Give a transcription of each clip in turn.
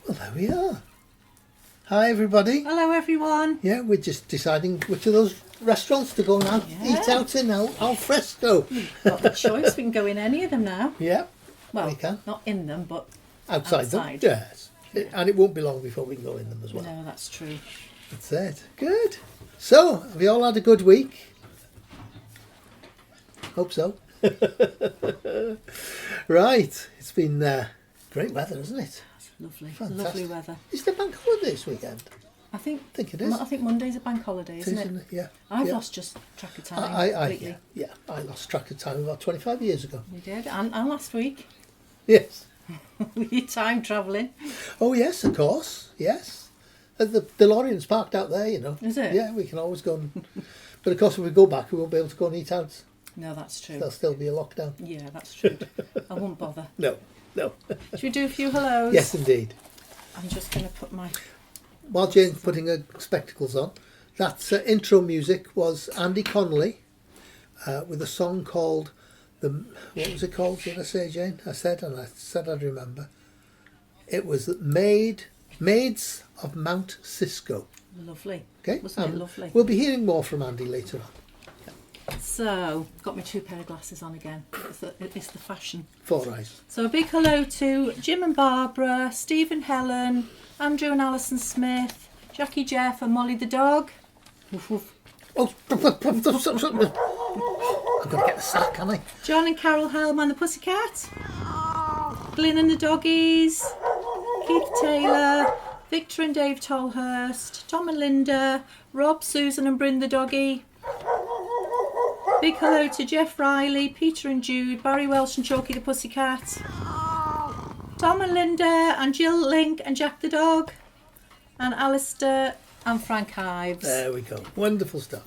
Well, there we are. Hi, everybody. Hello, everyone. Yeah, we're just deciding which of those restaurants to go and eat out in al fresco. We've got the choice. We can go in any of them now. Yeah, Well, we can. not in them, but Outside them. Yes. And it won't be long before we can go in them as well. No, that's true. That's it. Good. So, have you all had a good week? Hope so. Right. It's been great weather, isn't it? It's lovely. Fantastic. Lovely weather. Is the bank holiday this weekend? I think it is. I think Monday's a bank holiday, isn't it? Yeah. I've yeah. lost just track of time completely. I lost track of time about 25 years ago. You did, and last week. Yes. Were you time travelling? Oh yes, of course. Yes. The DeLorean's parked out there, you know. Is it? Yeah, we can always go and... But of course, if we go back, we won't be able to go and eat out. No, that's true. There'll still be a lockdown. Yeah, that's true. I won't bother. No. Should we do a few hellos? Yes, indeed. I'm just going to put my... While Jane's putting her spectacles on, that intro music was Andy Connolly with a song called... What was it called, did I say, Jane? I said I'd remember. It was Maids of Mount Cisco. Lovely. Okay. Wasn't it lovely? We'll be hearing more from Andy later on. So, got my 2 pair of glasses on again. It's the fashion. 4 eyes. So a big hello to Jim and Barbara, Steve and Helen, Andrew and Alison Smith, Jackie Jeff and Molly the dog. Woof, woof. Oh, I've got to get the sack, haven't I? John and Carol Helm and the Pussycat. Glyn and the doggies. Keith Taylor, Victor and Dave Tolhurst, Tom and Linda, Rob, Susan and Bryn the doggy. Big hello to Jeff Riley, Peter and Jude, Barry Welsh and Chalky the Pussycat. Tom and Linda and Jill Link and Jack the dog. And Alistair and Frank Hives. There we go. Wonderful stuff.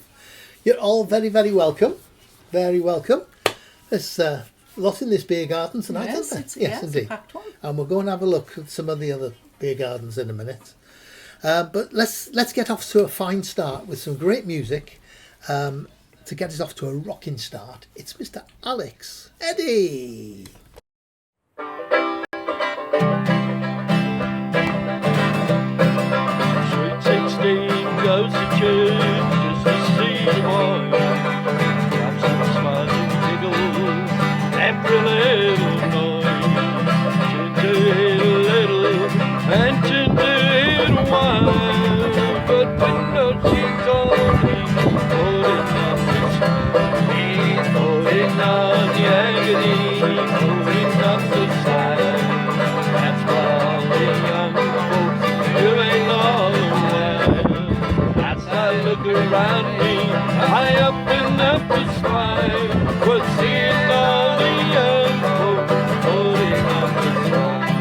You're all very, very welcome. Very welcome. There's a lot in this beer garden tonight, Yes, isn't there? Yes, it's indeed. a packed one. And we'll go and have a look at some of the other beer gardens in a minute. But let's get off to a fine start with some great music. To get us off to a rocking start, it's Mr. Alex Eddy. little noise. Ginger ate a little, and Ginger ate a while. But when no she's only holding on the side. He's holding on the agony, holding on the side. That's what all the young folks doing all the while. As I look around me, high up in the sky, was seeing all the young folks holding on the side.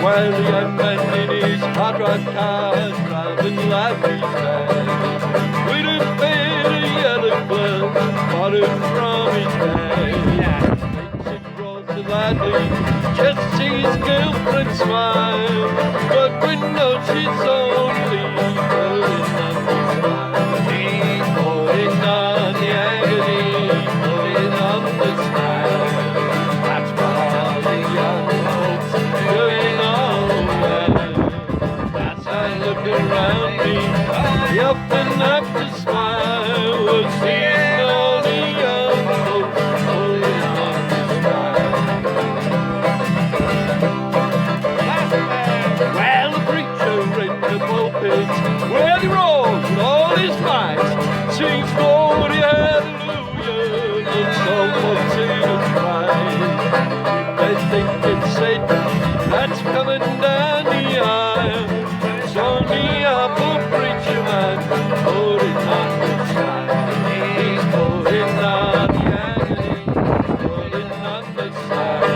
While the young man in his hot rod car driving lively style, with a pair of yellow gloves parted from his bag. Makes it roll so lightly, just see his girlfriend smile. But we know she's only holding on the smile. He's holding on the agony, holding on the smile. That's what all the young folks doing all the while. As I look around me, up and up to smile, was seeing all the young folks holding on the smile. Well, the preacher in the pulpit, well, he rolls with all his might, sings glory, hallelujah, and so much in a cry. They think it's Satan that's coming down the aisle. It's only a poor preacher man holding on the side. He's holding on the agony, holding on the side.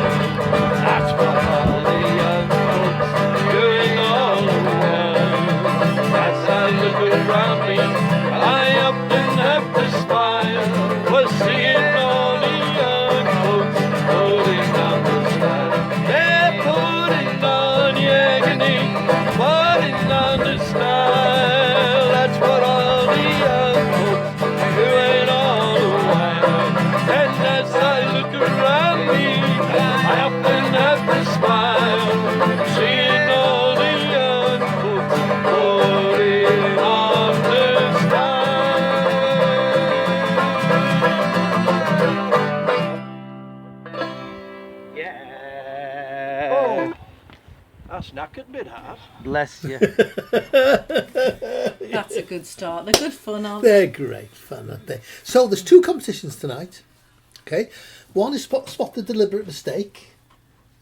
That's what all the young folks doing all the while. As I look around me, I up and have to smile. Was seeing all the young folks holding on the side. They're putting on the agony, putting on the style. That's what all the young folks doing all the while. And as I look around me, I up and have to smile, seeing all the young folks holding on the style. Yeah. Oh, that's knackered me, that. Bless you. That's a good start. They're good fun, aren't they? They're great fun, aren't they? So there's two competitions tonight. Okay, one is spot the deliberate mistake.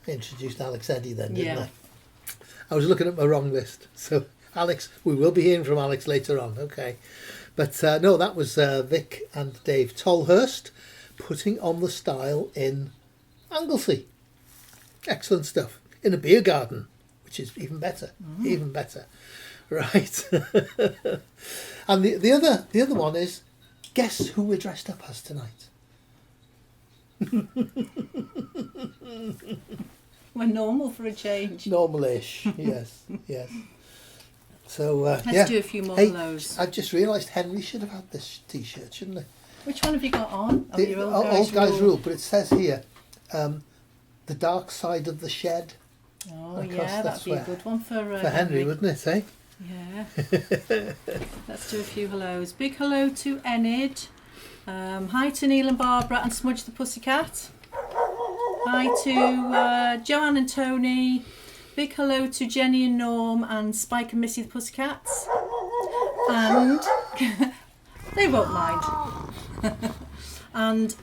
I introduced Alex Eddy then, didn't Yeah. I was looking at my wrong list. So Alex, we will be hearing from Alex later on. Okay, but no, that was Vic and Dave Tolhurst putting on the style in Anglesey. Excellent stuff in a beer garden, which is even better. Even better. Right. And the other one is, guess who we're dressed up as tonight? We're normal for a change. Normal-ish, yes, yes. So Let's do a few more Hey, of those. I just realised Henry should have had this T-shirt, shouldn't he? Which one have you got on? Oh, The your old guys rule, but it says here, the dark side of the shed. Oh, Of course, yeah, that's that'd be a where- good one for Henry, wouldn't it, eh? Yeah. Let's do a few hellos. Big hello to Enid. Hi to Neil and Barbara and Smudge the Pussycat. Hi to Joanne and Tony. Big hello to Jenny and Norm and Spike and Missy the Pussycats. And they won't mind. And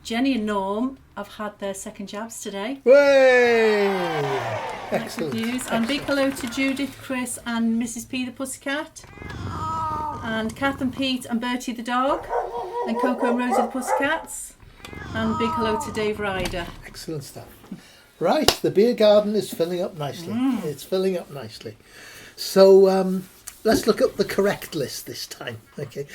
Jenny and Norm have had their second jabs today. Way! Good Excellent. news. And big hello to Judith, Chris and Mrs. P the Pussycat. And Kath and Pete and Bertie the dog. And Coco and Rosie the Pussycats. And big hello to Dave Ryder. Excellent stuff. Right, the beer garden is filling up nicely. It's filling up nicely. So let's look at the correct list this time. Okay,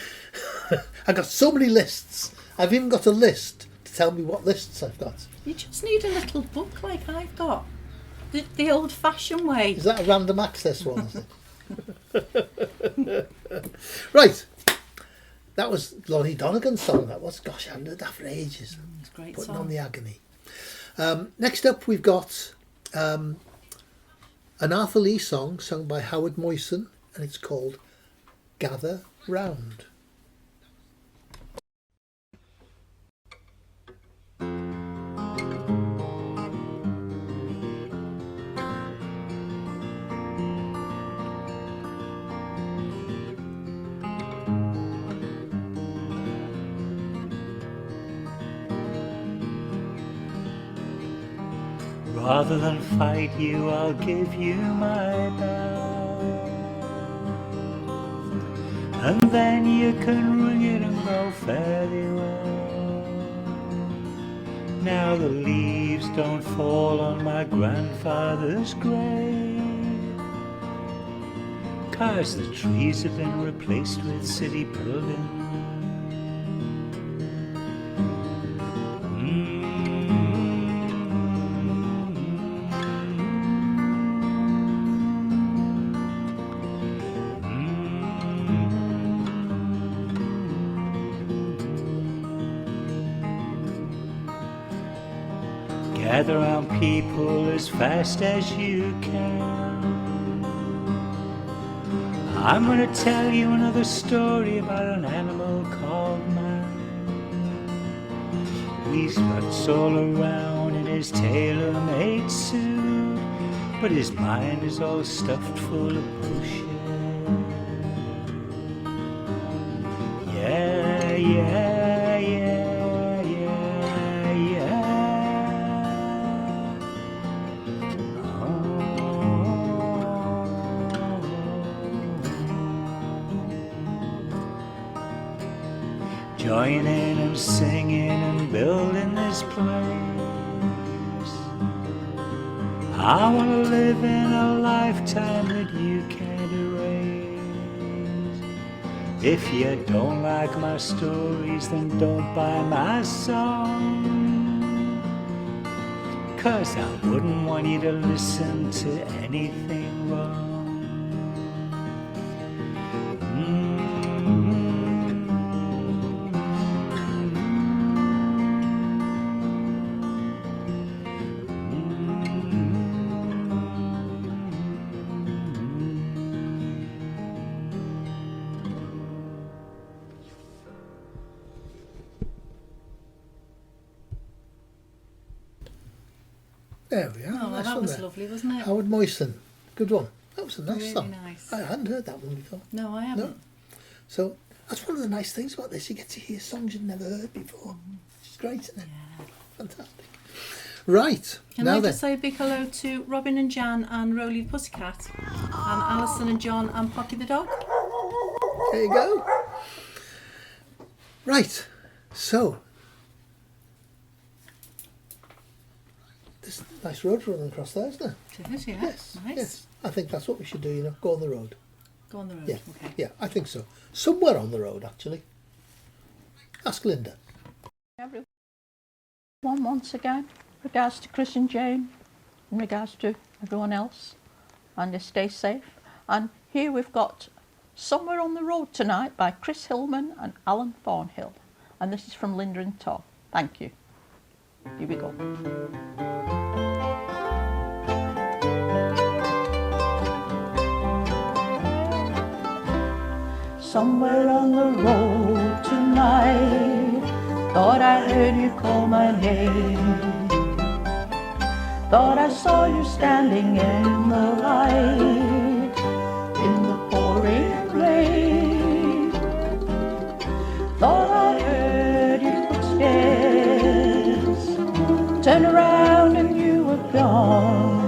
I've got so many lists. I've even got a list to tell me what lists I've got. You just need a little book like I've got. The old-fashioned way. Is that a random access one? Is it? Right. That was Lonnie Donegan's song. That was. Gosh, I haven't heard that for ages. It's a great Putting song. on the agony. Next up, we've got an Arthur Lee song sung by Howard Moyson, and it's called "Gather Round." Rather than fight you, I'll give you my bath, and then you can ring it and go fare thee well. Now the leaves don't fall on my grandfather's grave, 'cause the trees have been replaced with city buildings. Gather round people as fast as you can. I'm gonna tell you another story about an animal called man. He struts all around in his tailor-made suit, but his mind is all stuffed full of bullshit. Yeah, yeah, yeah, yeah, yeah. Joining and singing and building this place. I want to live in a lifetime that you can't erase. If you don't like my stories, then don't buy my song, 'cause I wouldn't want you to listen to anything wrong. There we are. Oh, well, Nice that one was there. lovely, wasn't it? Howard Moyson. Good one. That was a nice Really song. nice. I hadn't heard that one before. No, I haven't. No. So that's one of the nice things about this. You get to hear songs you've never heard before. It's great, isn't it? Yeah. Fantastic. Right. Can now I then. just say a big hello to Robin and Jan and Roly the Pussycat, and Alison and John and Pocky the dog. There you go. Right. So there's a nice road running across there, isn't there? It is, yeah. Yes. Nice. Yes. I think that's what we should do, you know, go on the road. Go on the road. Yeah. Okay. Yeah, I think so. Somewhere on the road, actually. Ask Linda. Everyone, once again, regards to Chris and Jane, in regards to everyone else, and they stay safe. And here we've got Somewhere on the Road Tonight by Chris Hillman and Alan Thornhill. And this is from Linda and Tom. Thank you. Here we go. Somewhere on the road tonight, thought I heard you call my name. Thought I saw you standing in the light, in the pouring rain. Thought I heard your footsteps, turned around and you were gone.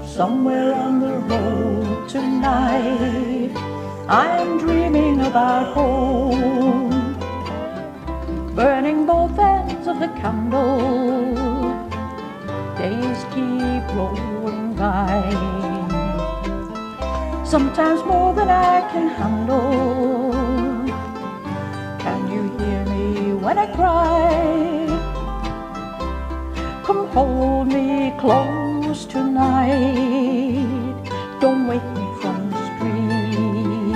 Somewhere on the road tonight, I'm dreaming about home, burning both ends of the candle. Days keep rolling by, sometimes more than I can handle. Can you hear me when I cry? Come hold me close tonight, don't wake me from the stream.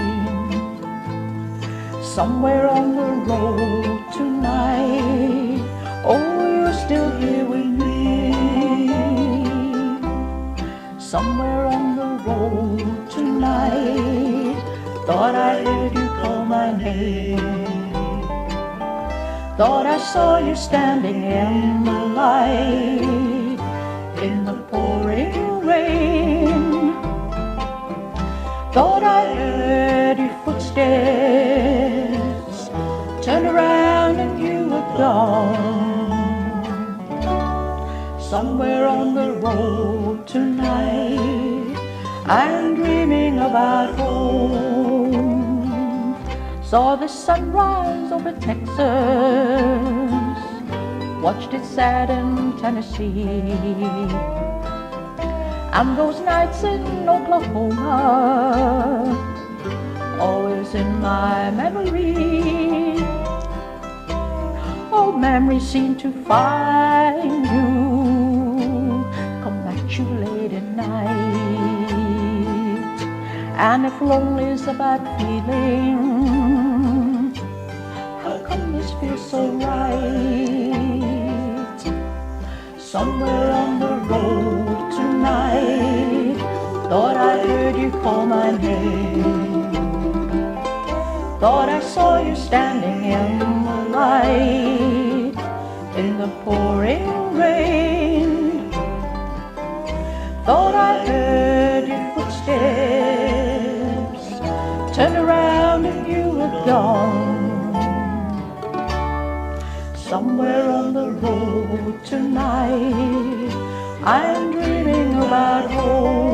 Somewhere on the road tonight, oh, you're still here with me. Somewhere on the road tonight, thought I heard you call my name. Thought I saw you standing in the light, in the pouring rain. Thought I heard your footsteps, turned around and you were gone. somewhere on the road tonight. I'm dreaming about home. Saw the sunrise over Texas, watched it set in Tennessee, and those nights in Oklahoma, always in my memory. Old memories seem to find you, come at you late at night. And if lonely is a bad feeling, how come this feels so right? Somewhere on the road tonight, thought I heard you call my name. Thought I saw you standing in the light, in the pouring rain. Thought I heard your footsteps, turned around and you were gone. Somewhere on the road tonight, I'm dreaming about home.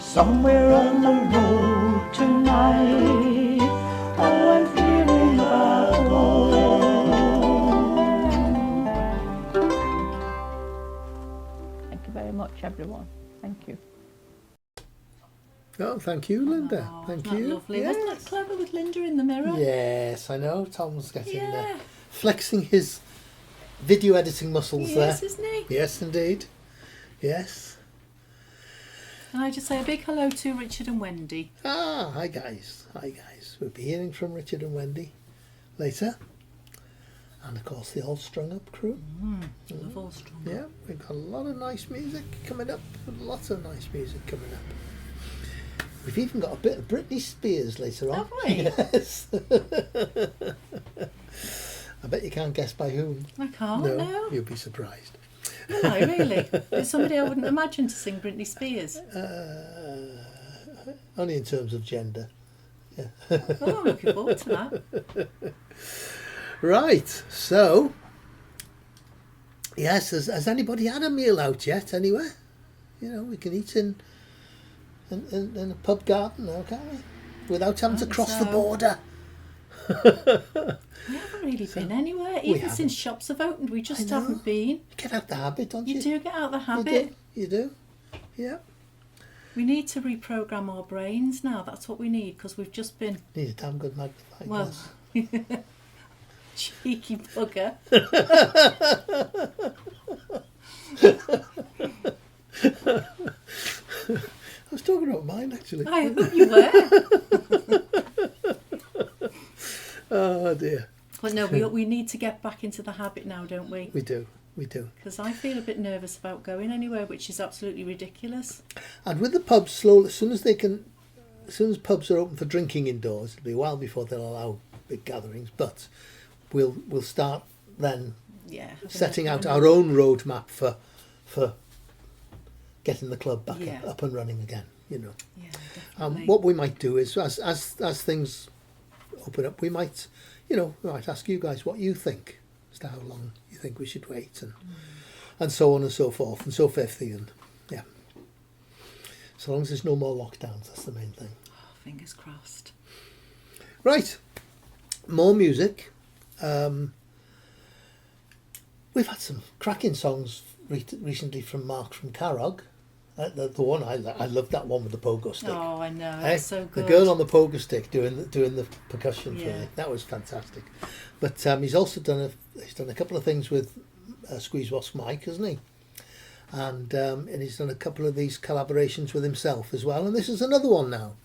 Somewhere on the road tonight, oh, I'm feeling about home. Thank you very much, everyone. Thank you. Oh, thank you, Linda. Oh, Thank isn't that you. lovely? Wasn't that clever with Linda in the mirror? Yes, I know. Tom's getting Yeah. flexing his video editing muscles Yes, there. isn't he? Yes, indeed. Yes. And I just say a big hello to Richard and Wendy. Ah, hi guys. Hi guys. We'll be hearing from Richard and Wendy later. And of course the All Strung Up crew. Love all strong. Yeah, we've got a lot of nice music coming up. Lots of nice music coming up. We've even got a bit of Britney Spears later on. Have we? Yes. I bet you can't guess by whom. I can't, no. You'll be surprised. Will I, really? There's somebody I wouldn't imagine to sing Britney Spears. Only in terms of gender. Oh, I'm looking forward to that. Right, so, yes, has anybody had a meal out yet anywhere? You know, we can eat in a pub garden now, can't we? Without having to cross the border. We haven't really been anywhere, even haven't. since shops have opened. We just I know. haven't been. Get out the habit, don't you? You do get out the You habit. do. You do. Yeah. We need to reprogram our brains now. That's what we need, because we've just been Need a damn good magnifying Well, glass. cheeky bugger. I was talking about mine actually. I thought you were. Oh dear. But no, we need to get back into the habit now, don't we? We do. We do. Because I feel a bit nervous about going anywhere, which is absolutely ridiculous. And with the pubs, slowly, as soon as pubs are open for drinking indoors, it'll be a while before they'll allow big gatherings. But we'll start then Yeah. setting out our own roadmap for getting the club back Yeah. up and running again. You know. Yeah, definitely. What we might do is, as things open up, we might ask you guys what you think as to how long you think we should wait, and so on and so forth, and so forth, and yeah. So long as there's no more lockdowns, that's the main thing. Oh, fingers crossed. Right, more music. We've had some cracking songs recently from Mark from Carrog. The one I love that one with the pogo stick. Oh, I know. Eh? It's so good. The girl on the pogo stick doing the percussion for Yeah. me. That was fantastic. But he's also done a couple of things with Squeeze Wasp Mike, hasn't he? And he's done a couple of these collaborations with himself as well. And this is another one now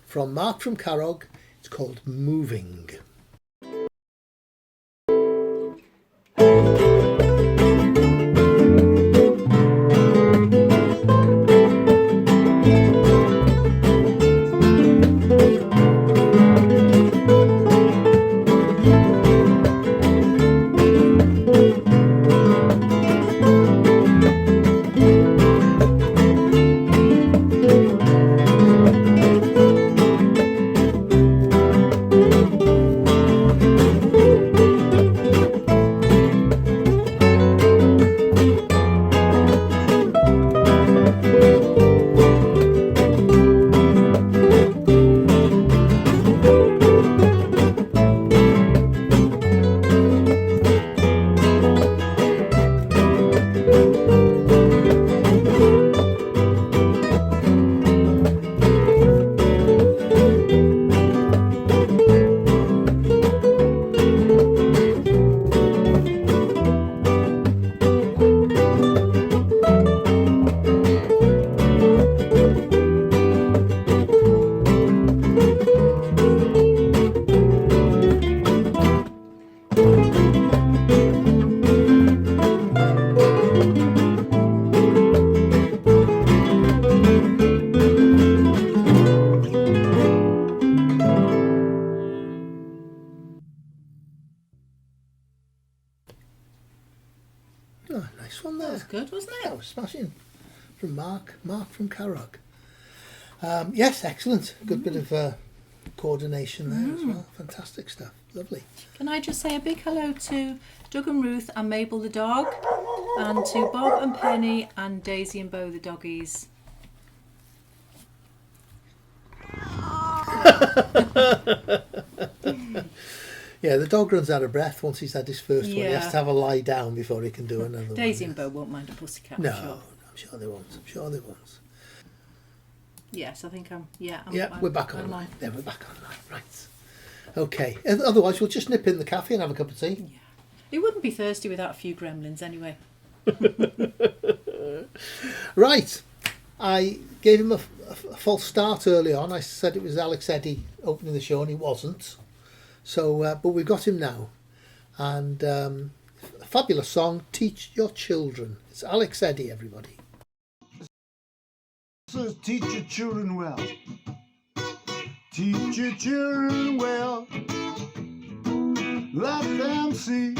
from Mark from Carrog. It's called Moving. Oh, nice one there. That was good, wasn't That it? was smashing. From Mark from Carrock. Yes, excellent. Good bit of coordination there as well. Fantastic stuff. Lovely. Can I just say a big hello to Doug and Ruth and Mabel the dog, and to Bob and Penny and Daisy and Bo the doggies. Yeah, the dog runs out of breath once he's had his first one. He has Yeah. to have a lie down before he can do another one. Daisy and yes. Bo won't mind a pussycat. No, I'm sure. I'm sure they won't. I'm sure they won't. Yes, I think I'm. Yeah, We're back I'm online. Yeah, we're back online. Right. Okay. Otherwise, we'll just nip in the cafe and have a cup of tea. Yeah. It wouldn't be thirsty without a few gremlins anyway. Right. I gave him a false start early on. I said it was Alex Eddy opening the show, and he wasn't. So, but we've got him now. And a fabulous song, Teach Your Children. It's Alex Eddy, everybody. Says teach your children well. Teach your children well. Let them see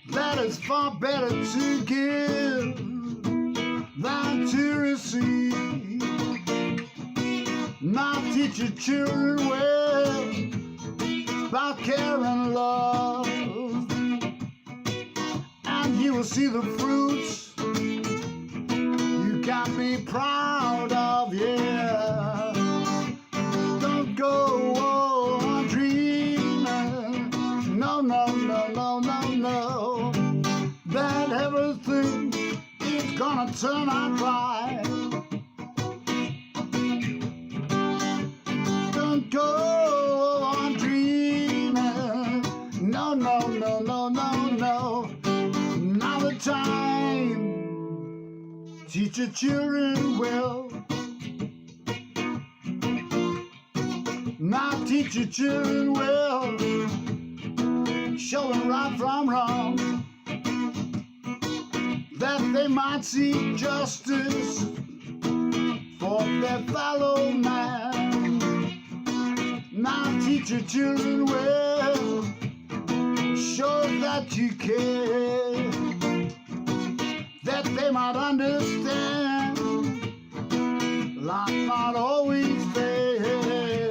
that it's far better to give than to receive. Now teach your children well about care and love, and you will see the fruits you can be proud of, yeah. Don't go on dreaming, no, no, no, no, no, no, that everything is gonna turn out right. Don't go on dreaming, no, no, no, no, no, no, now the time. Teach your children well. Now teach your children well. Show them right from wrong, that they might see justice for their fellow man. Now teach your children well. Show that you care, that they might understand life not always fair.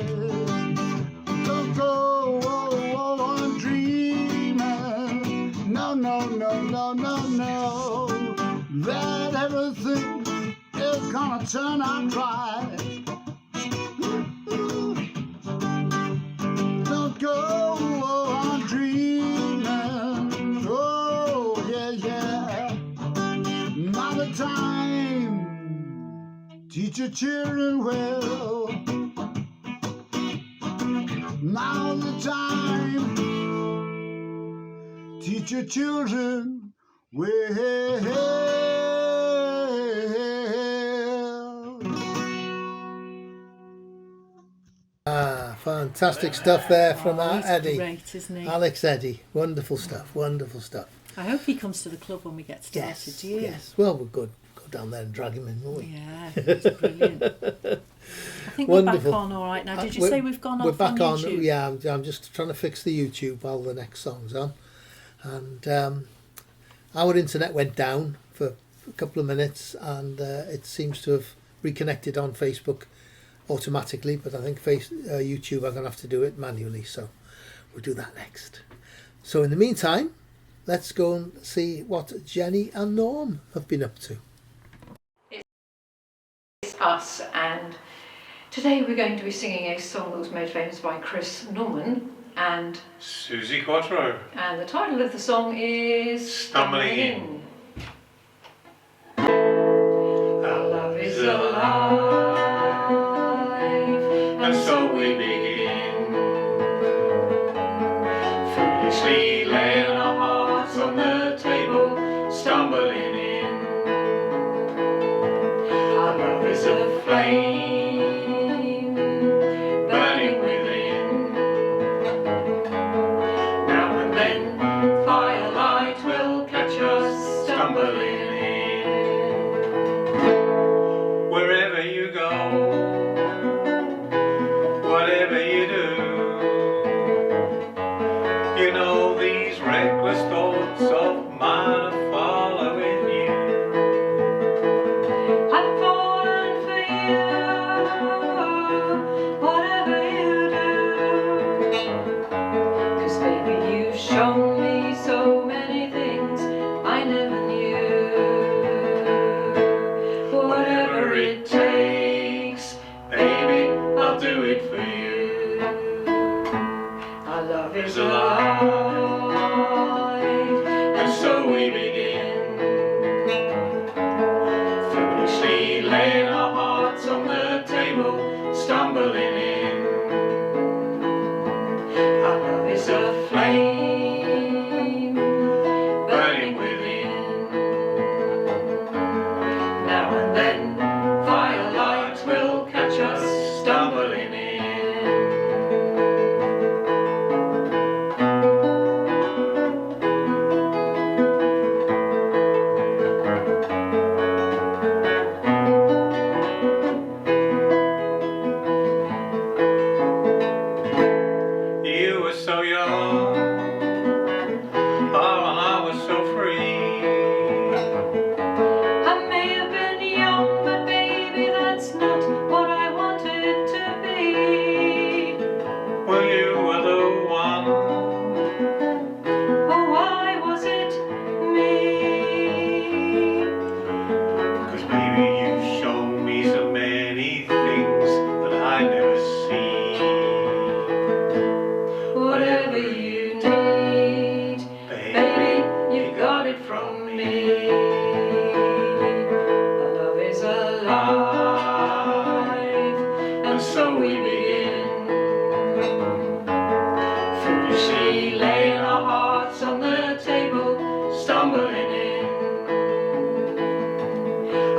Don't go on dreaming, no, no, no, no, no, no, that everything is gonna turn out right. Don't go on dreaming, oh yeah, yeah. Now the time, teach your children well. Now the time, teach your children well. Fantastic stuff there from He's Eddie. great, isn't he? Alex Eddy. Wonderful stuff, wonderful stuff. I hope he comes to the club when we get started. Yes, Do you? yes. Well, we'll go down there and drag him in, won't we? Yeah, he's brilliant. I think Wonderful. we're back on all right now. Did you We're- say we've gone We're off back on. YouTube? Yeah, I'm just trying to fix the YouTube while the next song's on. And our internet went down for a couple of minutes, and it seems to have reconnected on Facebook automatically, but I think YouTube are going to have to do it manually, so we'll do that next. So in the meantime, let's go and see what Jenny and Norm have been up to. It's us, and today we're going to be singing a song that was made famous by Chris Norman, and Susie Quattro. the title of the song is Stumbling In. Our love is alive, And so we begin, foolishly laying our hearts on the table, stumbling in. Our love is a flame, burning within. Now and then, firelight will catch us stumbling in. Wherever you go, whatever you do, you know the is alive, and so we begin. Foolishly laying our hearts on the table, stumbling in. Our love is a flame burning within. Now and then firelight will catch us stumbling in. You were so young, oh, and I was so free. I may have been young, but baby, that's not what I wanted to be. Well, you were the one. Oh, why was it me? 'Cause baby, you've shown me so many things that I never see. Whatever you need, baby, you got it from me. Our love is alive, and so we begin. Foolishly laying our hearts on the table, stumbling in.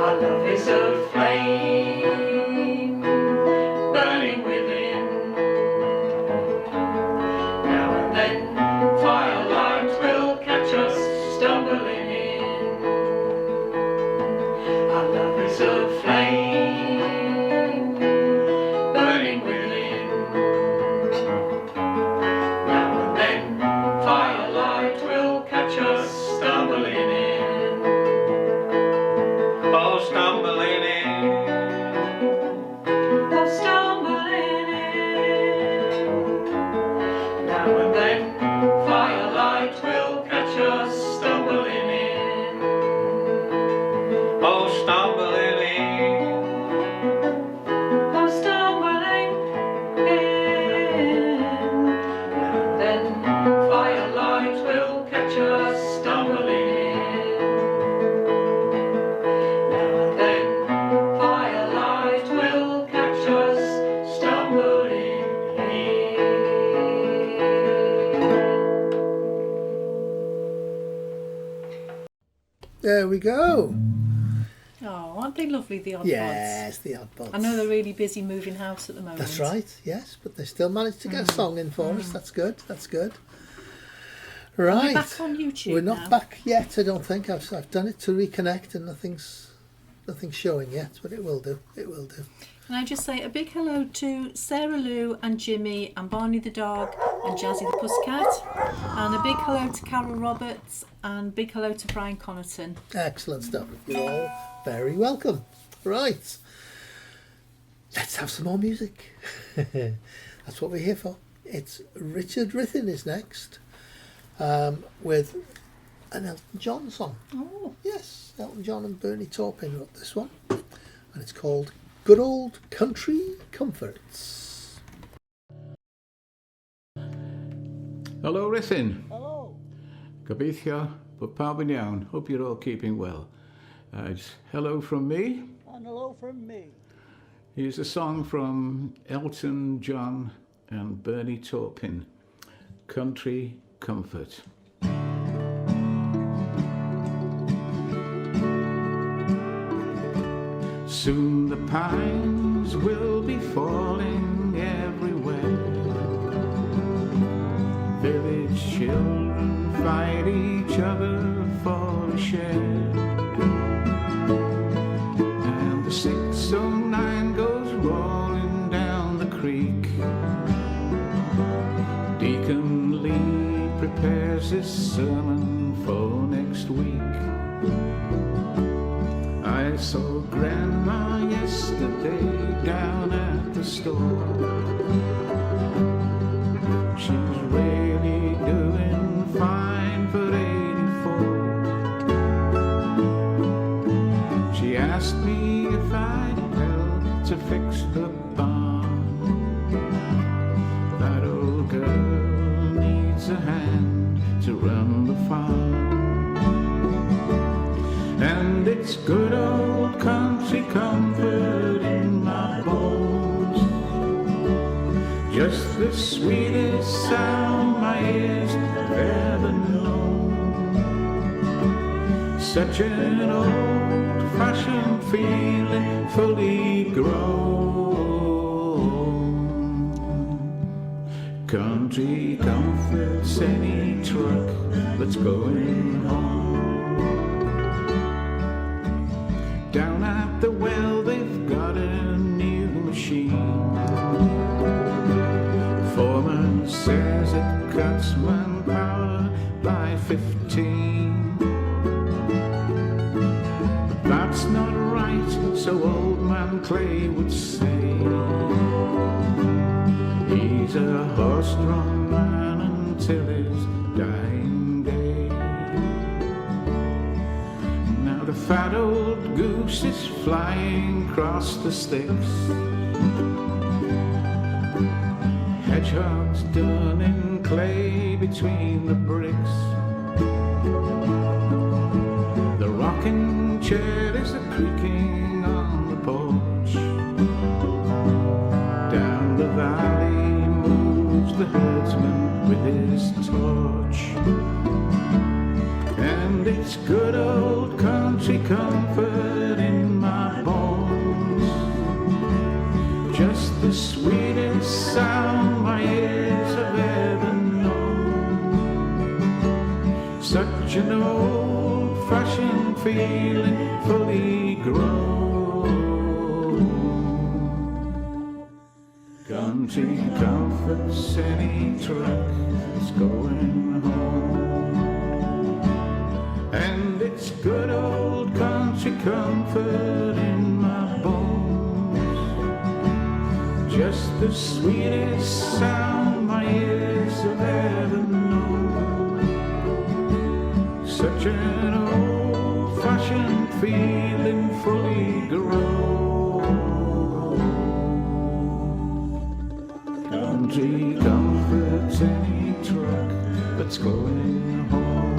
Our love is a flame burning within. Now and then firelight will catch us stumbling in. Our love is a flame burning within. Now and then firelight will catch us stumbling in. Oh, stumbling in. Oh, stumbling in. Now and then firelight will catch us stumbling in. Oh, stumbling in. Oh, stumbling in. Now and then firelight will catch us stumbling in. Now and then firelight will catch us stumbling in. There we go. Oh, aren't they lovely, the odd Yes, the Oddbods. pods? I know they're really busy moving house at the moment. That's right, yes, but they still managed to get a song in for us. That's good, that's good. Are we Right. back on YouTube We're not now? back yet, I don't think. I've done it to reconnect and nothing's showing yet, but it will do. It will do. Can I just say a big hello to Sarah Lou and Jimmy and Barney the dog and Jazzy the pussycat, and a big hello to Carol Roberts and big hello to Brian Connaughton. Excellent stuff. You're all very welcome. Right. Let's have some more music. That's what we're here for. It's Richard Rithin is next, with an Elton John song. Oh, Yes, Elton John and Bernie Taupin wrote this one, and it's called Good Old Country Comforts. Hello, Rithin. Hello. Gobeithio, but pawb yn iawn. Hope you're all keeping well. Hello from me. And hello from me. Here's a song from Elton John and Bernie Taupin, Country Comfort. Soon the pines will be falling everywhere. Village children fight each other for a share. And the 609 goes rolling down the creek. Deacon Lee prepares his sermon for next week. I saw Grandma yesterday down at the store. She's really doing fine for 84. She asked me if I'd help to fix the barn. That old girl needs to run the farm. And it's good old country comfort in my bones, just the sweetest sound my ears have ever known. Such an old-fashioned feeling, fully grown. Country comforts any truck that's going home. Down at the well they've got a new machine. Foreman says it cuts manpower by 15. That's not right, so old man Clay would say. He's a horse-drawn man until his dying day. Now the fat old goose is flying across the sticks. Hedgehogs done in clay between the bricks. The rocking chair is a-creaking on the porch. Down the valley moves the herdsman with his torch. And it's good old country comfort in my bones, just the sweetest sound my ears have ever known. Such an old-fashioned feeling, fully grown. Country comforts any truck that's going home. And it's good old country comfort in my bones, just the sweetest sound my ears have ever known. Such an old-fashioned feeling, fully grown. Country comforts any truck that's going home.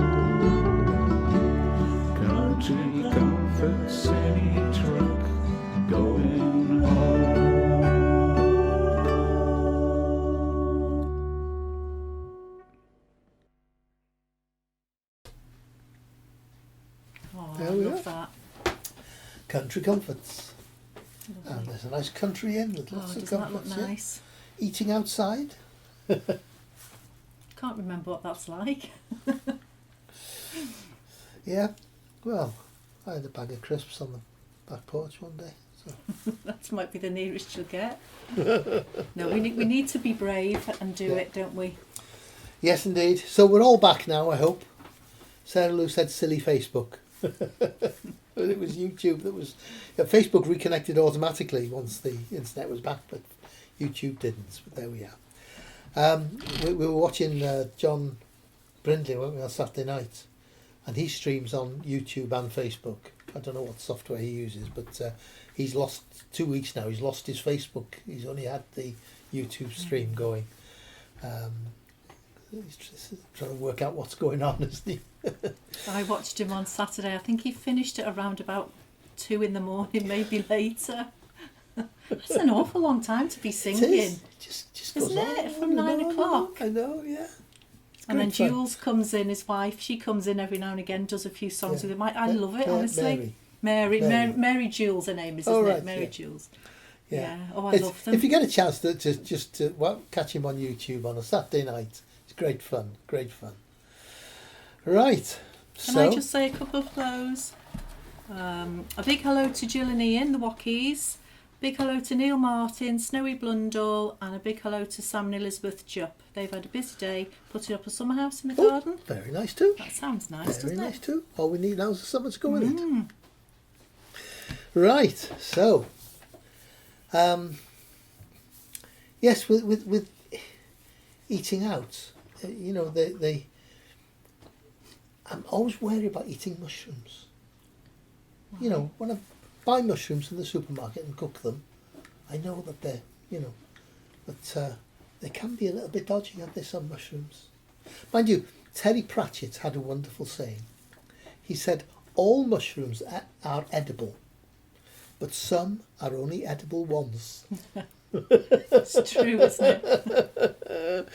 Country comforts any truck going home. Oh, There I we love are. that. Country comforts. And there's a nice country inn with Oh, lots of doesn't that look comforts. Yeah. nice? Eating outside. Can't remember what that's like. Yeah. Well, I had a bag of crisps on the back porch one day. So. That might be the nearest you'll get. No, we need to be brave and do Yeah. it, don't we? Yes, indeed. So we're all back now, I hope. Sarah Lou said silly Facebook. But it was YouTube that was... Yeah, Facebook reconnected automatically once the internet was back, but YouTube didn't. But there we are. We were watching John Brindley, weren't we, on Saturday night, and he streams on YouTube and Facebook. I don't know what software he uses, but he's lost 2 weeks now. He's lost his Facebook. He's only had the YouTube stream going. He's just trying to work out what's going on, isn't he? I watched him on Saturday. I think he finished at around about 2 a.m, maybe later. That's an awful long time to be singing. It is. Just goes Isn't on. it? From 9 o'clock. I know, yeah. It's And then great fun. Jules comes in, his wife. She comes in every now and again, does a few songs Yeah. with him. I love it, Ma- honestly. Mary. Mary Jules, her name is, Oh, isn't right, it? Mary yeah. Jules. Yeah. Yeah. Oh, I It's- love them. If you get a chance to catch him on YouTube on a Saturday night, it's great fun. Great fun. Right. Can So I just say a couple of hellos? A big hello to Jill and Ian, the Wockies. Big hello to Neil Martin, Snowy Blundell, and a big hello to Sam and Elizabeth Jupp. They've had a busy day putting up a summer house in the garden. very nice too. That sounds nice, Very doesn't nice it? too. All we need now is someone to go with it. Right. So, yes, with eating out, they I'm always wary about eating mushrooms. You know, when I buy mushrooms in the supermarket and cook them, I know that they're, but they can be a little bit dodgy, aren't they, some mushrooms? Mind you, Terry Pratchett had a wonderful saying. He said, all mushrooms are edible, but some are only edible once. It's true, isn't it?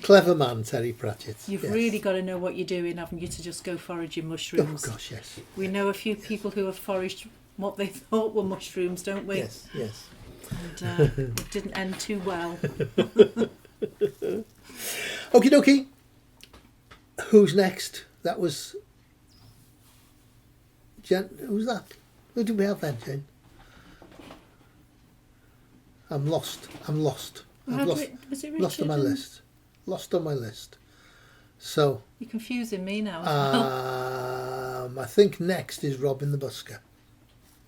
Clever man, Terry Pratchett. You've yes. really got to know what you're doing, haven't you, to just go foraging mushrooms. Oh gosh, yes. We know a few people who have foraged what they thought were mushrooms, don't we? Yes, yes. And it didn't end too well. Okie dokie. Who's next? That was Jen. Who's that? Who did we have then, Jane? I'm lost. I've lost. Was it Richard? Lost on my list. Lost on my list. So You're confusing me now as well. I think next is Robin the Busker.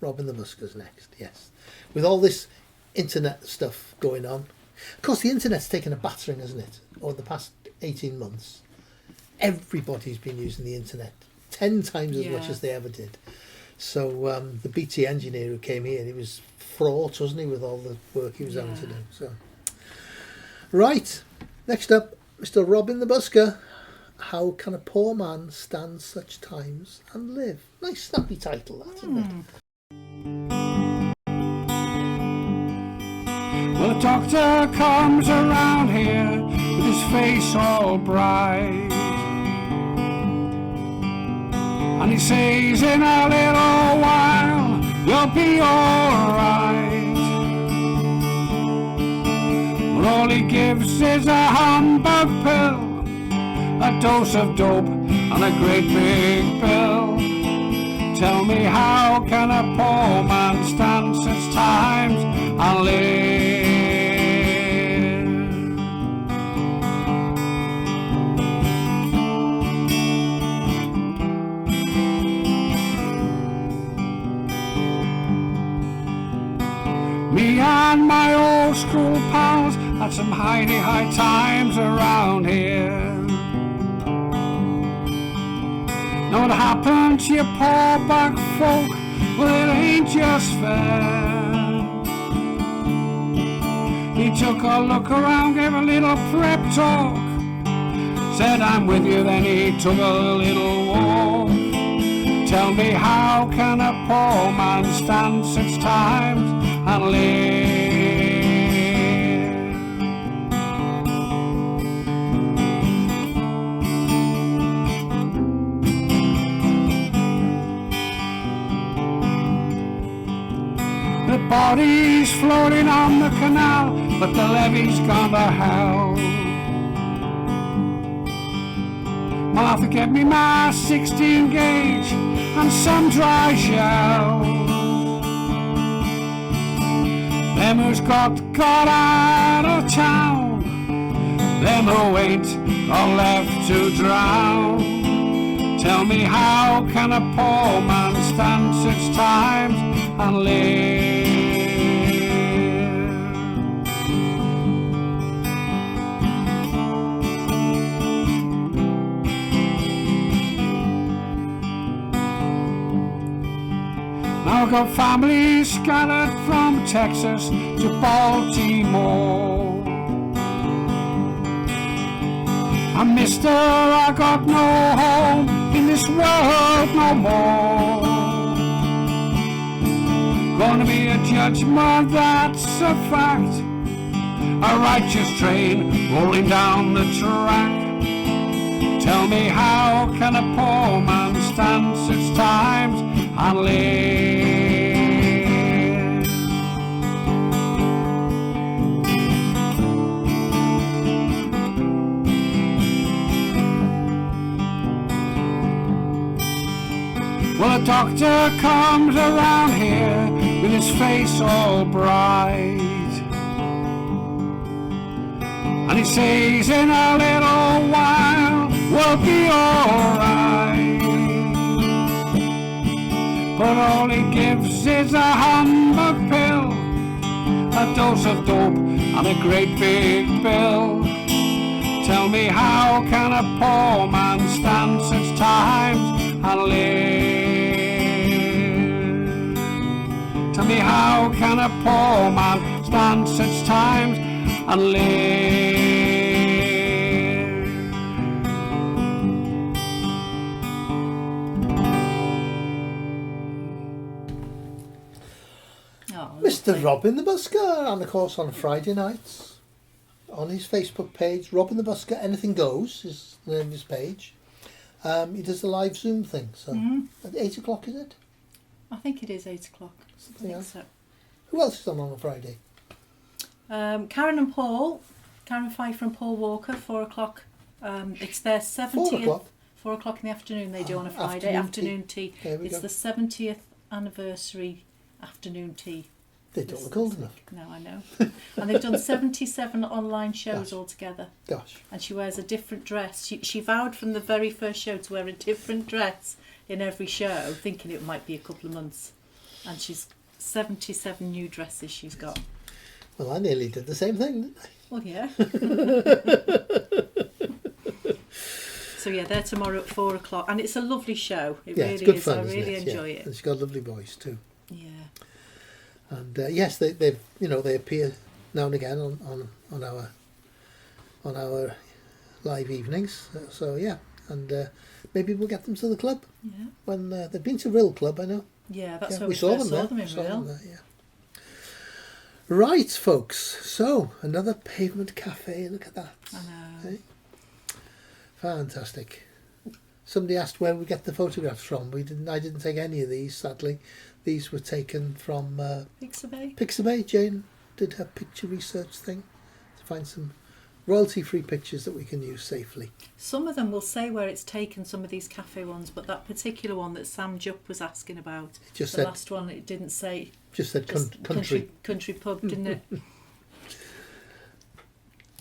Robin the Busker's next, yes. With all this internet stuff going on. Of course, the internet's taken a battering, hasn't it? Over the past 18 months. Everybody's been using the internet 10 times as much Yeah. as they ever did. So the BT engineer who came here, he was fraught, wasn't he, with all the work he was having to do. So, right, next up, Mr. Robin the Busker. How can a poor man stand such times and live? Nice snappy title, that, isn't it? Well, the doctor comes around here with his face all bright, and he says in a little while you'll be alright. But all he gives is a humbug pill, a dose of dope and a great big bill. Tell me, how can a poor man stand such times and live? Me and my old school pals had some high times around here. Know what happened to your poor back folk? Well, it ain't just fair. He took a look around, gave a little prep talk, said I'm with you, then he took a little walk. Tell me, how can a poor man stand such times and live? The body's floating on the canal, but the levee's gone to hell. I'll have to get me my 16 gauge and some dry shells. Them who's got out of town, them who ain't are left to drown. Tell me, how can a poor man stand such times and live? Now I've got families scattered from Texas to Baltimore. And mister, I got no home in this world no more. Gonna be a judgment, that's a fact. A righteous train rolling down the track. Tell me, how can a poor man stand such times and live? Well, a doctor comes around here with his face all bright, and he says in a little while we'll be alright. But all he gives is a humbug pill, a dose of dope and a great big bill. Tell me, how can a poor man stand such times and live? Tell me, how can a poor man stand such times and live? Mr. Robin the Busker, and of course on Friday nights on his Facebook page, Robin the Busker, Anything Goes is the name of his page. He does the live Zoom thing, so at 8 o'clock is it? I think it is 8 o'clock. Something else. So. Who else is on a Friday? Karen and Paul, Karen Pfeiffer and Paul Walker, 4 o'clock. It's their 70th. 4 o'clock? 4 o'clock in the afternoon they do on a Friday. Afternoon tea. It's the 70th anniversary afternoon tea. They don't look old enough. No, I know. And they've done 77 online shows altogether. Gosh. And she wears a different dress. She vowed from the very first show to wear a different dress in every show, thinking it might be a couple of months. And she's 77 new dresses she's got. Well, I nearly did the same thing, didn't I? Well, yeah. So yeah, they're tomorrow at 4 o'clock, and it's a lovely show. It really it's good is. fun, I isn't really it? enjoy it. And she's got a lovely voice too. Yeah. And yes, they appear now and again on our live evenings. So yeah, and maybe we'll get them to the club. Yeah. When they've been to Rill Club, I know. Yeah, that's where we saw them saw there. them in Rill. Yeah. Right, folks. So another pavement cafe. Look at that. I know. Eh? Fantastic. Somebody asked where we get the photographs from. I didn't take any of these, sadly. These were taken from Pixabay. Pixabay. Jane did her picture research thing to find some royalty-free pictures that we can use safely. Some of them will say where it's taken, some of these cafe ones, but that particular one that Sam Jupp was asking about, Just the said, last one, it didn't say. Just said country. Country pub, didn't it?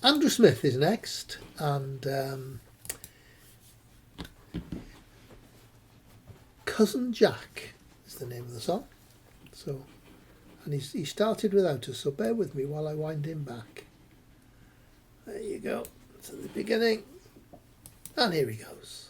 Andrew Smith is next, and Cousin Jack is the name of the song. So, and he started without us, so bear with me while I wind him back. There you go, to the beginning, and here he goes.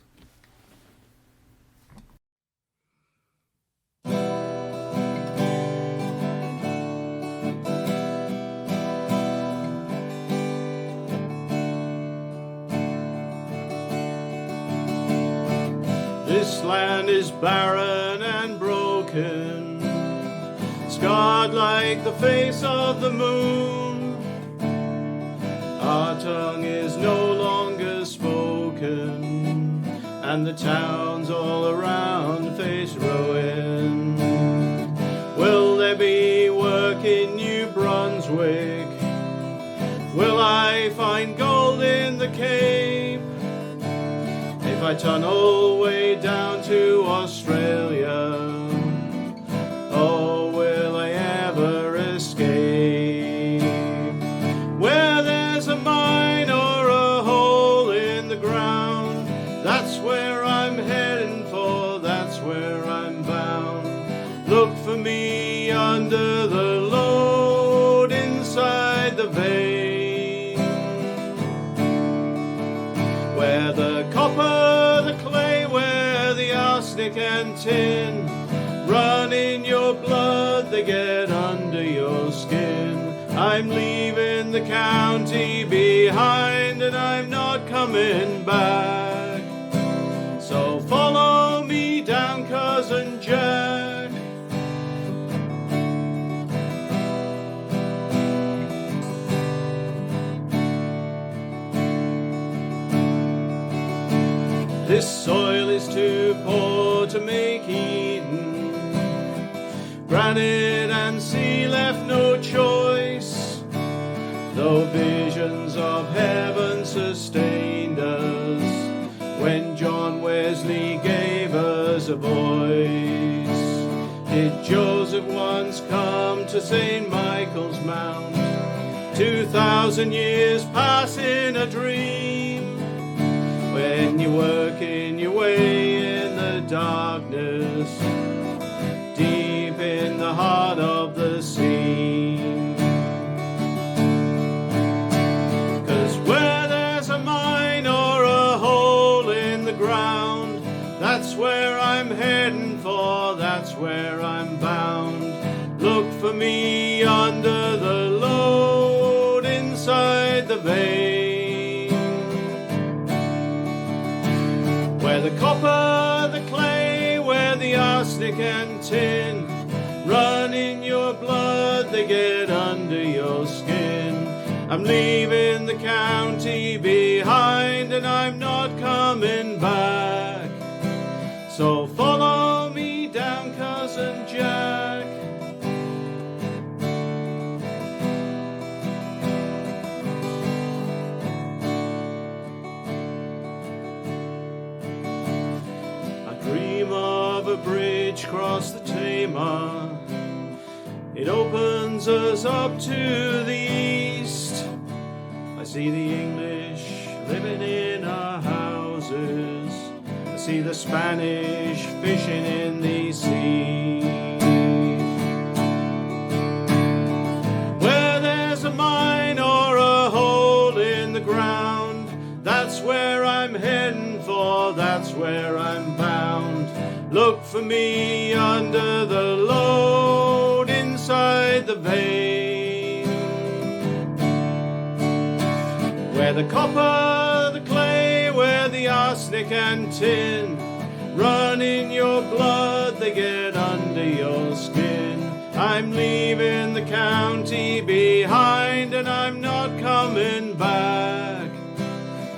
This land is barren and broken, scarred like the face of the moon. Our tongue is no longer spoken, and the towns all around face ruin. Will there be work in New Brunswick? Will I find gold in the Cape? If I tunnel way down to Australia, oh, will I ever escape? Where there's a mine or a hole in the ground, that's where I'm heading for, that's where I'm bound. Look for me under the load inside the vein, where the copper, the clay, where the arsenic and tin run in your blood, they get under your skin. I'm leaving the county behind and I'm not coming back. So follow me down, Cousin Jack. This soil is too poor to make Eden. Granite and sea left no choice, though visions of heaven sustained us when John Wesley gave us a voice. Did Joseph once come to St. Michael's Mount, 2,000 years pass in a dream? When you're working your way in the darkness, deep in the heart of the sea. 'Cause where there's a mine or a hole in the ground, that's where I'm heading for, that's where I'm bound. Look for me under the load inside the vein, where the copper, the clay, where the arsenic and tin run in your blood, they get under your skin. I'm leaving the county behind and I'm not coming back. So follow me down, Cousin Jack. I dream of a bridge across the Tamar. It opens us up to the east. I see the English living in our houses. I see the Spanish fishing in the sea. Where there's a mine or a hole in the ground, that's where I'm heading for, that's where I'm bound. Look for me under the load, inside the vein. Where the copper, the clay, where the arsenic and tin run in your blood, they get under your skin. I'm leaving the county behind and I'm not coming back.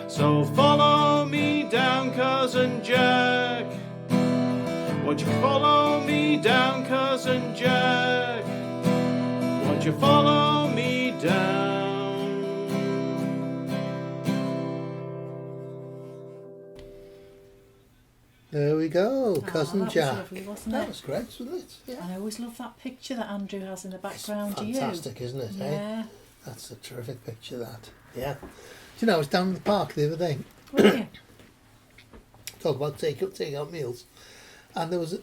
So follow me down, Cousin Jack. Won't you follow me down, Cousin Jack? Won't you follow me down? There we go, Cousin that was Jack. lovely, wasn't That it? was great, wasn't it? Yeah. And I always love that picture that Andrew has in the background. Do you? Fantastic, isn't it? Eh? Yeah. That's a terrific picture, that. Yeah. Do you know, I was down in the park the other day. Were you? Talk about taking out meals. And there was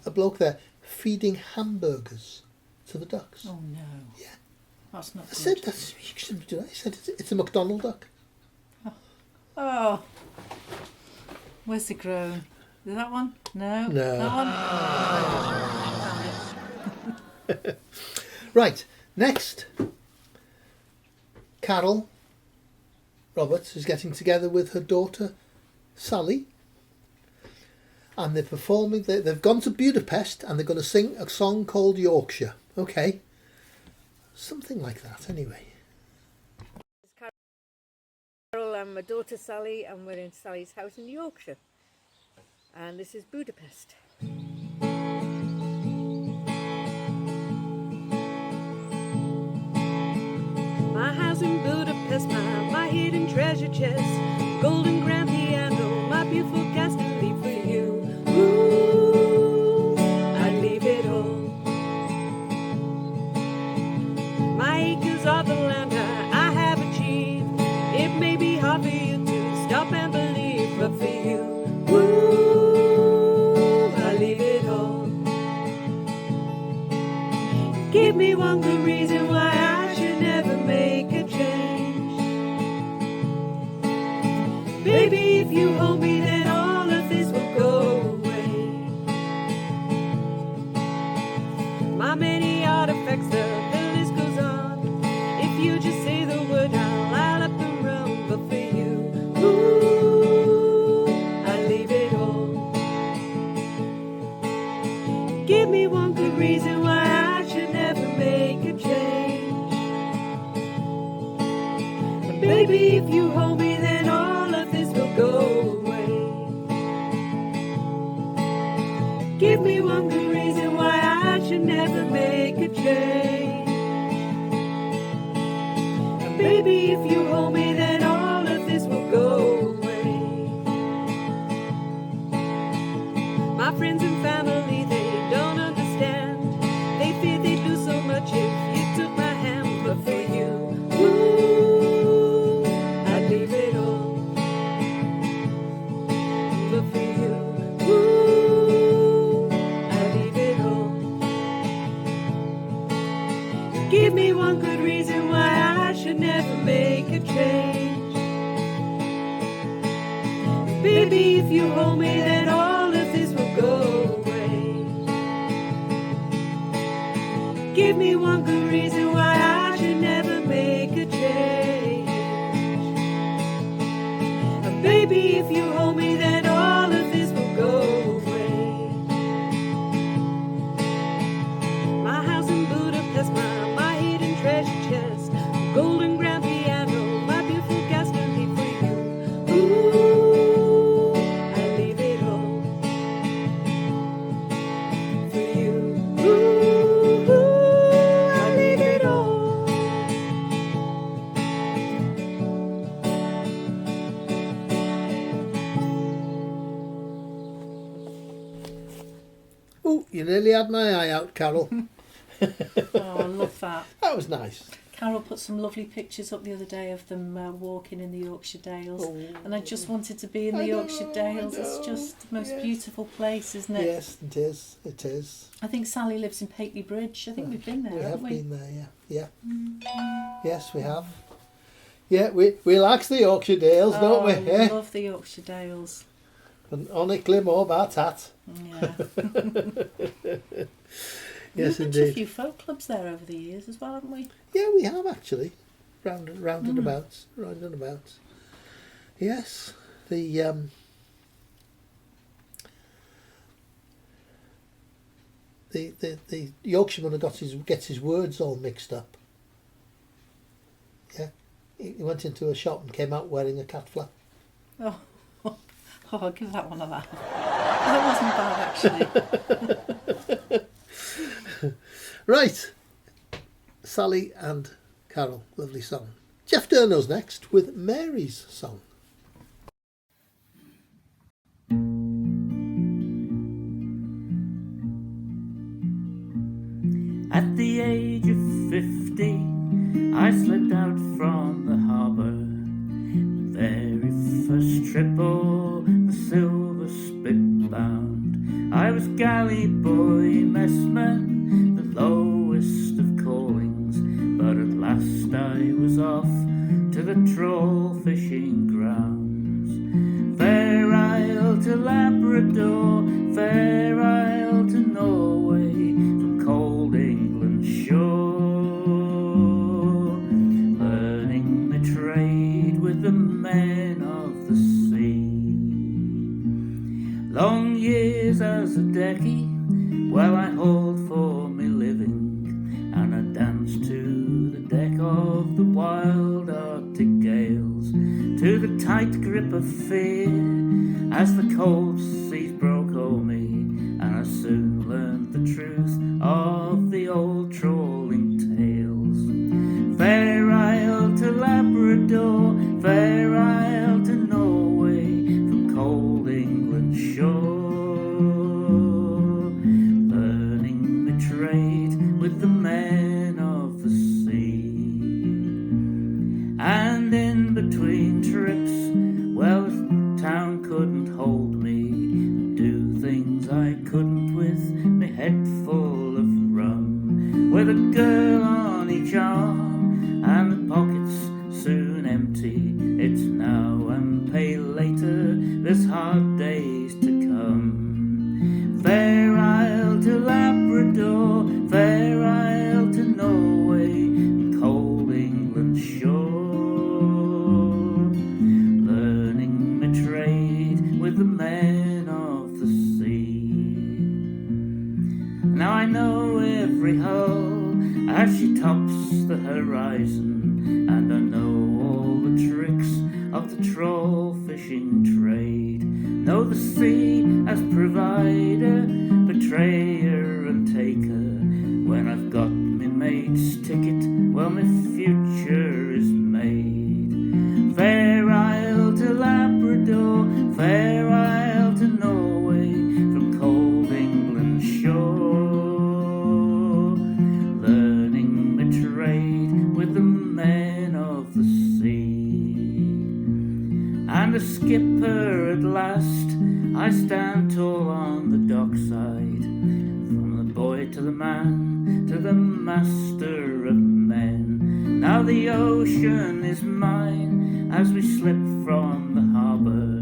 a bloke there feeding hamburgers to the ducks. Oh no. Yeah. That's not I good. said, that's, you shouldn't do that. He said, it's a McDonald duck. Oh. Where's the groan? Is that one? No. No. That one? Right, next. Carol Roberts is getting together with her daughter, Sally. And they're performing, they've gone to Budapest and they're going to sing a song called Yorkshire. Okay. Something like that, anyway. Carol and my daughter Sally, and we're in Sally's house in Yorkshire. And this is Budapest. My house in Budapest, my hidden treasure chest, golden grand piano, my beautiful castle leave for you. Ooh, I'd leave it all. My acres of the land I have achieved. It may be hard for you to stop and believe, but for you, ooh, I'd leave it all. Give me one good reason why I should never make a change. Baby, if you hold me, then all of this will go away. My many artifacts, the list goes on. If you just say the word, I'll up and run. But for you, ooh, I'd leave it all. Give me one good reason why I should never make a change. And baby, if you hold me, then all of this will go away. Give me one good reason why I should never make a change. And baby, if you hold me, then all of this will go away. My friends and family, they don't understand. They fear they'd lose so much if you took my hand. But for you, ooh, I'd leave it all. But for you, ooh, I'd leave it all. Give me one good reason why I should never make a change. Baby, if you hold me, then all of this will go away. Give me one good reason why I should never make a change. And baby, if you hold me, then all of this will go away. My house in Budapest, my You nearly had my eye out, Carol. Oh, I love that. That was nice. Carol put some lovely pictures up the other day of them walking in the Yorkshire Dales, and I just wanted to be in the Yorkshire Dales. It's just the most beautiful place, isn't it? Yes, it is. It is. I think Sally lives in Pateley Bridge. I think we've been there, We have haven't we? been there, yeah. Yes, we have. Yeah, we like the Yorkshire Dales, don't we? I Yeah. love the Yorkshire Dales. And only clear more about that. Yeah. Yes, We've been to a indeed. few folk clubs there over the years as well, haven't we? Yeah, we have actually. Round and about. Round and about. Yes. The Yorkshireman gets his words all mixed up. Yeah. He went into a shop and came out wearing a cat flap. Oh, I'll give that one a laugh. That wasn't bad, actually. Right. Sally and Carol, lovely song. Jeff Durno's next with Mary's song. At the age of 50, I slipped out from the harbour. The very first trip o'er the silver spit bound. I was galley boy, messman, the lowest of callings. But at last I was off to the trawl fishing grounds. Fair Isle to Labrador, Fair Isle to Norway, from cold England's shore, learning the trade with the men of the sea. Long years as a decky, well I hauled for me living, and I danced to the deck of the wild Arctic gales, to the tight grip of fear as the cold seas broke o'er me, and I soon learned the truth of the old trawling tales. Fair Isle to Labrador, Fair Isle to Norway, from cold England's shore, learning the trade with the men of the sea. And in between trips, well, the town couldn't hold me, do things I couldn't with me head full of rum, with a girl on each arm and the pockets soon empty. It's now and pay later, there's hard days to come. Fair Isle to Labrador, Fair Isle to Norway, and cold England's shore, learning the trade with the men of the sea. Now I know every hull as she tops the horizon, and I know all the tricks of the trawl fishing trade. Know the sea as provider, betrayer and taker. When I've got me mate's ticket, well, my future is made. Fair Isle to Labrador, Fair Isle to Norway, from cold England's shore, learning the trade with the men of the sea. And a skipper at last, I stand tall on the dockside, from the boy to the man, to the master of men. Now the ocean is mine, as we slip from the harbour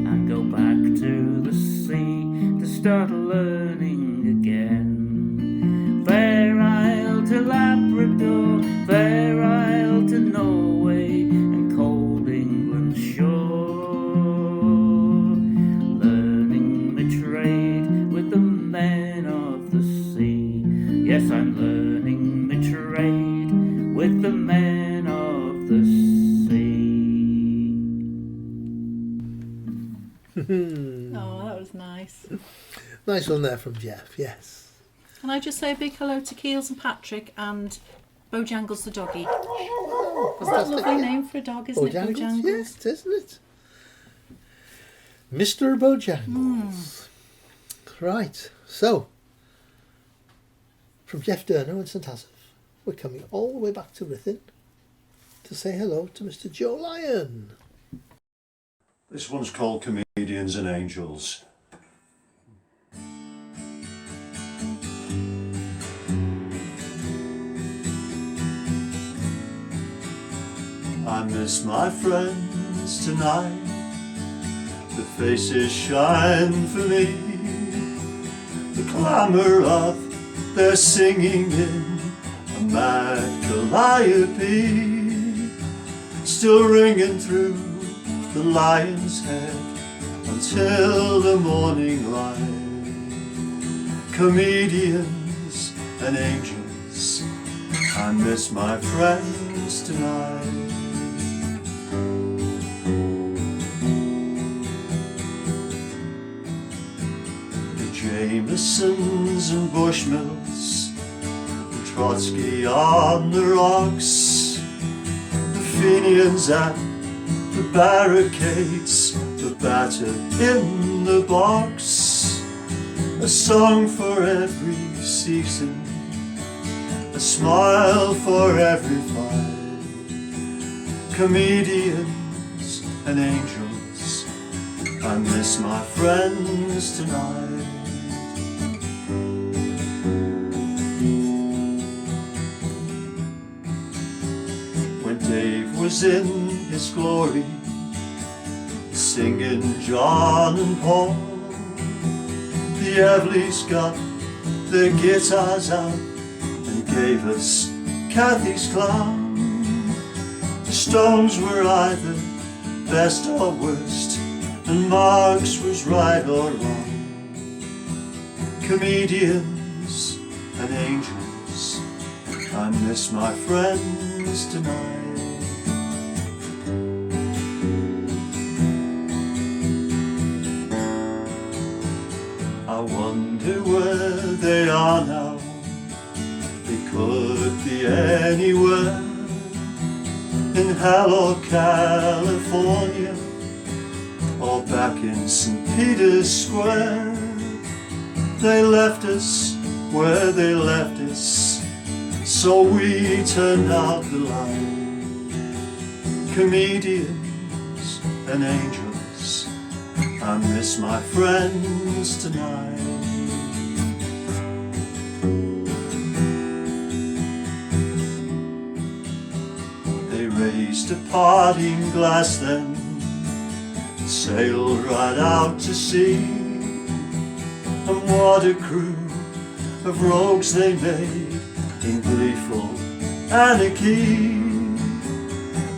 and go back to the sea to start learning again. Fair Isle to Labrador, Fair Isle to Norway, and cold England's shore, learning the trade with the men of the sea. Yes, I'm learning the trade with the men of the sea. Oh, that was nice. Nice one there from Jeff, yes. Can I just say a big hello to Keels and Patrick and Bojangles the doggy? Is that a Fantastic, lovely yeah. name for a dog, isn't it? Bojangles, yes, isn't it? Mr. Bojangles. Right, so from Jeff Durner and St Asaph, we're coming all the way back to Ruthin to say hello to Mr. Joe Lyon. This one's called Comedians and Angels. I miss my friends tonight. The faces shine for me. The clamour of their singing in a mad calliope, still ringing through the lion's head until the morning light. Comedians and angels, I miss my friends tonight. Jamesons and Bushmills, the Trotsky on the rocks, the Fenians at the barricades, the batter in the box. A song for every season, a smile for every fight. Comedians and angels, I miss my friends tonight. Dave was in his glory, singing John and Paul. The Everleys got their guitars out and gave us Cathy's Clown. The Stones were either best or worst, and Marx was right or wrong. Comedians and angels, I miss my friends tonight. I wonder where they are now. They could be anywhere, in hell or California, or back in St. Peter's Square. They left us where they left us, so we turned out the light. Comedians and angels, I miss my friends tonight. They raised a parting glass then, sailed right out to sea, and what a crew of rogues they made in gleeful anarchy.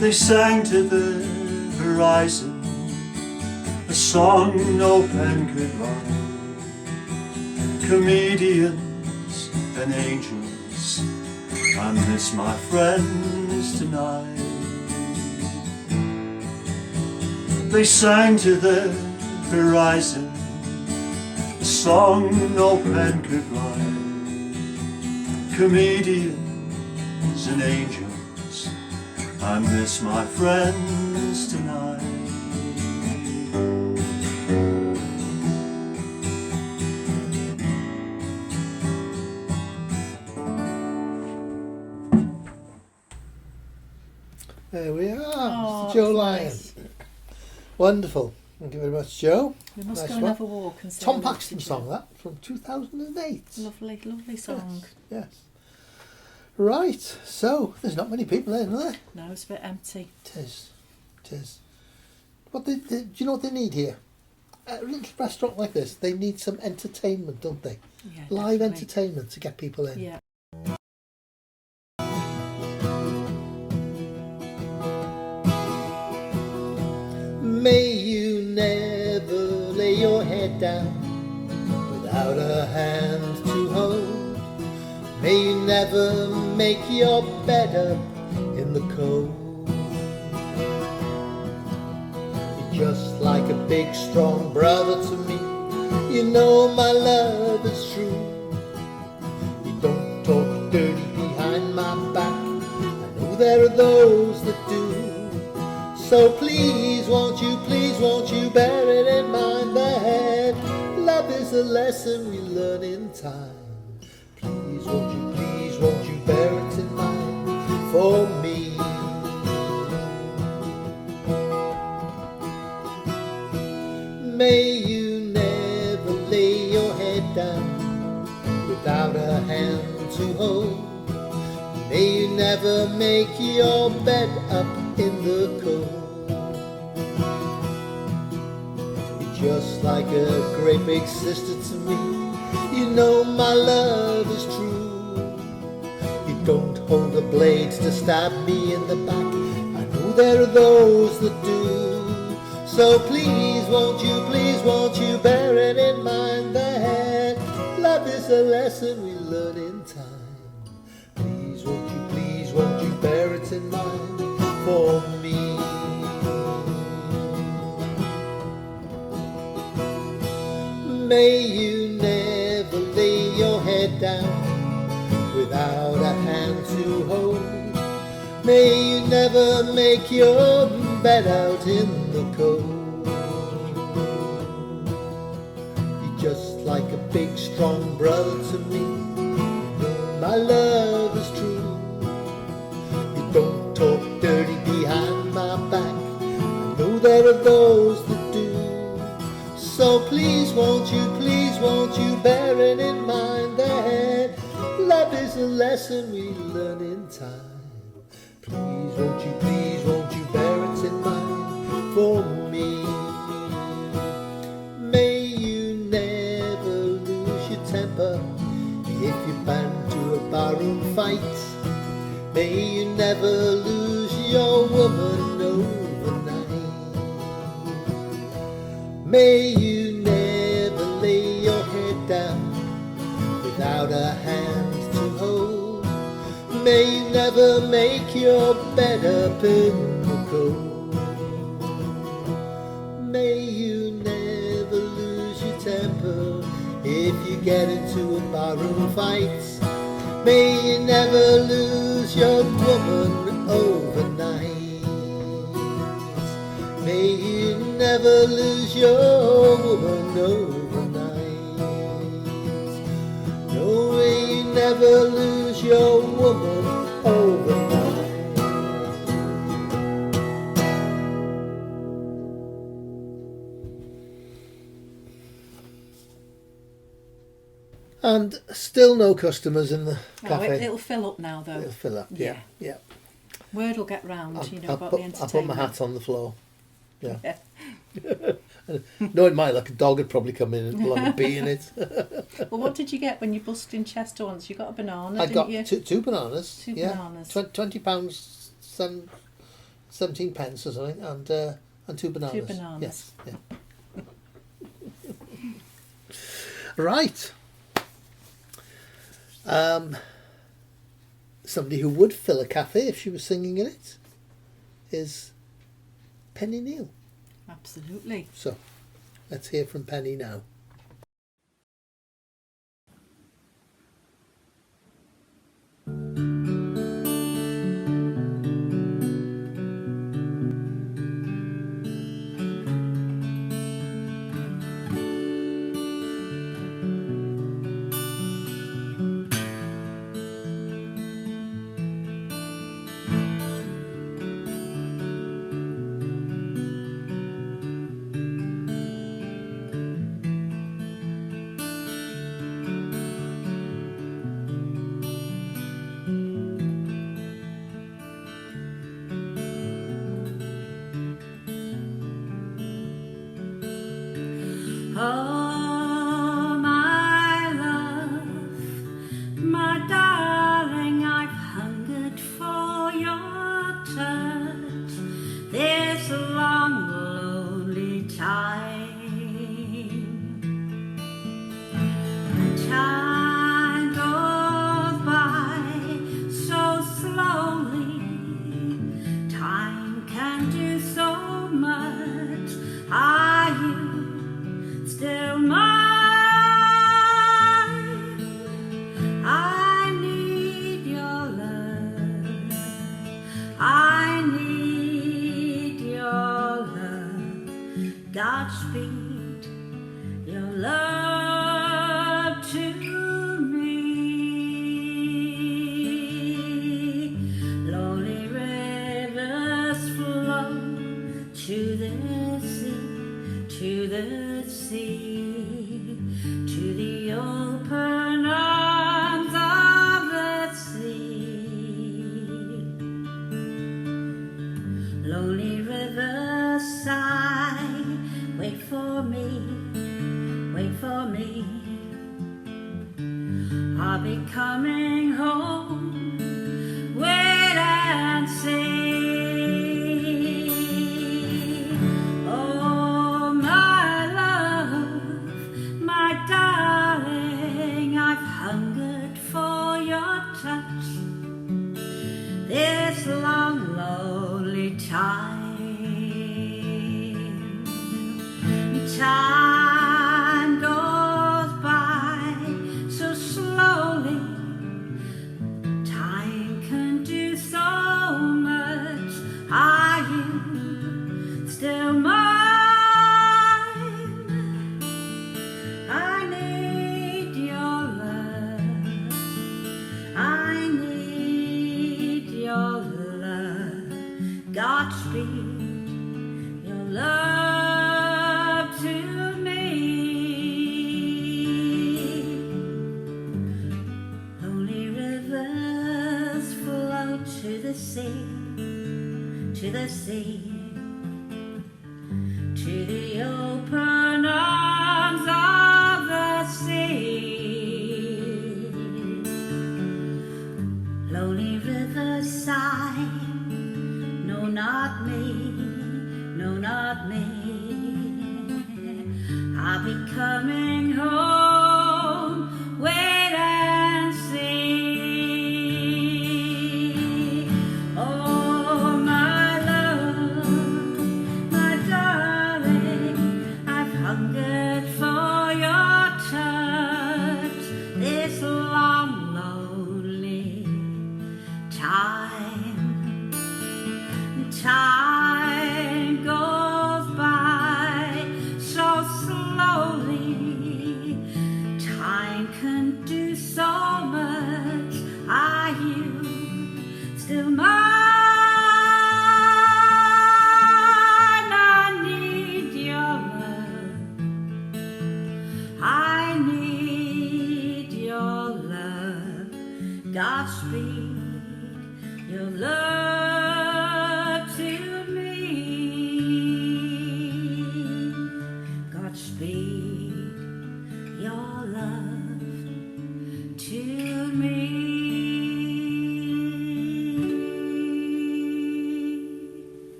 They sang to the horizon a song no pen could write. Comedians and angels, I miss my friends tonight. They sang to the horizon a song no pen could write. Comedians and angels, I miss my friends tonight. There we are, Oh, Mr. Joe that's Lyon. nice. Wonderful. Thank you very much, Joe. We must Nice go and one. have a walk and say Tom hello to Paxton Joe. song, that, from 2008. Lovely, lovely song. Yes. Right, so there's not many people in there. No, it's a bit empty. Tis. What do you know what they need here? A little restaurant like this, they need some entertainment, don't they? Yeah, Live definitely. entertainment to get people in. Yeah. May you never lay your head down without a hand to hold. May you never make your bed up in the cold. You're just like a big strong brother to me. You know my love is true. You don't talk dirty behind my back. I know there are those that do. So please won't you bear it in mind that love is a lesson we learn in time. Please please, won't you bear it in mind for me? May you never lay your head down without a hand to hold. May you never make your bed up in the cold. You're just like a great big sister to me. You know my love is true. You don't hold the blades to stab me in the back. I know there are those that do. So please, won't you bear it in mind that love is a lesson we learn in time. Please, won't you bear it in mind for me? May you never lay your head down without a hand to hold. May you never make your bed out in the cold. You're just like a big strong brother to me. My love is true. You don't talk dirty behind my back. I know there are those that do. So please, won't you bear it in mind that love is a lesson we learn in time. Please, won't you bear it in mind for me? May you never lose your temper if you're bound to a barroom fight. May you never lose your woman overnight. May you never lay your head down without a hand to hold. May you never make your bed up in the cold. May you never lose your temper if you get into a barroom fight. May you never lose your woman overnight. May you never lose your woman overnight. No, may you never lose your woman overnight. And still no customers in the cafe. It'll fill up now, though. It'll fill up, yeah. Word will get round, about the entertainment. I'll put my hat on the floor. Yeah. Yeah. Knowing my luck, a dog would probably come in and along and pee in it. Well, what did you get when you busted in Chester once? You got a banana, I didn't got you? two bananas. Two yeah. bananas. £20, 17 pence or something, and two bananas. Two bananas. Yes. Yeah. Right. Somebody who would fill a cafe if she was singing in it is Penny Neal. Absolutely. So, let's hear from Penny now. Oh, my love, my darling, I've hungered for your touch this long, lonely time. Time goes by so slowly, time can do so much. Are you still mine? I need your love. I need your love. Godspeed your love to me. to the sea, to the open arms of the sea. Lonely river sigh, wait for me, wait for me. I'll be coming home, wait and see. Oh my love, my darling, I've hungered for your touch this long lonely time. Time goes by so slowly. Time can do so much. Are you still mine? I need your love. I need your love. Godspeed, your love to me. Lonely rivers flow to the sea, to the sea, to the open arms of the sea. Lonely rivers sigh, no, not me, no, not me. I'll be coming home, wait and see. Oh my love, my darling, I've hungered for your touch this long lonely time. Time goes by so slowly. Time can do so much. Are you still mine? I need your love. I need your love. Godspeed, your love to me. Godspeed, your love to me.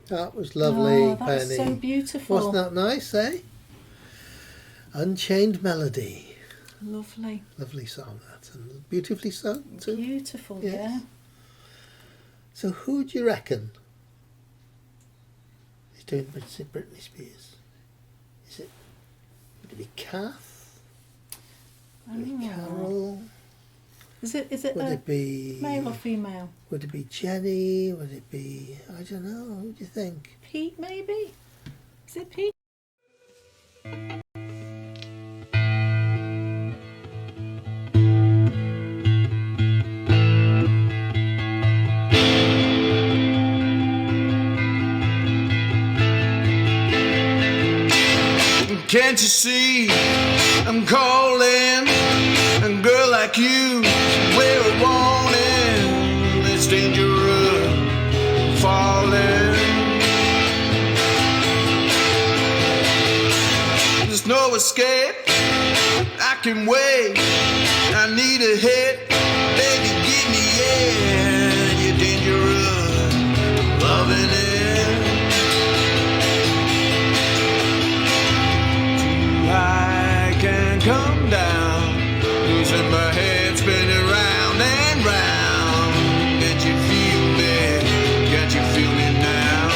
That was lovely, Oh, that was Penny. so beautiful. Wasn't that nice, eh? Unchained Melody. Lovely. Lovely song, that. And beautifully sung, too. Beautiful, Yes. yeah. So who do you reckon is doing Britney Spears? Is it, would it be Kath? Would it be Carol? Is it Would it be male or female? Would it be Jenny? Would it be, I don't know, who do you think? Pete, maybe? Is it Pete? Can't you see I'm calling a girl like you? Where a warning, it's dangerous falling. There's no escape, I can wait. I need a hit, baby, give me in. You're dangerous, loving it. I can come down, losing my head, spinning round and round. Can't you feel me? Can't you feel me now?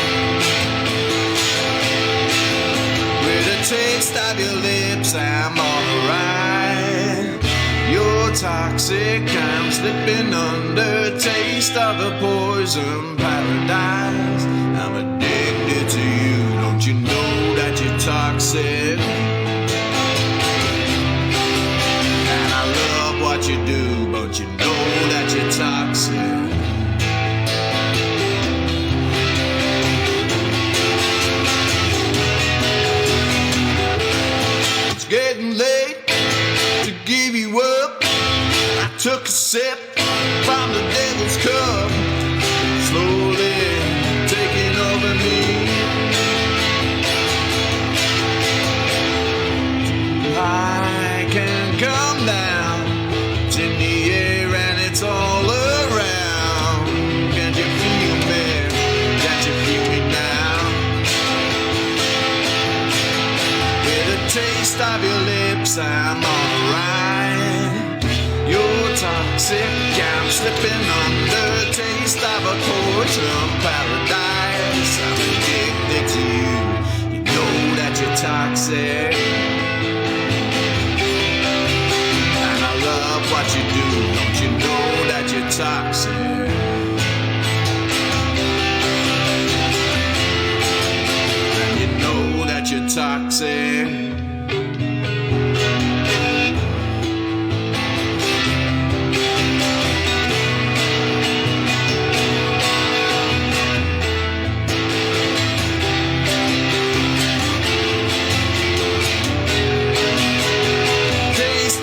With a taste of your lips, I'm alright. You're toxic, I'm slipping under. Taste of a poison paradise. I'm addicted to you, don't you know that you're toxic? What you do, but you know that you're toxic. taste of your lips, I'm on a ride. You're toxic, I'm slipping under. Taste of a poison paradise. I'm addicted to you. You know that you're toxic. And I love what you do. Don't you know that you're toxic? And you know that you're toxic.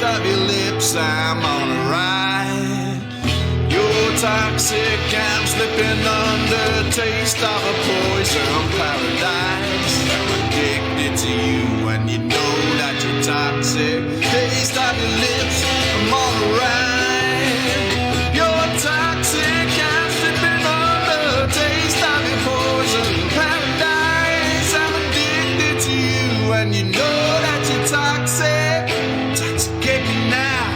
Of your lips, I'm on a ride. You're toxic, I'm slipping under. Taste of a poison paradise. I'm addicted to you, and you know that you're toxic. Taste of your lips, I'm on a ride. You're toxic, I'm slipping under. Taste of your poison paradise. I'm addicted to you, and you know that you're toxic. Get me now,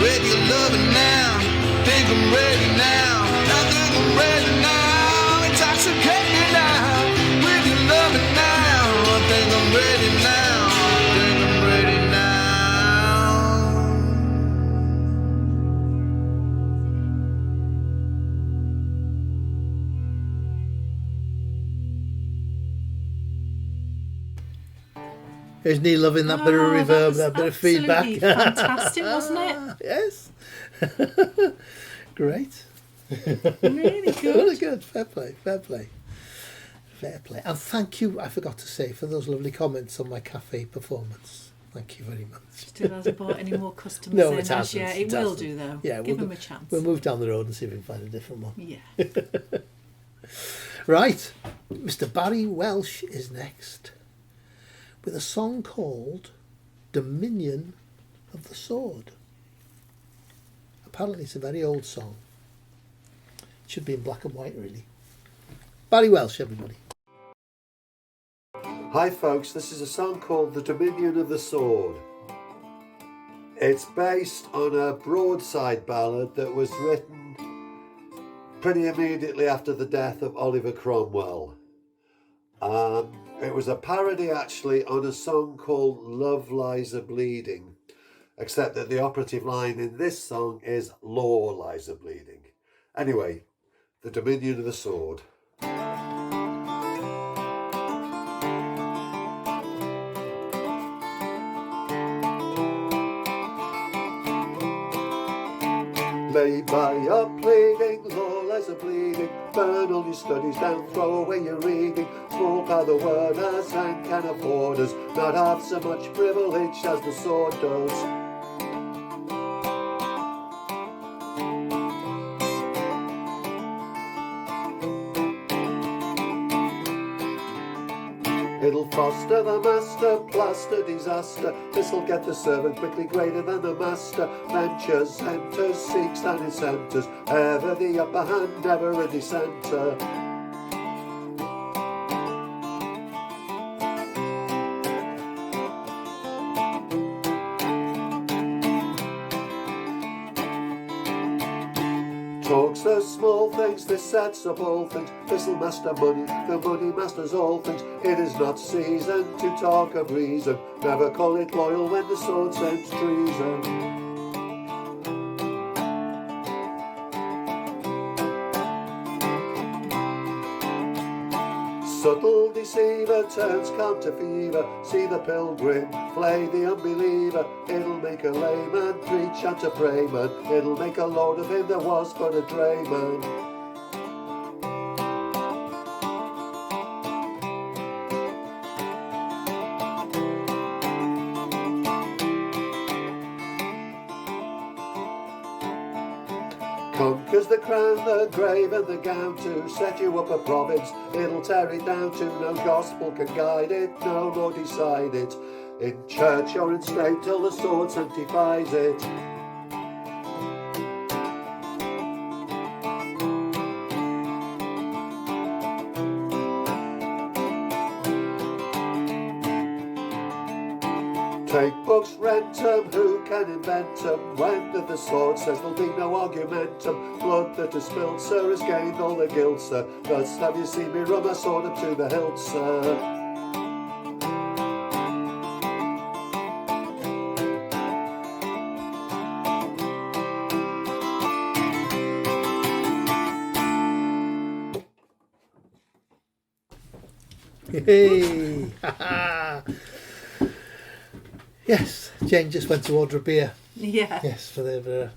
with your loving now. Think I'm ready now. I think I'm ready now. Intoxicate me now, with your loving now. I think I'm ready now. I think I'm ready Isn't he loving that bit of reverb, that bit of feedback? Fantastic, wasn't it? Yes. Great. Really good. Really good. Fair play, fair play. Fair play. And thank you, I forgot to say, for those lovely comments on my cafe performance. Thank you very much. Still hasn't bought any more customers No, in it as hasn't. yet. It It will hasn't. do though. Yeah, Give we'll him a chance. We'll move down the road and see if we can find a different one. Yeah. Right. Mr. Barry Welsh is next with a song called Dominion of the Sword. Apparently it's a very old song. It should be in black and white, really. Barry Welsh, everybody. Hi folks, this is a song called The Dominion of the Sword. It's based on a broadside ballad that was written pretty immediately after the death of Oliver Cromwell. It was a parody actually on a song called Love Lies a Bleeding, except that the operative line in this song is Law Lies a Bleeding. Anyway, The Dominion of the Sword. Lay by your pleading, law lies a bleeding. Burn all your studies down, throw away your reading. Smoke how the word us and can afford us. Not have so much privilege as the sword does. It'll foster the master, plaster disaster. This'll get the servant quickly greater than the master. Ventures, enters, seeks and it centers. Ever the upper hand, never a dissenter. Talks the small things, this sets up all things. This'll master money, the money masters all things. It is not season to talk of reason. Never call it loyal when the sword scents treason. Subtle deceiver turns calm to fever. See the pilgrim, flay the unbeliever. It'll make a layman preach and to pray man. It'll make a lord of him that was but a drayman. Conquers the crown, the grave and the gown to set you up a province. It'll tear it down to no gospel can guide it, no more decide it. In church or in state till the sword sanctifies it. Take books, rent 'em, who can invent 'em? When the sword says there'll be no argumentum. Blood that is spilled, sir, has gained all the guilt, sir. Thus have you seen me run my sword up to the hilt, sir. Hey! Yes, Jane just went to order a beer. Yeah. Yes, for their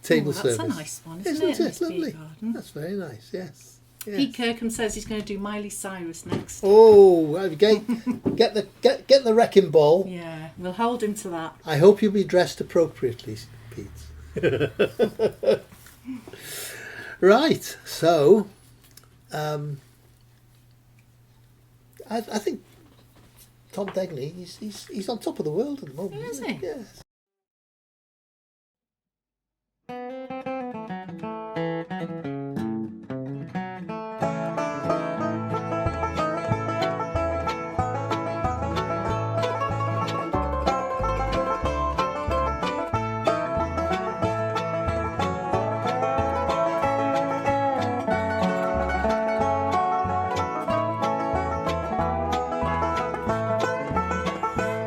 table That's service. a nice one, isn't Isn't it? it? Nice beer Lovely. garden. That's very nice, yes. Pete Kirkham says he's going to do Miley Cyrus next. Oh, get the wrecking ball. Yeah, we'll hold him to that. I hope you'll be dressed appropriately, Pete. Right, so I think Tom Degley, he's on top of the world at the moment. Is isn't he? Yes.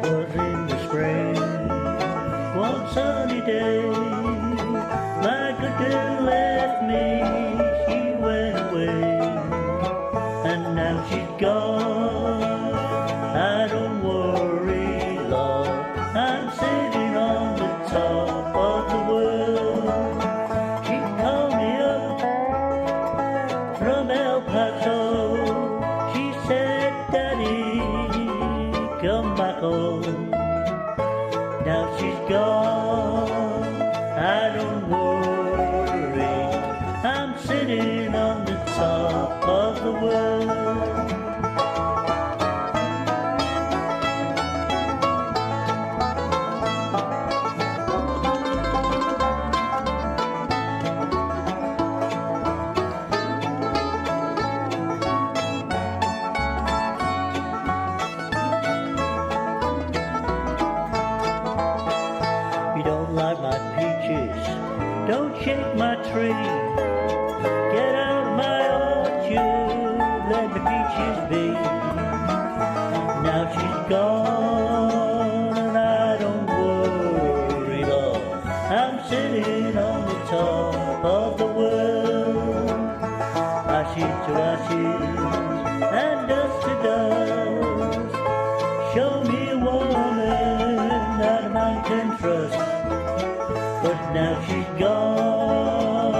Was in the spring, one sunny day, my good girl left me, she went away, and now she's gone. I don't worry, Lord, I'm sitting on the top of the world. She called me up from El Paso, she said, Daddy, come back home. Now she's gone, I don't worry, I'm sitting on the top of the world. You don't like my peaches, don't shake my tree. Get out of my orchard, let the peaches be. Now she's gone and I don't worry, Lord, I'm sitting on the top of the world. Ashes to ashes and dust to dust, show me a woman that a man can trust. But now she's gone,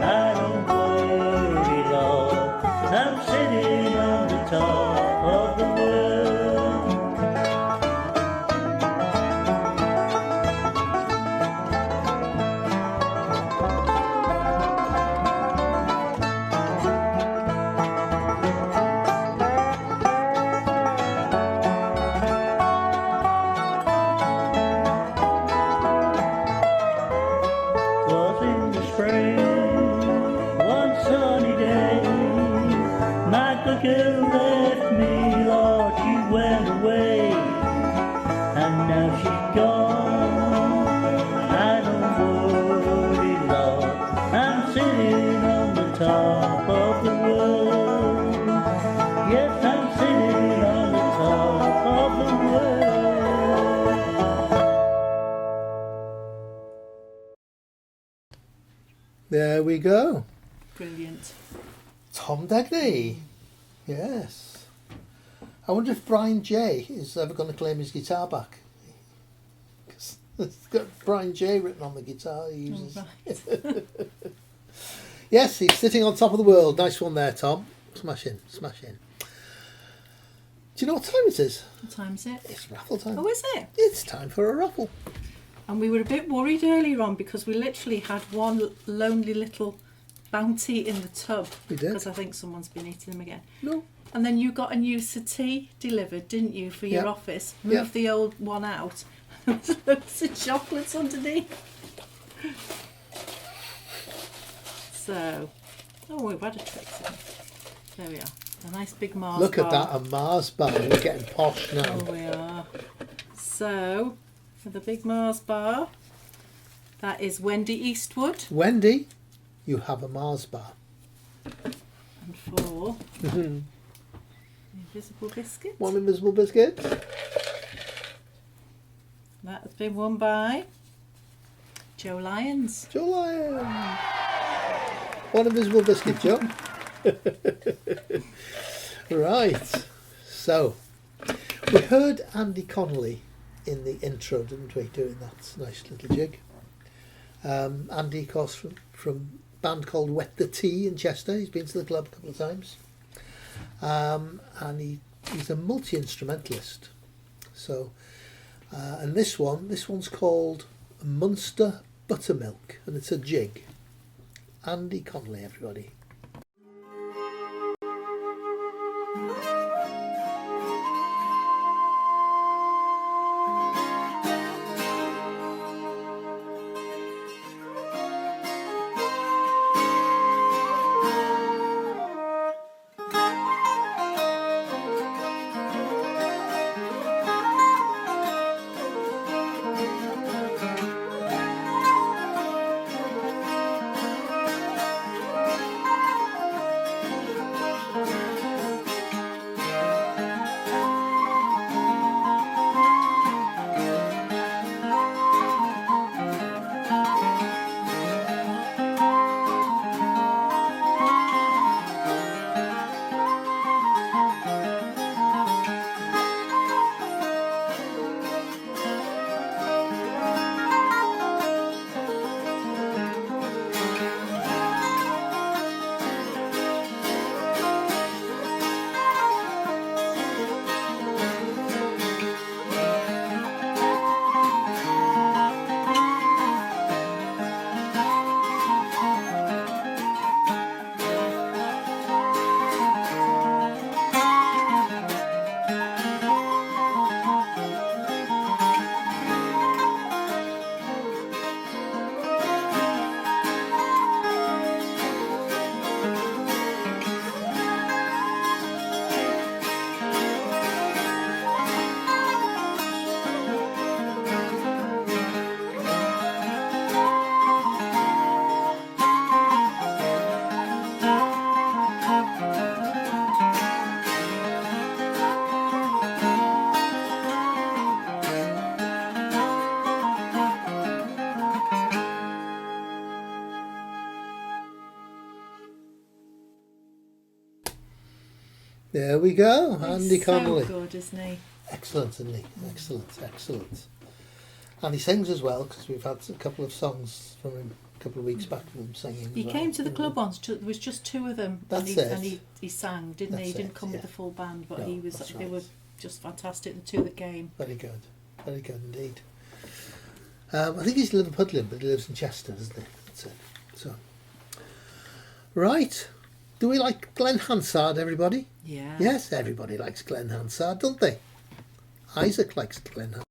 I don't worry, Lord, I'm sitting on the top of the world. Was in the spring, one sunny day, my good girl left me, Lord, she went away, and now she's gone. I don't worry, Lord, I'm sitting on the top of the world. Yes, I'm sitting on the top of the world. There we go. Brilliant. Tom Degley. Yes. I wonder if Brian J is ever going to claim his guitar back. 'Cause it's got Brian J written on the guitar he uses. Yes, he's sitting on top of the world. Nice one there, Tom. Smash in, smash in. Do you know what time it is? What time is it? It's raffle time. Oh, is it? It's time for a raffle. And we were a bit worried earlier on because we literally had one lonely little bounty in the tub. We did. Because I think someone's been eating them again. No. And then you got a new settee delivered, didn't you, for your Yep. office? Moved Yep. the old one out. There's loads of chocolates underneath. So, oh, we've had a trick. There we are. A nice big Mars Look bar. at that, a Mars bar. We're getting posh now. Oh, we are. So, for the big Mars bar, that is Wendy Eastwood. Wendy, you have a Mars bar. And for the Invisible Biscuit, One invisible biscuit. that has been won by Joe Lyons. Joe Lyons. One invisible biscuit, Joe. Right. So, we heard Andy Connolly in the intro, didn't we, doing that nice little jig. Andy, of course, from a band called Wet the Tea in Chester. He's been to the club a couple of times. And he's a multi-instrumentalist. So, and this one's called Munster Buttermilk, and it's a jig. Andy Connolly, everybody. There we go, Andy Connolly. So good, isn't he? Excellent, isn't he? Excellent, excellent. And he sings as well, because we've had a couple of songs from him a couple of weeks back from him singing. He as came well. to the club once. There was just two of them, That's and it. he sang, didn't he? He That's didn't it, come with yeah. the full band, but No, he was. that's They right. were just fantastic. The two that came. Very good indeed. I think he's Liverpudlian, but he lives in Chester, doesn't he? That's it. So, right. Do we like Glenn Hansard, everybody? Yeah. Yes, everybody likes Glenn Hansard, don't they? Isaac likes Glenn Hansard.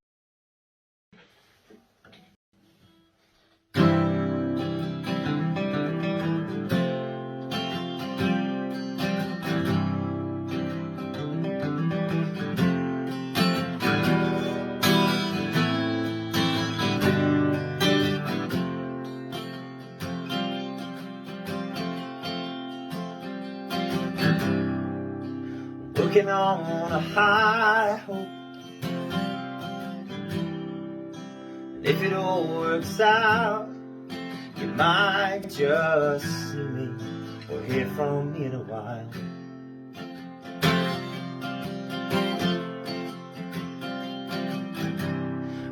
Working on a high hope, and if it all works out, you might just see me or hear from me in a while.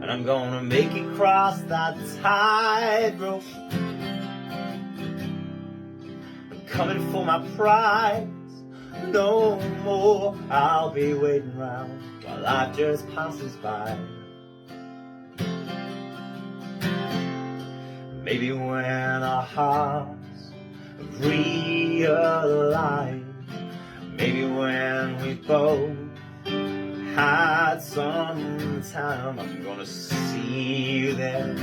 And I'm gonna make it cross that tightrope. I'm coming for my prize. No more, I'll be waiting round while life just passes by. Maybe when our hearts realign, maybe when we both had some time, I'm gonna see you there.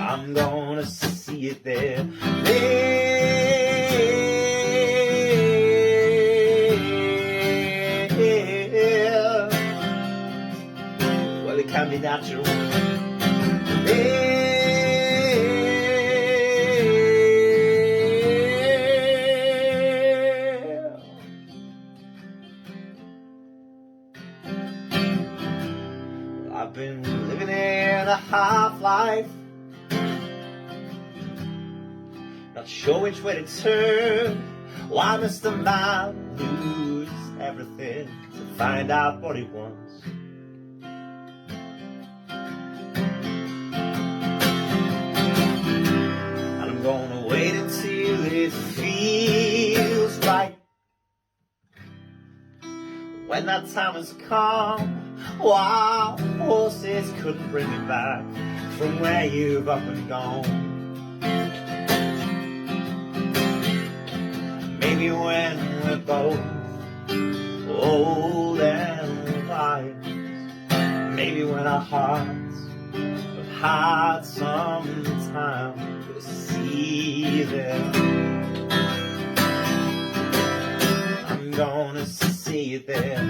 I'm gonna see it there. natural. I've been living in a half-life, not sure which way to turn. Why must a man lose everything to find out what he wants? And I'm gonna wait until it feels right. When that time has come, wild horses couldn't bring me back from where you've up and gone. Maybe when we're both old and wise, maybe when our hearts have had some time to see them, I'm gonna see you there.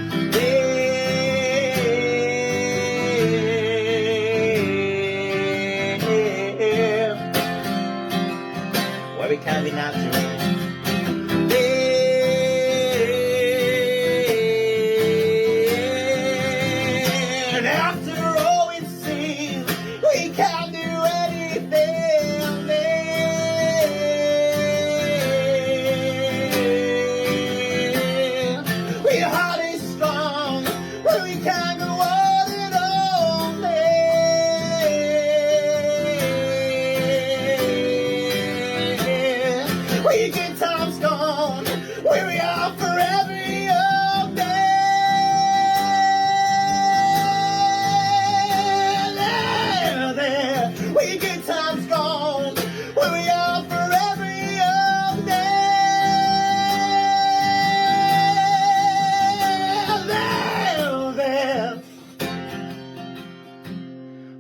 Where we can be natural. And after all we've seen, we can do anything there. We're hard and strong, but we can go on and on there. We good times gone, where we are forever young there. We good times gone, where we are forever young there.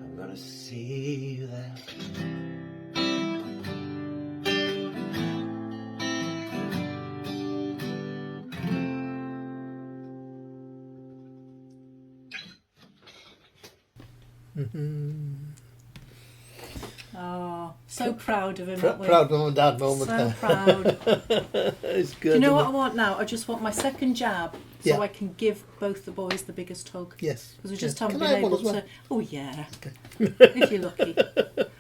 I'm gonna see you there. Oh, so proud of him. aren't we? Proud mum and dad moment So there. proud. It's good. Do you know isn't what it? I want now? I just want my second jab so Yeah. I can give both the boys the biggest hug. Yes. Because we just Yeah. haven't Can I been have one able as well? to. Oh, yeah. If you're lucky.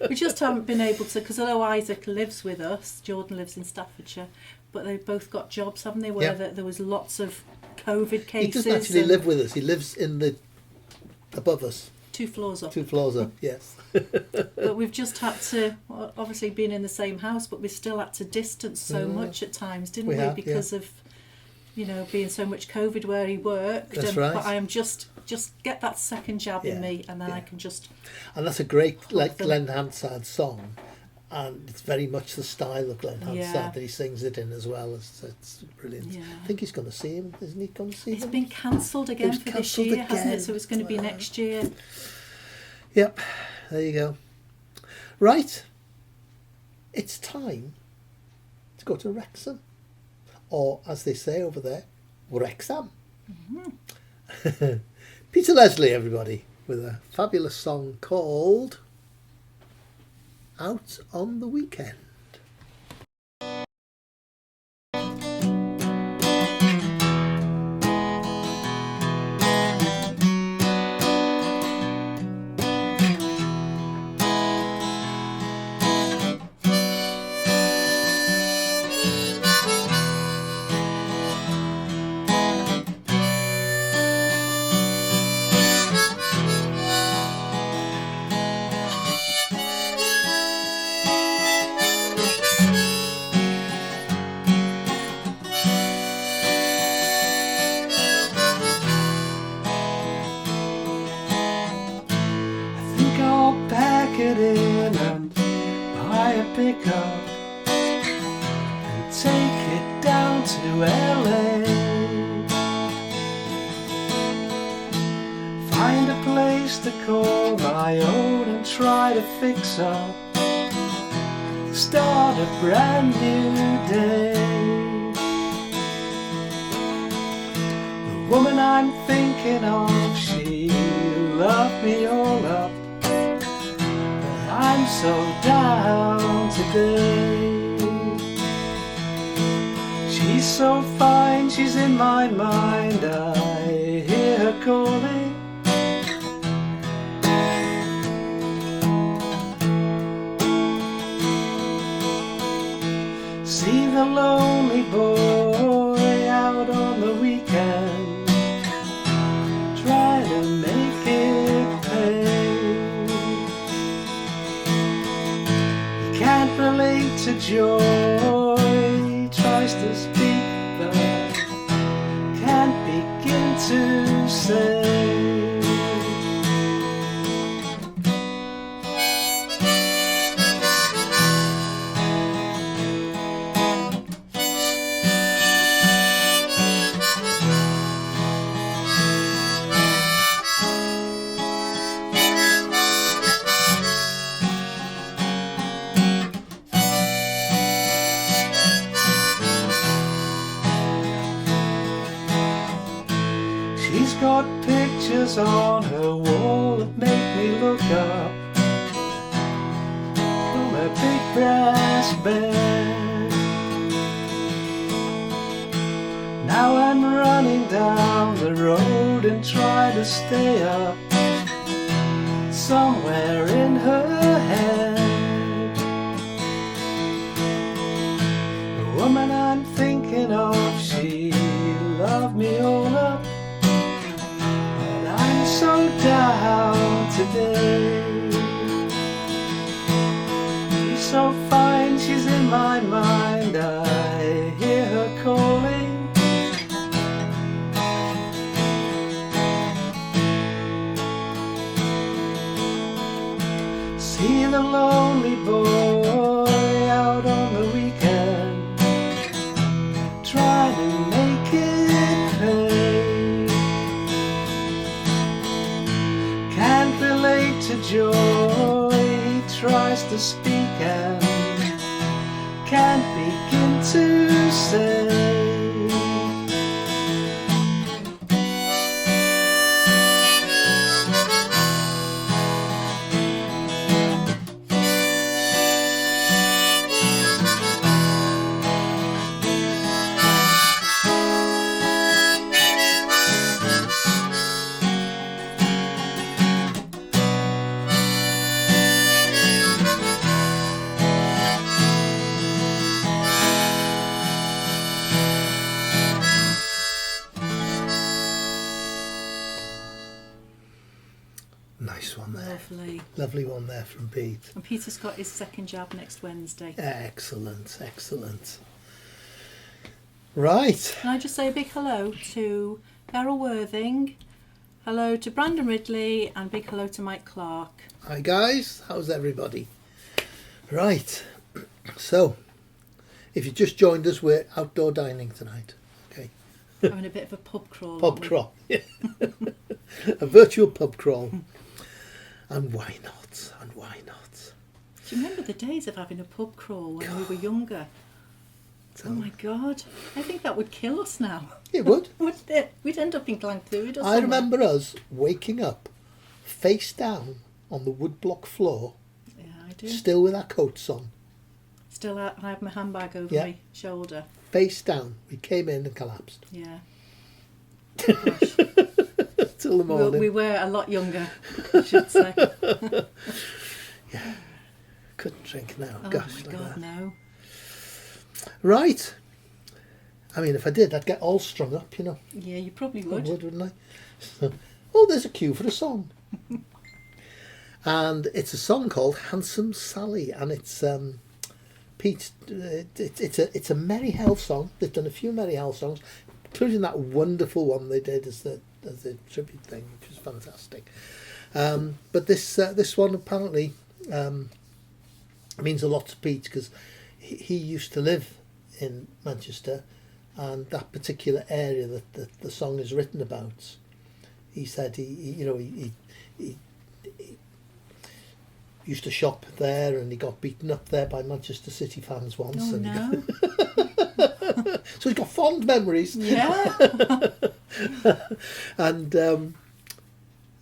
We just haven't been able to, because although Isaac lives with us, Jordan lives in Staffordshire, but they've both got jobs, haven't they? Where Yeah. there was lots of COVID cases. He doesn't actually and live with us. He lives in the above us, 2 floors up. 2 floors up. Yes. But we've just had to, well, obviously been in the same house, but we still had to distance so much at times, didn't We we? have, Because of, you know, being so much COVID where he worked. That's and, right. But I am just get that second jab in Yeah, me, and then I yeah. can just. And that's a great, like them. Glenn Hansard song, and it's very much the style of Glenn Hansard Yeah. that he sings it in as well. It's brilliant. Yeah. I think he's going to see him, isn't he? Going to see It's him? been cancelled again was for this cancelled year, hasn't again. it? So it's going to be next year. Yep. There you go. Right. It's time to go to Wrexham, or as they say over there, Wrexham. Peter Leslie, everybody, with a fabulous song called Out on the Weekend. Get in and buy a pickup and take it down to LA. Find a place to call my own and try to fix up. Start a brand new day. The woman I'm thinking of, she love me all up, but I'm so down today. She's so fine, she's in my mind, I hear her calling. See the lonely boy out on the weekend, try to make it pay. He can't relate to joy, he tries to speak but can't begin to say. She's got pictures on her wall that make me look up from a big brass bed. Now I'm running down the road and try to stay up somewhere in her head. The woman I'm thinking of, she loved me all up, so down today. She's so fine, she's in my mind, I hear her calling. See the lonely boy out on the weekend, try to make it pay. Can't relate to joy, he tries to speak and can't begin to say. Nice one there. Lovely. Lovely one there from Pete. And Peter's got his second jab next Wednesday. Excellent, excellent. Right. Can I just say a big hello to Beryl Worthing, hello to Brandon Ridley, and big hello to Mike Clark. Hi guys, how's everybody? Right, so if you just joined us, we're outdoor dining tonight. Okay. Having a bit of a pub crawl. Pub crawl. A virtual pub crawl. And why not? And why not? Do you remember the days of having a pub crawl when we were younger? Oh my God, I think that would kill us now. It would. Wouldn't it? We'd end up in Glanthewed or I somewhere. remember us waking up face down on the woodblock floor, Yeah, I do. still with our coats on, Still, I have my handbag over Yeah. my shoulder. face down. We came in and collapsed. Yeah. Till the morning. We were a lot younger, I should say. Yeah. Couldn't drink now. Oh Gosh, my like God, that. no. Right. I mean, if I did, I'd get all strung up, you know. Yeah, you probably I would. would, wouldn't I? So, oh, there's a cue for a song. And it's a song called Handsome Sally, and it's Pete. It's a Merry Hell song. They've done a few Merry Hell songs, including that wonderful one they did as the tribute thing, which was fantastic. But this one apparently means a lot to Pete because he used to live in Manchester, and that particular area that the song is written about. He said he used to shop there, and he got beaten up there by Manchester City fans once. Oh, and no. So he's got fond memories. Yeah. And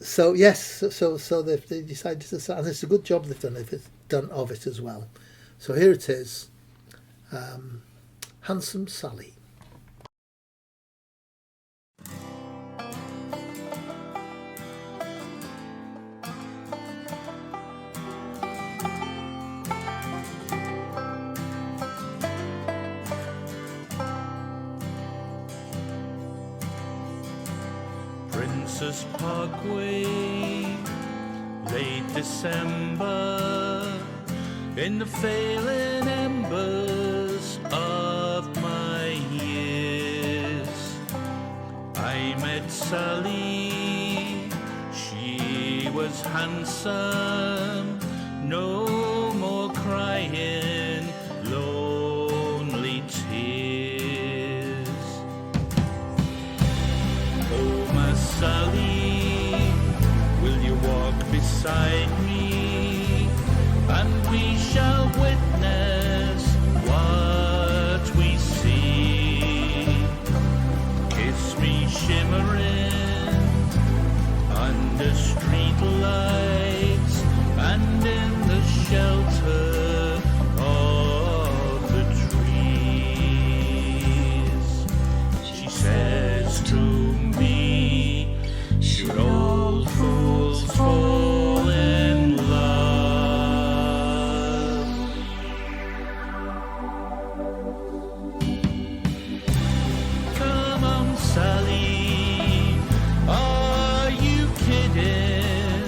So yes, so they decided to start, and it's a good job they've done of it as well. So here it is, Handsome Sally. Princess Parkway, late December, in the failing embers of my years, I met Sally. She was handsome, no more crying lonely tears. Oh, my Sally, will you walk beside me, and we shall witness what we see. Kiss me shimmering under street lights and in the shelter of the trees. She says to me, should old fools fall in love? Come on, Sally, are you kidding?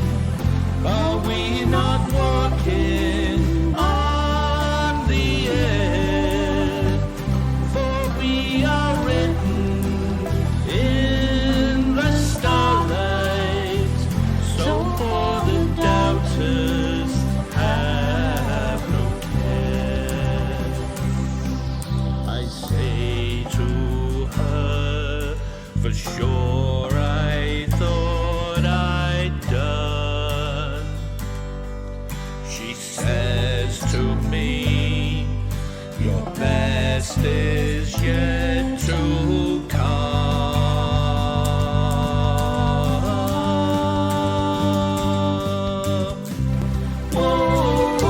Are we not walking on the air? For we are written in the starlight, so for the doubters have no care. I say to her, for sure I thought I'd done. She says to me, your best is yet to come. Whoa,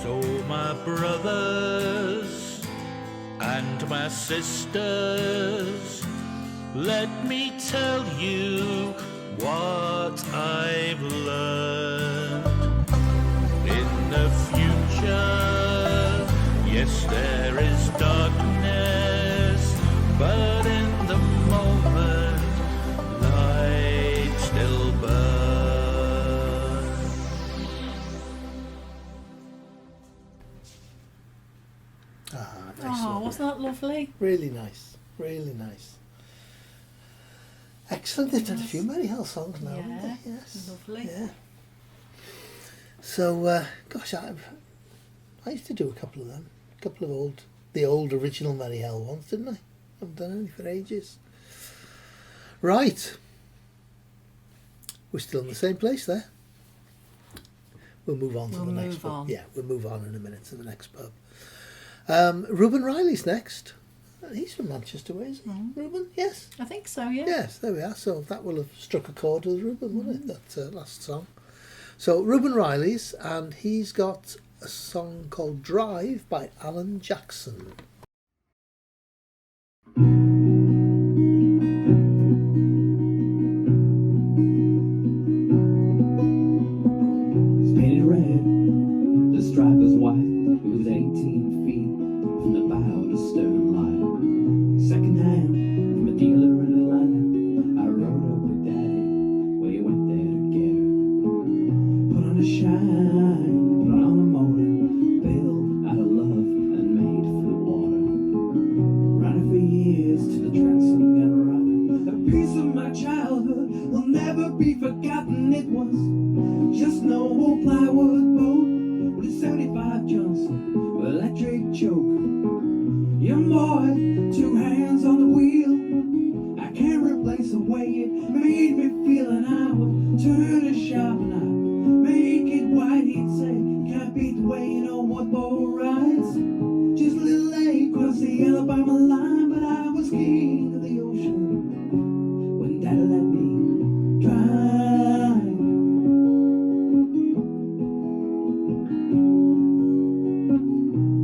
So my brothers and my sisters, let me tell you what I've learned. In the future, yes, there is darkness, but in the moment, light still burns. Nice, Oh, wasn't that lovely? really nice, really nice. Excellent. They've done a few Mary Hell songs now, haven't Yeah, they? Yes. lovely. Yeah. So, gosh, I used to do a couple of them. A couple of the old original Mary Hell ones, didn't I? I haven't done any for ages. Right. We're still in the same place there. We'll move on to We'll the next move pub. on. Yeah, we'll move on in a minute to the next pub. Reuben Riley's next. He's from Manchester, where is he? Reuben? Yes. I think so, yeah. Yes, there we are. So that will have struck a chord with Reuben, wouldn't it, that last song? So Reuben Riley's, and he's got a song called Drive by Alan Jackson. It's painted red, the stripe is white. It was 18 feet from the bow to stern line. Second hand from a dealer in Atlanta. I rode up with Daddy, well, he went there to get her. Put on a shine, put on a motor, built out of love and made for the water. of my childhood will never be forgotten. It was just an old plywood boat with a 75 Johnson electric choke. Young boy, 2 hands on the wheel. I can't replace the way it made me feel, and I would turn it sharp and I'd make it white. He'd say, can't beat the way you know what boat rides. Just a little late across the Alabama line, but I was king of the ocean when Daddy let me drive.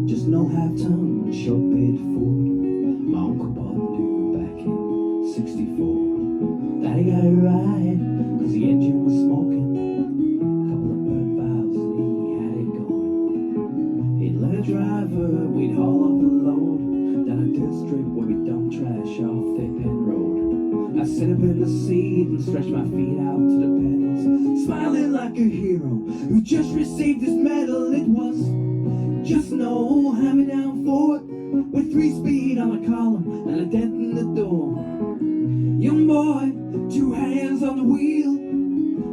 Just no half-ton, short bed Ford my uncle bought new back in '64. Daddy got it right, cause the engine was smoking. Couple of burnt valves and he had it going. He'd let a driver, we'd haul off the load down a dirt strip where we dump trash off Thick Pen Road. I sit up in the seat and stretch my feet out to the pedals, smiling like a hero who just received his medal. It was just an old hand-me-down Ford with 3-speed on the column and a dent in the door. Young boy, 2 hands on the wheel.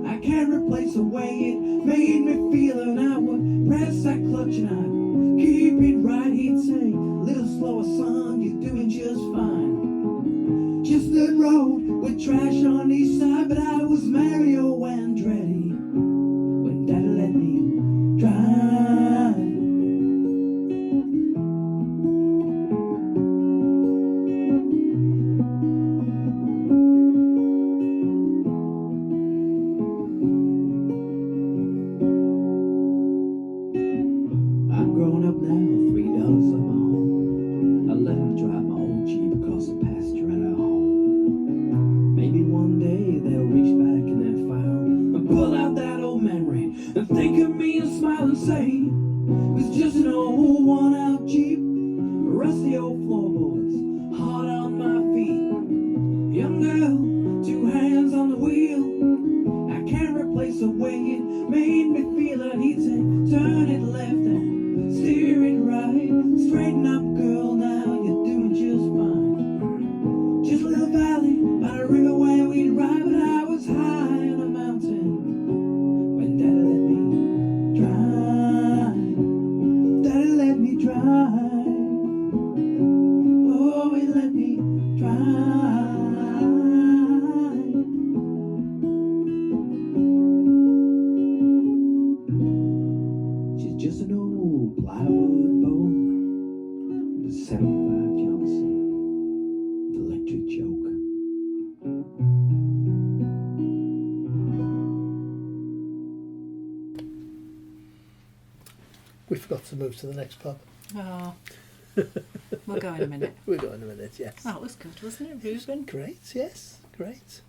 I can't replace the way it made me feel, and I would press that clutch and I'd keep it right. He'd say, little slower son, you're doing just fine. Just the road with trash on each side, but I was Mario Andretti when Daddy let me drive. I'm growing up now, $3 of my own. I let him drive my old Jeep across the pasture at our home. Maybe one day they'll reach back in their file and pull out that old memory and think of me and smile and say, it was just an old worn-out Jeep, rusty old floorboards, hard on my feet. Young girl, 2 hands on the wheel. I can't replace the way it made me feel, and he'd say, turn it left and steer it right. Straighten up, girl, now you're doing just fine. Just a little valley by the river where we'd ride, but I was high on a mountain when Daddy let me drive. Daddy let me drive. Oh, he let me drive. She's just an old plywood boat with a 75 Johnson electric choke. We forgot to move to the next pub. Oh, we'll go in a minute. We'll go in a minute, yes. That was good, wasn't it, Reuben? Great, yes, great.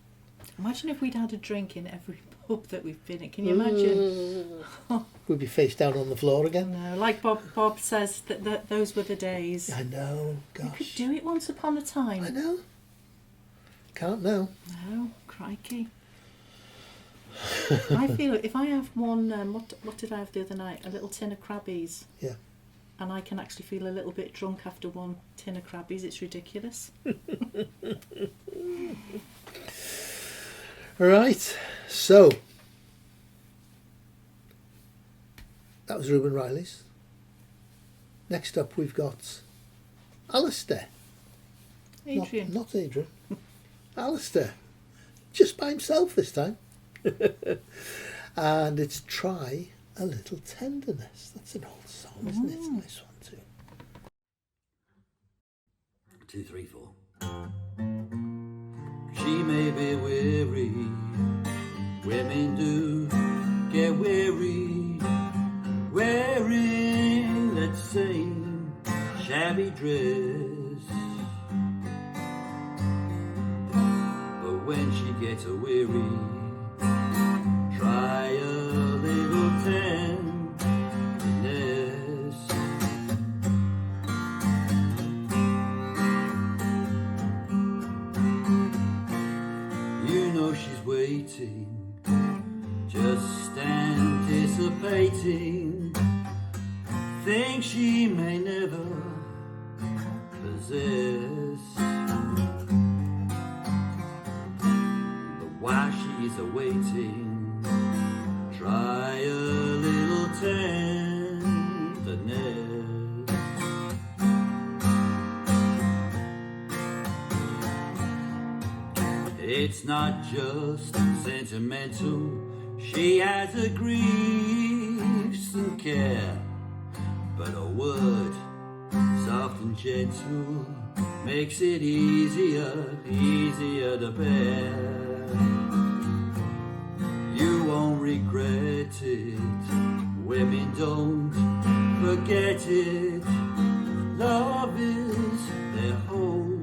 Imagine if we'd had a drink in every pub that we've been in. Can you imagine? We'd be face down on the floor again. No, like Bob says, that those were the days. I know, We gosh. could do it once upon a time. I know. Can't now. No, crikey. I feel if I have one, what did I have the other night? A little tin of Crabbies. Yeah. And I can actually feel a little bit drunk after one tin of Crabbies. It's ridiculous. Right, so that was Reuben Riley's. Next up we've got Alistair. Adrian. Not Adrian. Alistair. Just by himself this time. And it's Try a Little Tenderness. That's an old song, isn't it? It's a nice one too. 2, 3, 4. She may be weary, women do get weary, wearing that same shabby dress. But when she gets a weary, try a little tenderness. You know she's waiting, just anticipating things she may never possess. while she's awaiting. Try a little tenderness. It's not just sentimental, she has her griefs and care, but a word, soft and gentle, makes it easier to bear. You won't regret it, women don't forget it. Love is their whole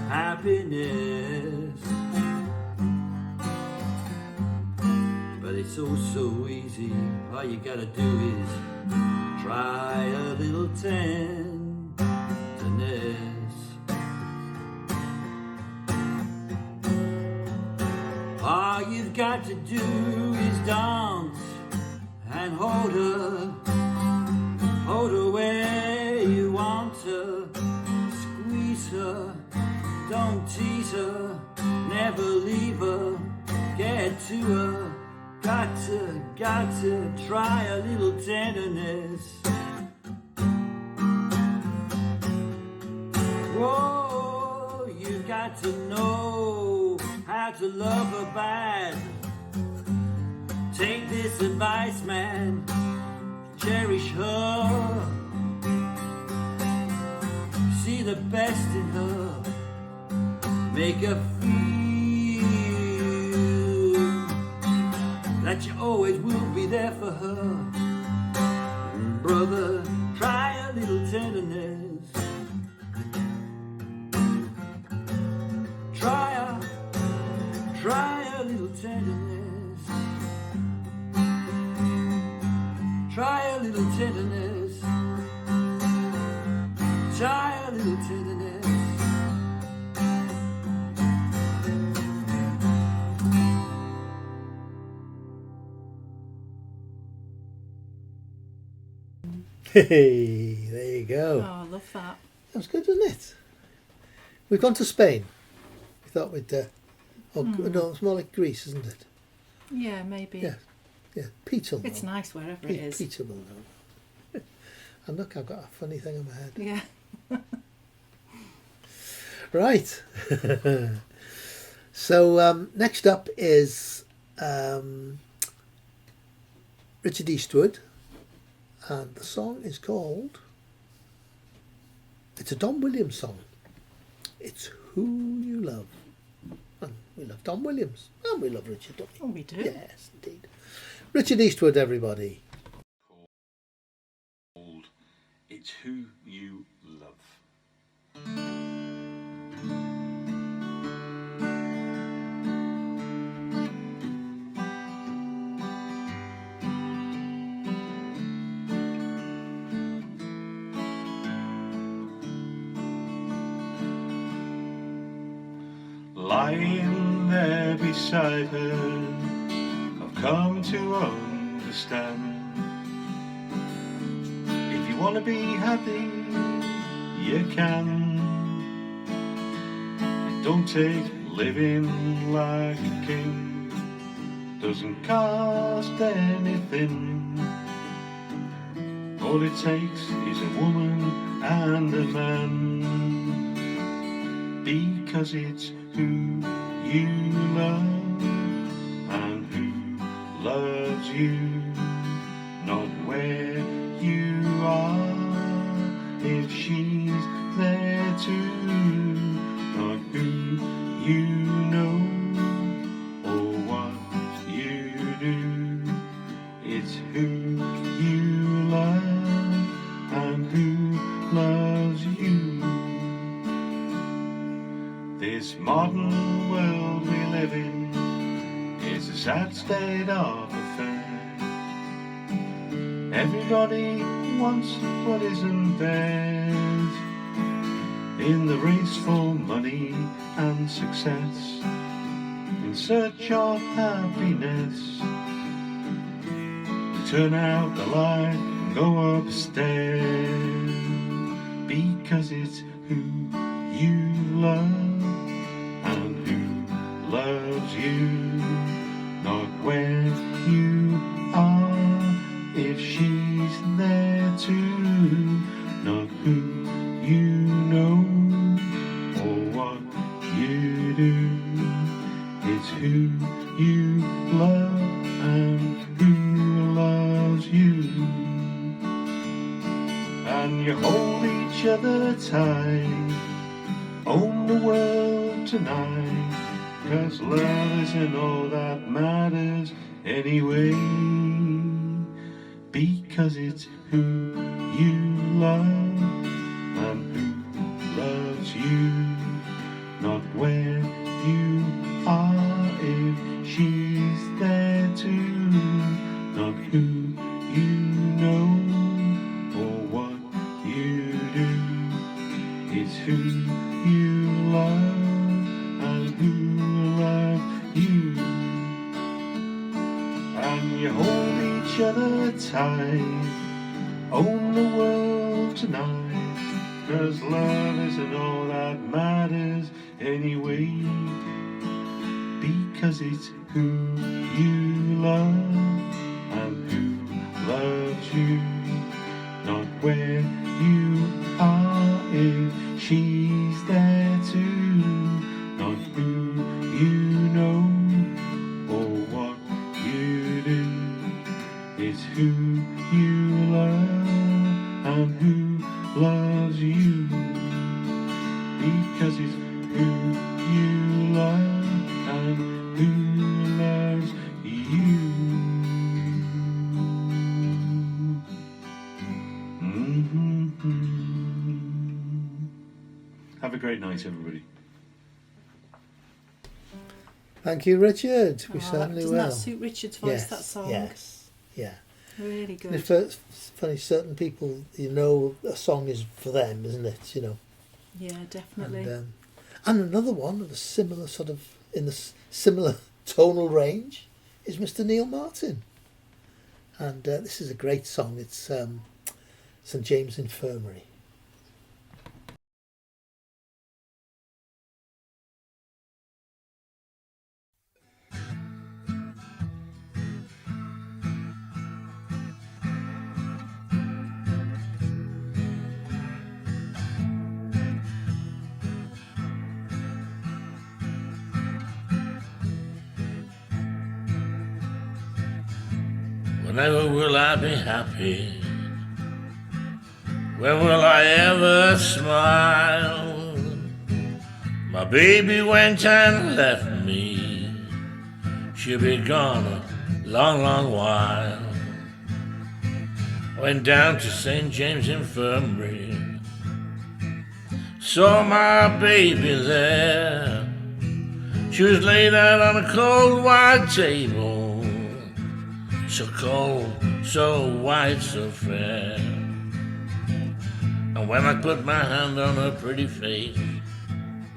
happiness. But it's all so easy, all you gotta do is try a little tenderness. All you've got to do is dance and hold her where you want her, squeeze her, don't tease her, never leave her, get to her, got to try a little tenderness. Whoa, you got to know how to love her bad. Take this advice, man, cherish her. See the best in her, make her feel that you always will be there for her. Brother, try a little tenderness. Try a little tenderness. Try a little tenderness. Try a little tenderness. Hey, there you go. Oh, I love that. That was good, wasn't it? We've gone to Spain. We thought we'd... no, it's more like Greece, isn't it? Yeah, maybe. Yeah. Peter will know. It's nice wherever it is. Peter will know. And look, I've got a funny thing on my head. Yeah. Right. So next up is Richard Eastwood, and the song is called, it's a Don Williams song. It's Who You Love. And we love Don Williams, and we love Richard, don't we? Oh, we do. Yes, indeed. Richard Eastwood, everybody. It's Who You Love. Lying there beside her, I've come to understand. If you want to be happy, you can. It don't take living like a king, doesn't cost anything. All it takes is a woman and a man, because it's who you love and who loves you, not where you are. If she's there too, not who you know or what you do. It's who you love and who loves you. This modern world we live in is a sad state of affairs. Everybody wants what isn't theirs, in the race for money and success, in search of happiness. Turn out the light and go upstairs, because it's who you love and who loves you, not where you are, if she's there too, not who you know or what you do. It's who you love and who loves you. And you hold each other tight, own the world tonight, 'cause love isn't all that matters anyway. Because it's who you love and who loves you, not where you are, if she's there too, not who you know or what you do. It's who you love and who loves you. And you hold each other tight, own the world tonight, 'cause love isn't all that matters anyway. Because it's who you love and who loves you, not where you are, if she's there too, not who you know or what you do. It's who you love and who loves you. Because it's who you love and who loves you. Have a great night, everybody. Thank you, Richard. We certainly doesn't will. that suit Richard's voice, Yes, that song? Yes, yeah. Really good. It's funny, certain people, you know, a song is for them, isn't it? You know. Yeah, definitely. And another one of a similar sort of, in the similar tonal range, is Mr. Neil Martin. And this is a great song. It's St. James Infirmary. Never will I be happy. When will I ever smile? My baby went and left me. She'll be gone a long, long while. Went down to St. James Infirmary. Saw my baby there. She was laid out on a cold white table. So cold, so white, so fair. And when I put my hand on her pretty face,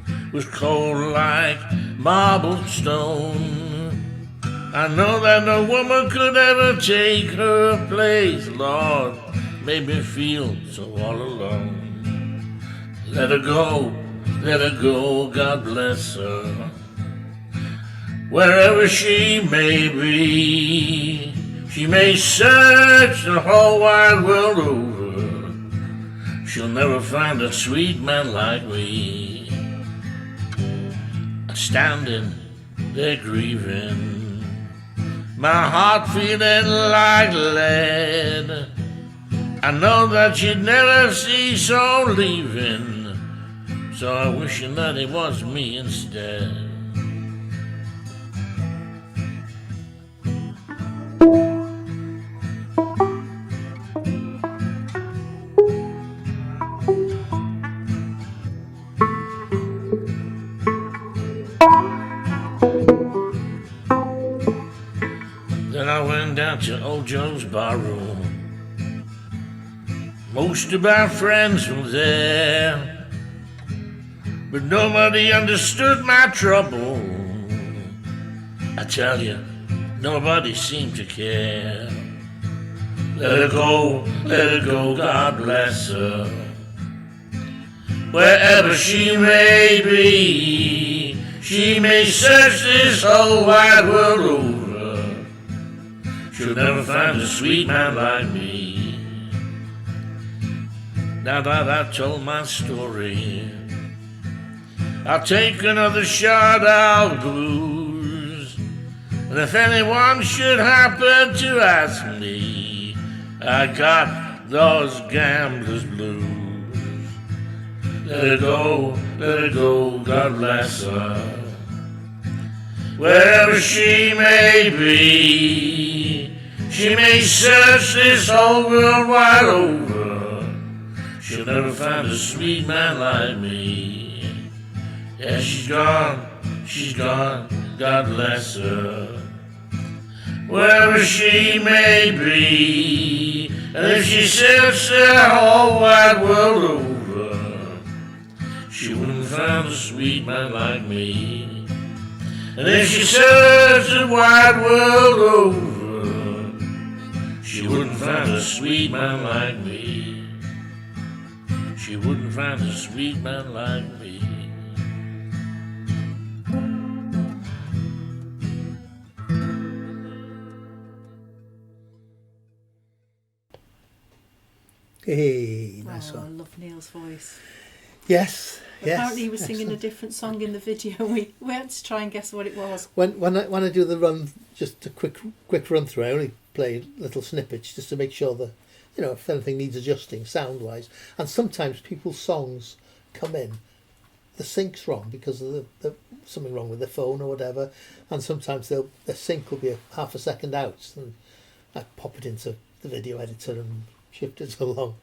it was cold like marble stone. I know that no woman could ever take her place. Lord, made me feel so all alone. Let her go, God bless her. Wherever she may be, she may search the whole wide world over. She'll never find a sweet man like me. Standing there grieving, my heart feeling like lead. I know that she'd never cease on leaving, so I wishing that it was me instead. Then I went down to old Joe's barroom. Most of my friends were there, but nobody understood my trouble. I tell you, nobody seemed to care. Let her go, God bless her. Wherever she may be, She may search this whole wide world over, she'll never find a sweet man like me. Now that I've told my story, I'll take another shot of booze. And if anyone should happen to ask me, I got those gambler's blues. Let her go, God bless her. Wherever she may be, she may search this whole world wide over, she'll never find a sweet man like me. Yeah, she's gone, God bless her. Wherever she may be, and if she searched the whole wide world over, she wouldn't find a sweet man like me. And if she searched the wide world over, she wouldn't find a sweet man like me. She wouldn't find a sweet man like me. Hey, nice I one. love Neil's voice. Yes, yes. Apparently he was singing excellent. a different song in the video and we had to try and guess what it was. When I do the run, just a quick run through, I only play little snippets just to make sure that, you know, if anything needs adjusting sound wise. And sometimes people's songs come in, the sync's wrong because of the something wrong with their phone or whatever, and sometimes their sync will be half a second out, and I pop it into the video editor and shift it along.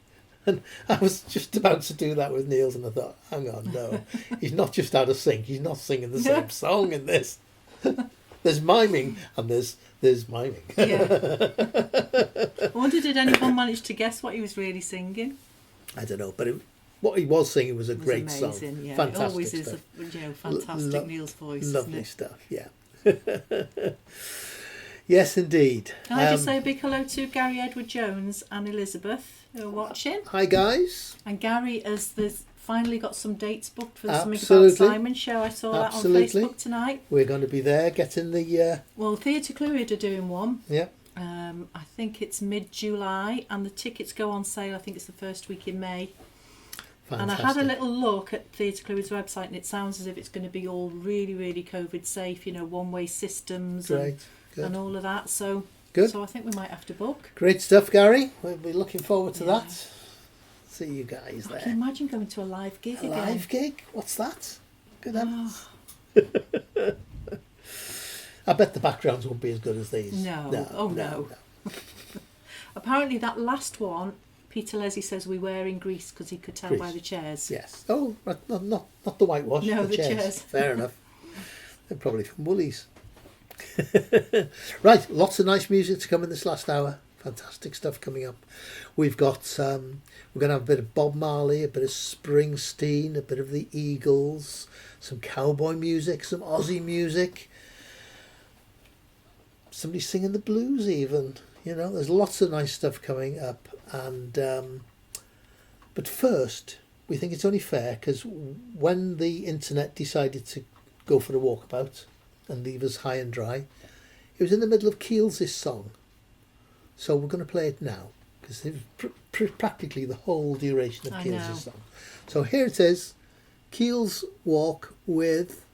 And I was just about to do that with Neil's, and I thought, hang on, no, he's not just out of sync, he's not singing the same song in this. There's miming and there's miming. Yeah. I wonder, did anyone manage to guess what he was really singing? I don't know, but what he was singing was a It was great amazing, song. yeah. Fantastic It always stuff. is fantastic Neil's voice. Lovely isn't it? stuff, yeah. Yes, indeed. Can I just say a big hello to Gary Edward Jones and Elizabeth who are watching. Hi, guys. And Gary has finally got some dates booked for the Something Absolutely. About Simon show. I saw Absolutely. that on Facebook tonight. We're going to be there getting the... Well, Theatre Clwyd are doing one. Yeah. I think it's mid-July and the tickets go on sale. I think it's the first week in May. Fantastic. And I had a little look at Theatre Clwyd's website and it sounds as if it's going to be all really, really COVID safe, you know, one-way systems and all of that. So, Good. So I think we might have to book. Great stuff, Gary. We'll be looking forward to that. See you guys there. Can you imagine going to a live gig again? Live gig? What's that? Good heavens. I bet the backgrounds won't be as good as these. No. Apparently that last one, Peter Leslie says we were in Greece because he could tell by the chairs. Yes. Oh, not the whitewash. No, the chairs. Fair enough. They're probably from Woolies. Right, lots of nice music to come in this last hour. Fantastic stuff coming up. We've got we're going to have a bit of Bob Marley, a bit of Springsteen, a bit of the Eagles, some cowboy music, some Aussie music. Somebody singing the blues even. You know, there's lots of nice stuff coming up. And but first, we think it's only fair because when the internet decided to go for a walkabout and leave us high and dry, it was in the middle of Keels' song. So we're going to play it now because it was practically the whole duration of Keels' song. So here it is, Keels' Walk with,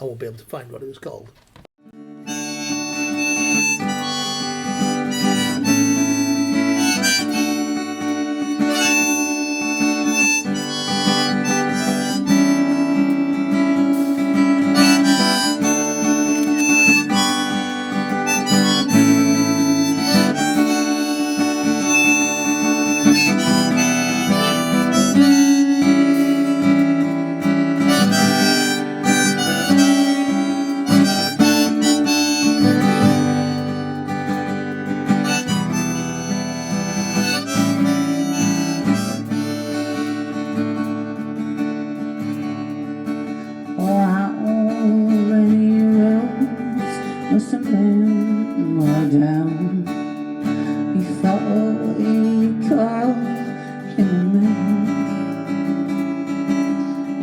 I won't be able to find what it was called.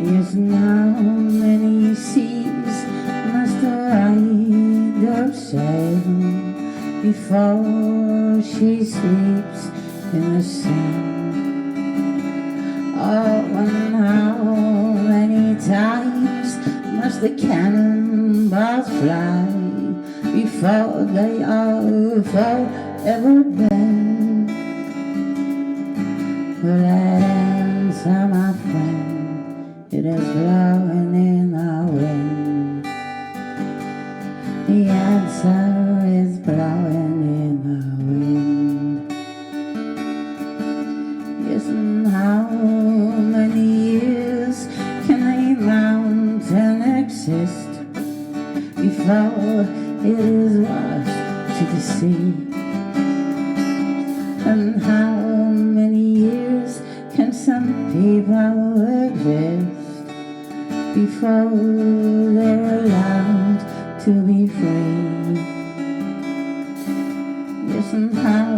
Yes, now many see sail before she sleeps in the sand. Oh, and how many times must the cannonballs fly before they are forever banned? Well, that answer, my friend, it is blowing in the wind. The answer is blowing in the wind. Yes, and how many years can a mountain exist before it is washed to the sea? And how many years can some people exist before they're allowed to be free? Yes, and how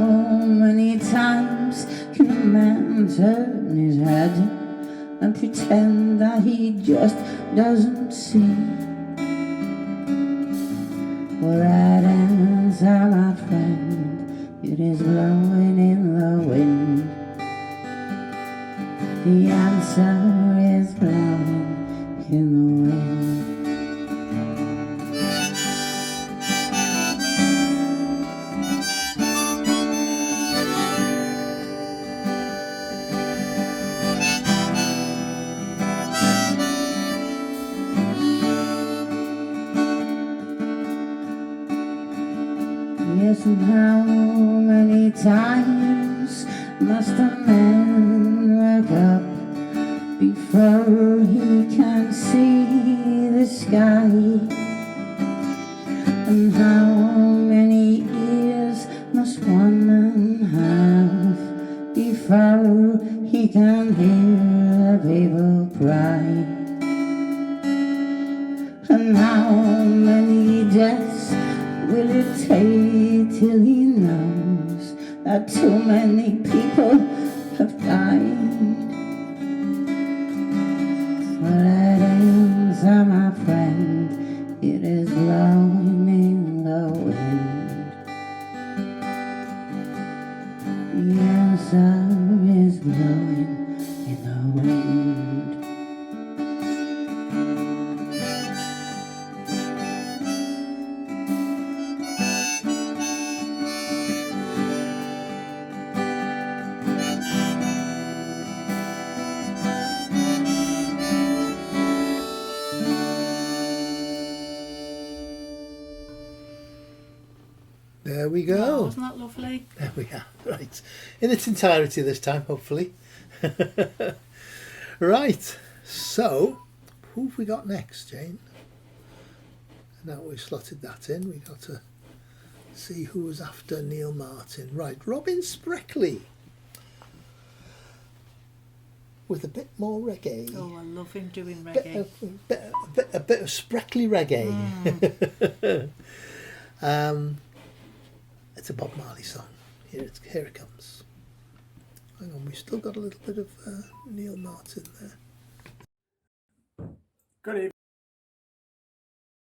many times can a man turn his head and pretend that he just doesn't see? Well, that answer, my friend, it is blowing in the wind. The answer is blowing in the wind. Yes, and how many times must a man wake up before he can see the sky? And how many years must one man have before he can hear the people cry? And how many deaths will it take till he knows that too many people have died? Well, that answer, my friend, it is blowing in the wind. The answer is blowing in the wind. There we go. Oh, wasn't that lovely? There we are. Right. In its entirety this time, hopefully. Right. So, who have we got next, Jane? Now we've slotted that in, we've got to see who was after Neil Martin. Right, Robin Spreckley. With a bit more reggae. Oh, I love him doing reggae. A bit of Spreckley reggae. It's a Bob Marley song. Here it comes. Hang on, we've still got a little bit of Neil Martin there. Good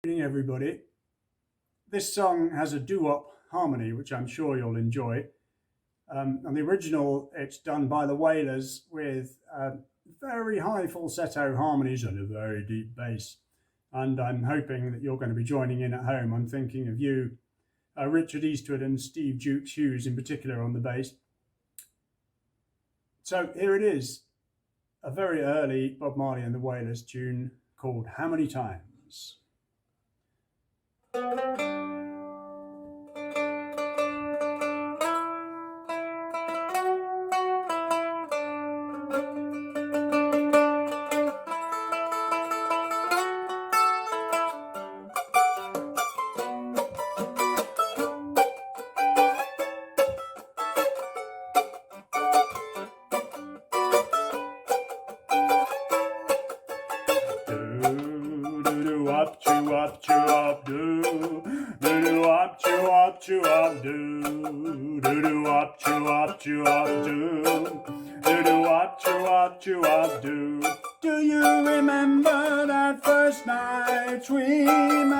evening, everybody. This song has a doo-wop harmony, which I'm sure you'll enjoy. On the original, it's done by the Wailers with very high falsetto harmonies and a very deep bass. And I'm hoping that you're going to be joining in at home. I'm thinking of you, Richard Eastwood and Steve Jukes Hughes in particular on the bass. So here it is, a very early Bob Marley and the Wailers tune called How Many Times? Do you remember that first night we met?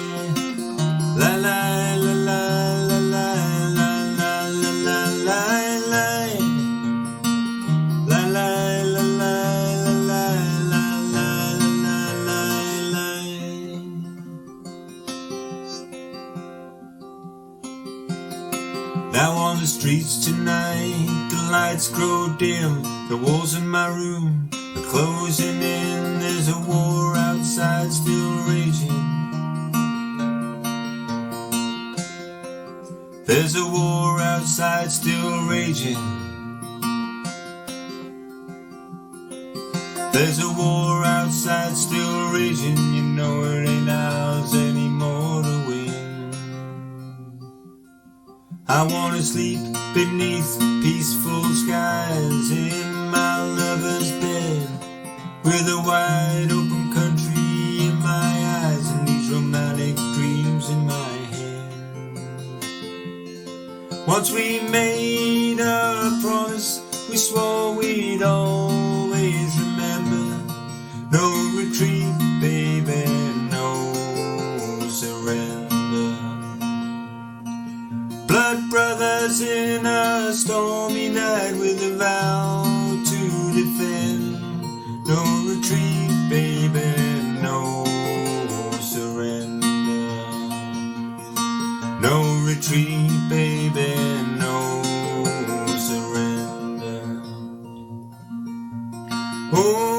Now on the streets tonight, the lights grow dim. The walls in my room are closing in. There's a war outside still raging. There's a war outside still raging. There's a war outside still raging. You know it ain't ours anymore to win. I wanna sleep beneath peaceful skies in my lover's bed, with a wide open country in my eyes and these romantic dreams in my head. Once we made a promise, we swore we'd always remember. No retreat, baby, no surrender. Blood brothers in a stormy night with a vow to defend. No retreat, baby, no surrender. No retreat, baby, no surrender. Oh,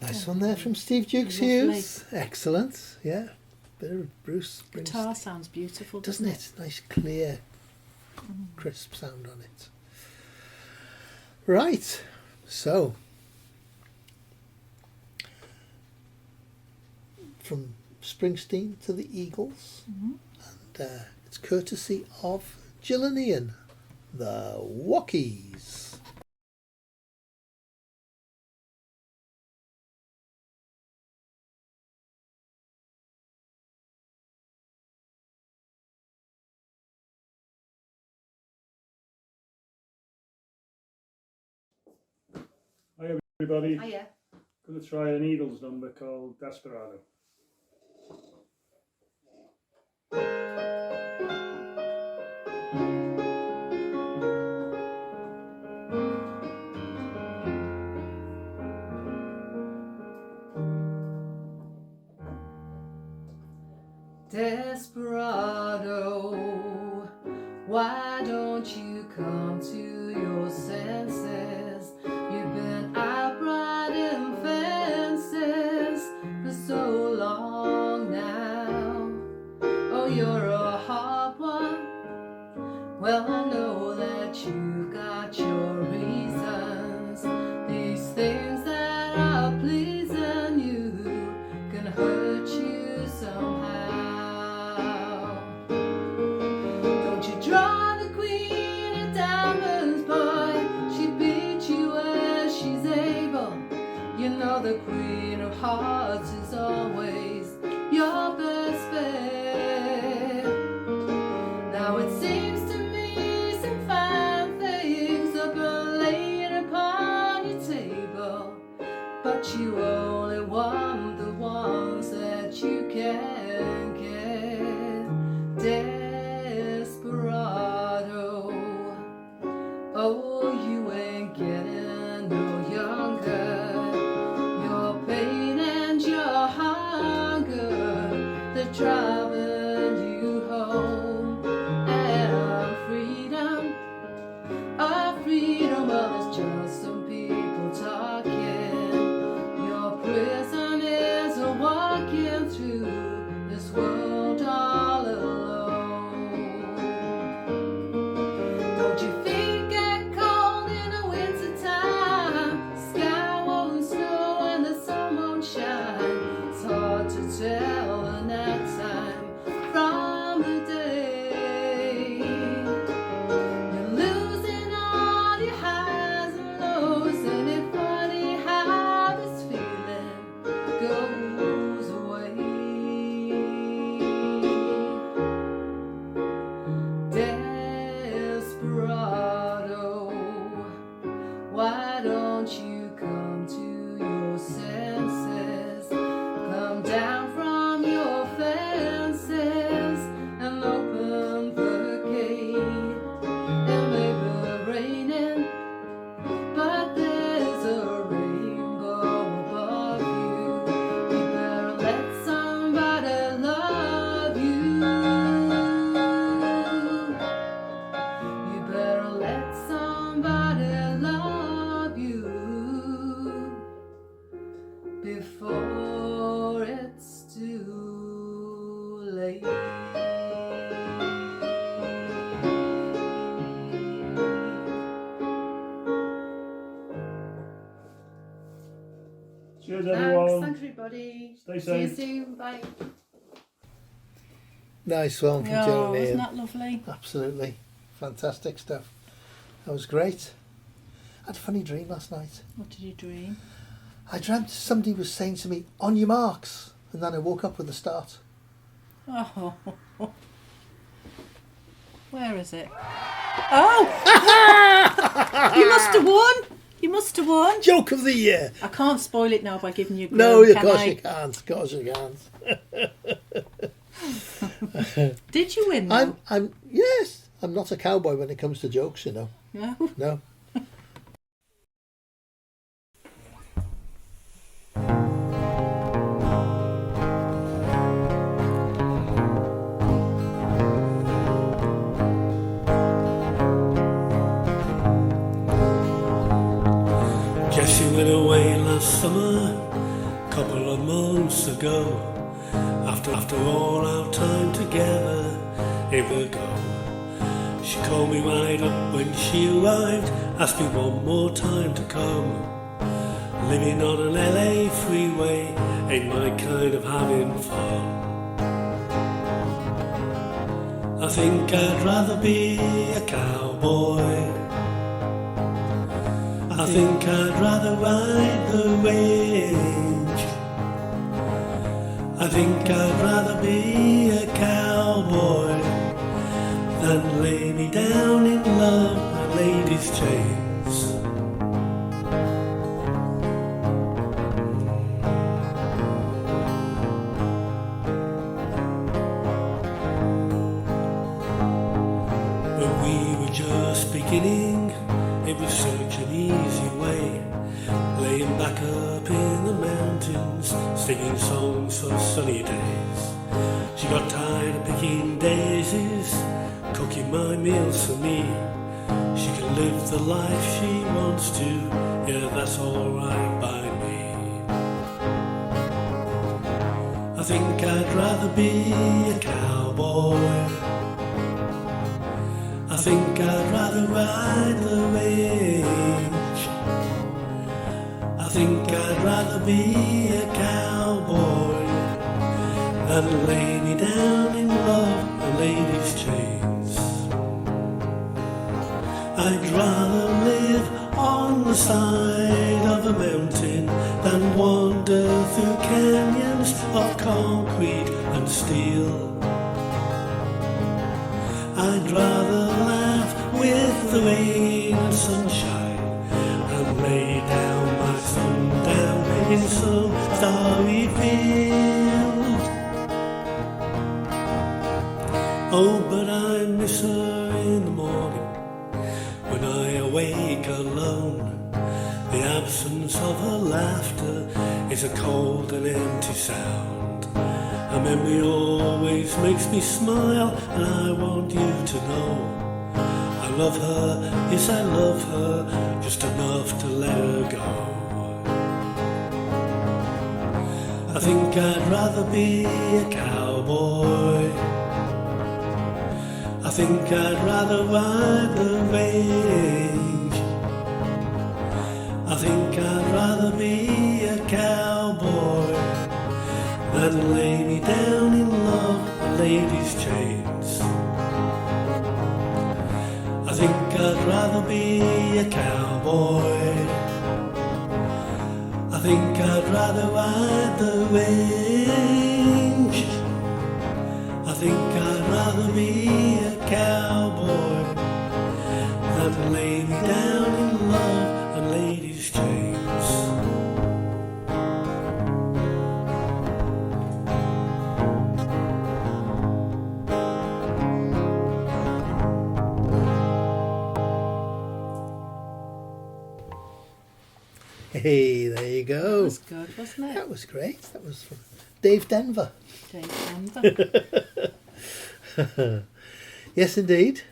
Nice one there from Steve Dukes Hughes. Excellent. Yeah. Bit of Bruce Springsteen. Guitar sounds beautiful, doesn't it? Nice, clear, crisp sound on it. Right. So, from Springsteen to the Eagles, and it's courtesy of Jill and Ian, the Wockies. Hi everybody. Hiya. Going to try an Eagles number called Desperado. Desperado, why don't you come to your senses? You've been out riding fences for so long now. Oh, you're a hard one. Well, I know that you've got your reasons. These things that are pleasing you can hurt you somehow. Don't you draw the queen of diamonds, boy. She beat you as she's able. You know the queen of hearts is always your best bet. Now it seems to me some fine things have been laid upon your table, but you only want the ones that you can get. Desperado, oh, you ain't getting no younger. Your pain and your hunger, they're driving you home. And freedom, well, it's just some people talking. Your prison is a walking. before it's too late. Cheers, everyone. Thanks everybody. Stay See you safe. soon. Bye. Nice one from Oh, Jeremy. wasn't that lovely? Absolutely. Fantastic stuff. That was great. I had a funny dream last night. What did you dream? I dreamt somebody was saying to me, "On your marks," and then I woke up with a start. Oh. Where is it? Oh! You must have won! You must have won! Joke of the year! I can't spoil it now by giving you a No, clue, of course I? you can't. Of course you can't. Did you win though? Yes. I'm not a cowboy when it comes to jokes, you know. No? No. Jessie went away last summer, couple of months ago. After all our time together, it will go. She called me right up when she arrived, asked me one more time to come. Living on an LA freeway ain't my kind of having fun. I think I'd rather be a cowboy. I think I'd rather ride the range. I think I'd rather be a cowboy than lay me down in love and ladies' chains. When we were just beginning, it was such an easy way, laying back up in the mountains, singing songs for sunny days. She got tired of picking daisies, cooking my meals for me. She can live the life she wants to, yeah, that's alright by me. I think I'd rather be a cowboy. I think I'd rather ride the range. I think I'd rather be a cowboy than lay me down in love and ladies' chains. I'd rather live on the side of a mountain than wander through canyons of concrete and steel. I'd rather laugh with the rain and sunshine and lay down my sundown in some starry field. Oh, but I miss her in the morning when I awake alone. The absence of her laughter is a cold and empty sound. Her memory always makes me smile, and I want you to know I love her, yes I love her, just enough to let her go. I think I'd rather be a cowboy. I think I'd rather ride the range. I think I'd rather be a cowboy than lay me down in love and ladies' chains. I think I'd rather be a cowboy. I think I'd rather ride the range. I think I'd rather be a cowboy than lay me down in love and ladies' chains. Hey, there you go. That was good, wasn't it? That was great. That was from Dave Denver. Dave Denver. Yes, indeed.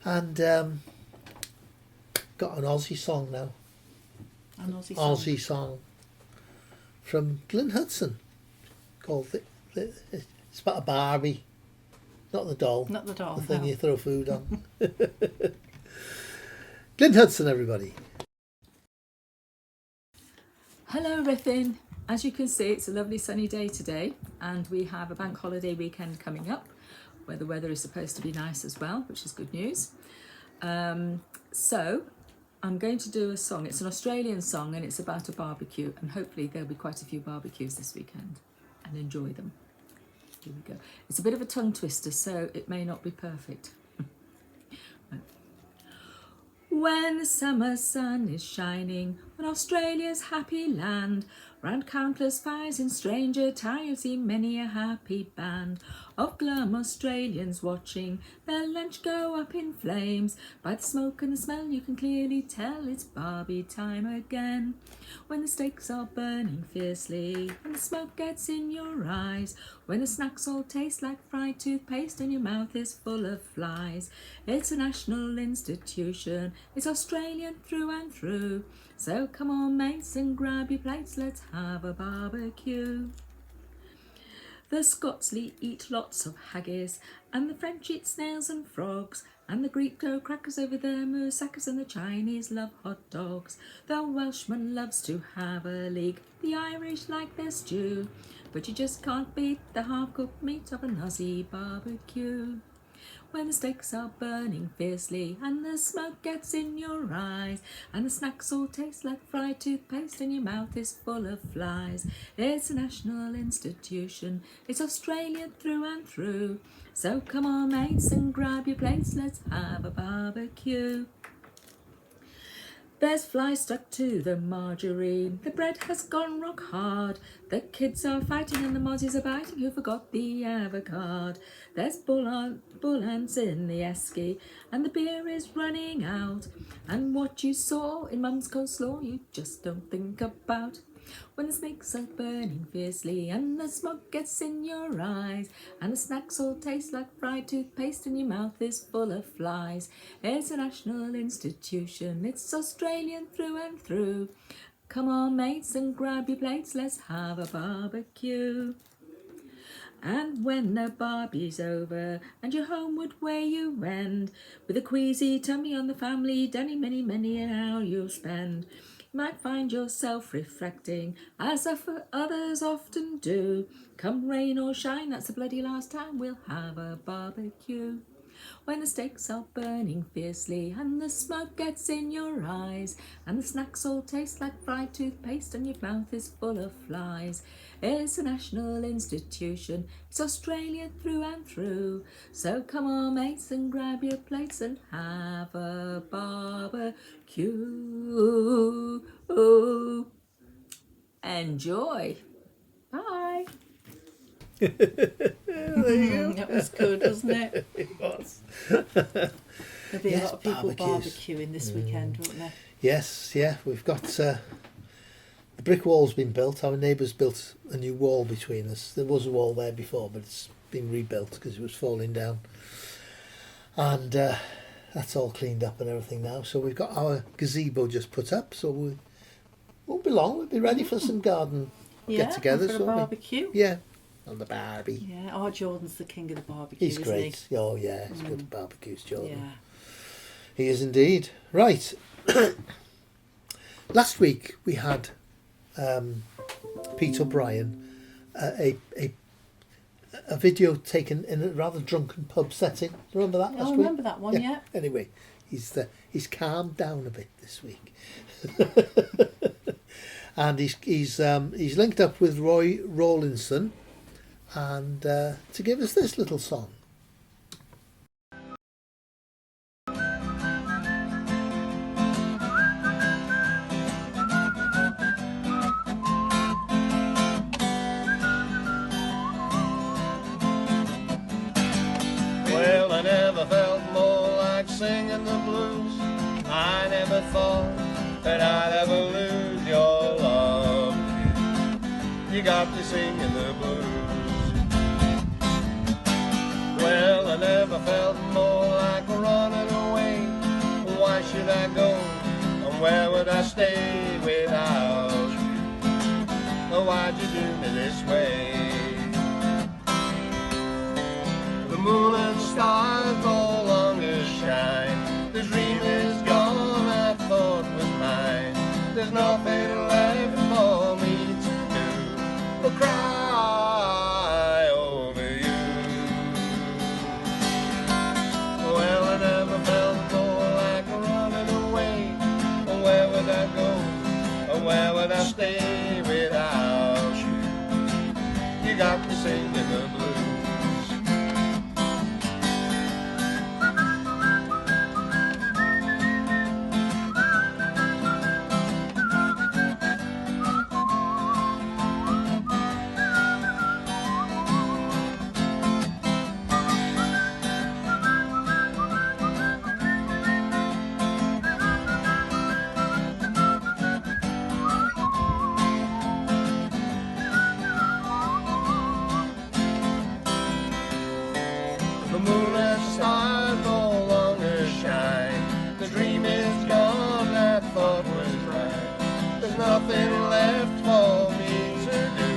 And got an Aussie song now. An Aussie song. Aussie song. from Glyn Hudson called it's about a Barbie, not the doll. Not the doll, The thing no. you throw food on. Glyn Hudson, everybody. Hello Riffin. As you can see, it's a lovely sunny day today, and we have a bank holiday weekend coming up where the weather is supposed to be nice as well, which is good news. So I'm going to do a song. It's an Australian song and it's about a barbecue, and hopefully there'll be quite a few barbecues this weekend, and enjoy them. Here we go. It's a bit of a tongue twister, so it may not be perfect. Right. When the summer sun is shining on Australia's happy land, round countless fires in stranger town you'll see many a happy band of glum Australians watching their lunch go up in flames. By the smoke and the smell you can clearly tell it's Barbie time again. When the steaks are burning fiercely and the smoke gets in your eyes, when the snacks all taste like fried toothpaste and your mouth is full of flies, it's a national institution, it's Australian through and through. So come on mates and grab your plates, let's have a barbecue. The Scots eat lots of haggis, and the French eat snails and frogs, and the Greek go crackers over their moussakas, and the Chinese love hot dogs. The Welshman loves to have a leek, the Irish like their stew, but you just can't beat the half-cooked meat of an Aussie barbecue. When the steaks are burning fiercely and the smoke gets in your eyes, and the snacks all taste like fried toothpaste and your mouth is full of flies, it's a national institution, it's Australian through and through. So come on mates and grab your plates, let's have a barbecue. There's flies stuck to the margarine, the bread has gone rock hard, the kids are fighting and the mozzies are biting who forgot the avocado. There's bull ants in the esky and the beer is running out, and what you saw in mum's coleslaw you just don't think about. When the snakes are burning fiercely and the smoke gets in your eyes, and the snacks all taste like fried toothpaste and your mouth is full of flies, it's a national institution, it's Australian through and through. Come on mates and grab your plates, let's have a barbecue. And when the Barbie's over and you're homeward where you wend, with a queasy tummy on the family dining, many an hour you'll spend, you might find yourself reflecting, as others often do. Come rain or shine, that's the bloody last time we'll have a barbecue. When the steaks are burning fiercely and the smoke gets in your eyes, and the snacks all taste like fried toothpaste and your mouth is full of flies, it's a national institution, it's Australian through and through. So come on mates and grab your plates and have a barbecue. Enjoy. Bye. There you go. That was good, wasn't it? It was. There'll be a lot of people barbecues. barbecuing this weekend, won't there? Yes, yeah, we've got the brick wall's been built. Our neighbours built a new wall between us. There was a wall there before, but it's been rebuilt because it was falling down. And that's all cleaned up and everything now. So we've got our gazebo just put up, so we won't be long. We'll be ready for some garden get-togethers. For a barbecue. Yeah, on the Barbie. Yeah, our Jordan's the king of the barbecue, He's isn't great. he? Oh yeah, he's good at barbecues, Jordan. Yeah. He is indeed. Right. Last week we had Pete O'Brien, a video taken in a rather drunken pub setting. Remember that last I week? remember that one, yeah. Anyway, he's calmed down a bit this week. And he's linked up with Roy Rawlinson and to give us this little song. Well, I never felt more like singing the blues. I never thought that I'd ever lose your love. You got me singing the blues. Well, I never felt more like running away. Why should I go? And where would I stay without you? Why why'd you do me this way? The moon and stars no longer shine. The dream is gone I thought was mine. There's nothing left for me to do but cry over you. Well, I never felt more like running away. Where would I go? Or where would I stay without you? You got me singing the blues. The moon and stars no longer shine. The dream is gone I thought was right. There's nothing left for me to do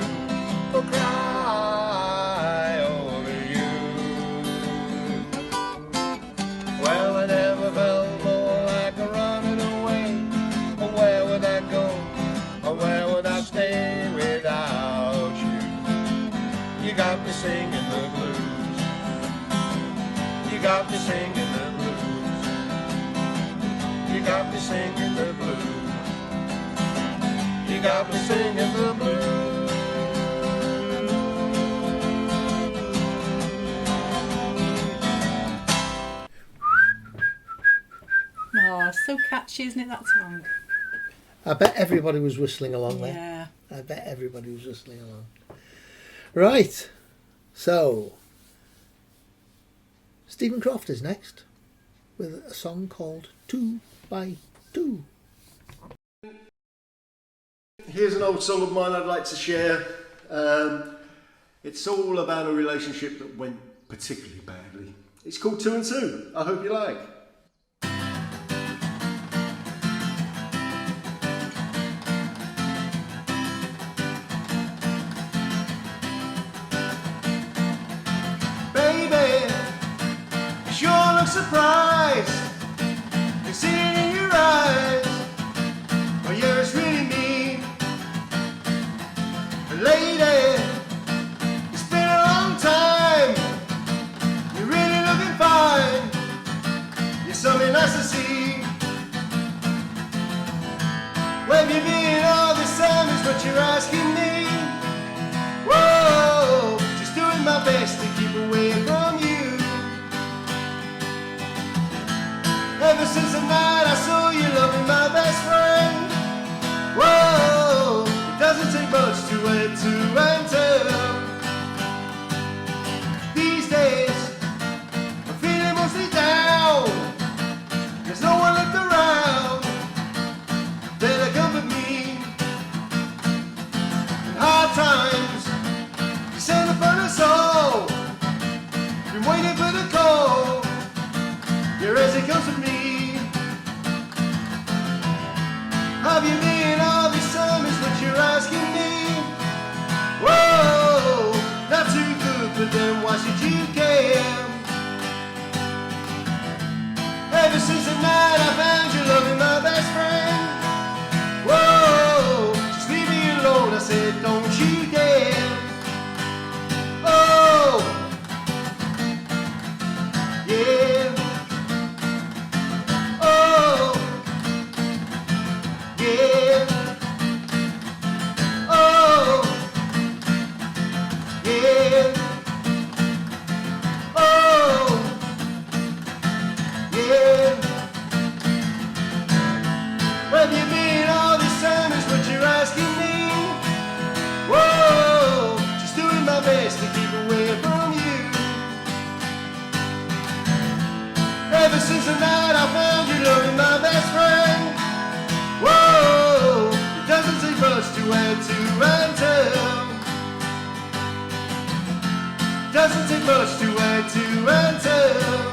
but cry over you. Well, I never felt more like running away. Where would I go? Or where would I stay without you? You got me singing the blues. You got me singing the blues. You got me singing the blues. You got me singing the blues. Oh, so catchy, isn't it, that song? I bet everybody was whistling along there. Yeah. I bet everybody was whistling along. Right. So, Stephen Croft is next with a song called 2 by 2. Here's an old song of mine I'd like to share. It's all about a relationship that went particularly badly. It's called 2 and 2. I hope you like. Baby, you sure look surprised. I see it in your eyes. Oh yeah, it's really me. Lady, it's been a long time. You're really looking fine. You're something nice to see. Where have you been all this time is what you're asking me. Whoa, just doing my best to keep away from you. Ever since the night I saw you loving my best friend. Whoa, it doesn't take much to add to and tell. These days, I'm feeling mostly down. There's no one left around that'll comfort me. In hard times, you send upon us all. Been waiting for the call. Here as it comes to me. Have you been all this time is what you're asking me? Whoa, not too good, but then why should you care? Ever since the night I found you loving my best friend. Whoa, just leave me alone, I said, don't you dare. Oh, yeah. Oh, yeah. Oh, yeah. Oh, yeah. Where have you been all this time is what you're asking me. Whoa, just doing my best to keep away from you. Ever since the night I found you loving my best friend. Whoa, it doesn't take much to add to and tell. Doesn't take much to add to and tell.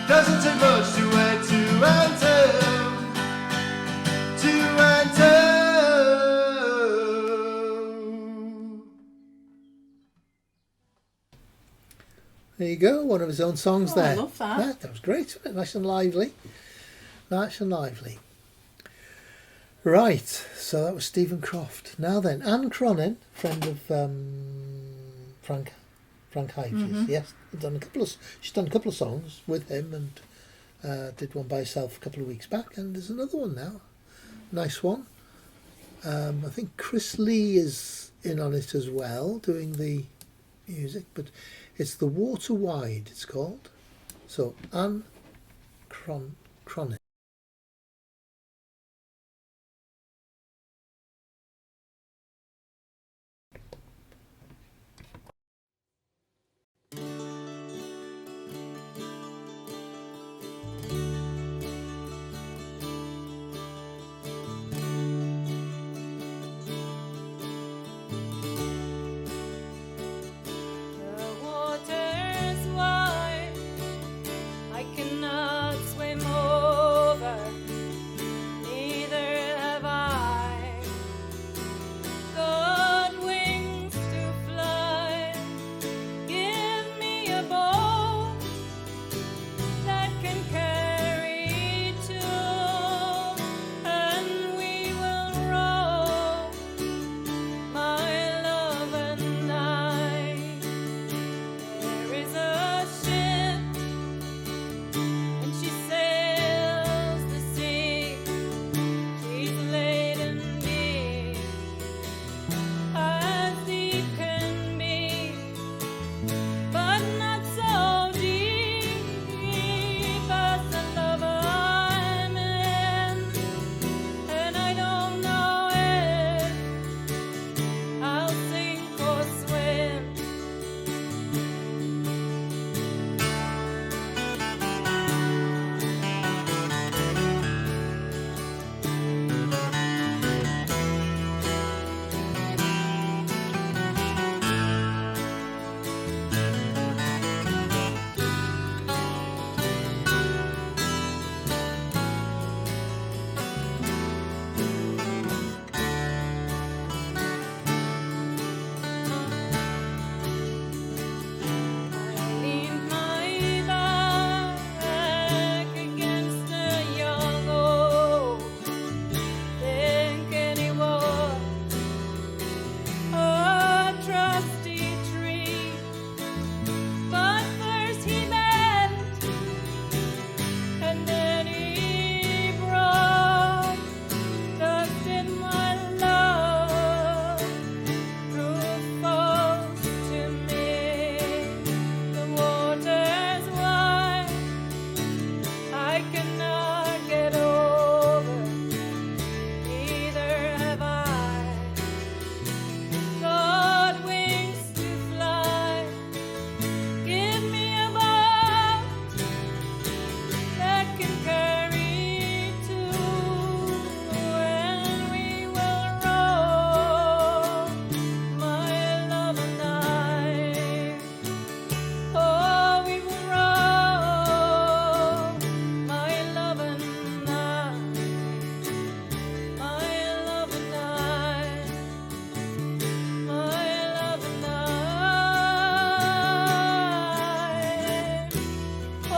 Doesn't take much to add to and tell. To and tell. There you go, one of his own songs Oh, there. I love that. That was great, wasn't it? Nice and lively. Nice and lively. Right, so that was Stephen Croft. Now then, Anne Cronin, friend of Frank Hyges, yes, she's done a couple of songs with him, and did one by herself a couple of weeks back, and there's another one now. Nice one. I think Chris Lee is in on it as well, doing the music, but it's The Water Wide, it's called. So, Anne Cronin. The water's wide, I cannot swim over, neither have I got wings to fly. Give me a boat that can carry two, and we will row, my love and I. There is a ship, and she sails the sea. She's laden deep, as deep can be, but not so deep as the love I'm in. And I don't know if I'll sink or swim. I leaned my back against a young oak, thinking he was a trusty tree. But first he bent, and then he brought dust in my love, proof false to me. The water's wide, I cannot get over, neither have I got wings to fly. Give me a boat that can carry two, and we will row, my love and I. Oh, we will row, my love and I, my love and I, my love and I. Oh.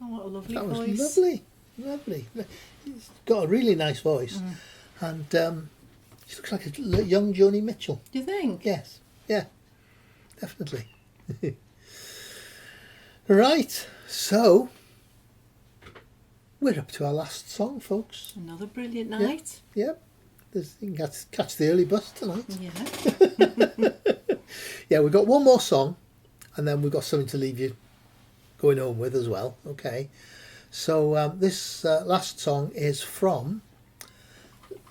Oh, what a lovely That was voice. lovely. He's got a really nice voice, and she looks like a young Joni Mitchell. Do you think? Yes, yeah, definitely. Right, so we're up to our last song, folks. Another brilliant night. Yep. You can catch the early bus tonight. Yeah. Yeah, we've got one more song, and then we've got something to leave you going home with as well. Okay. So this last song is from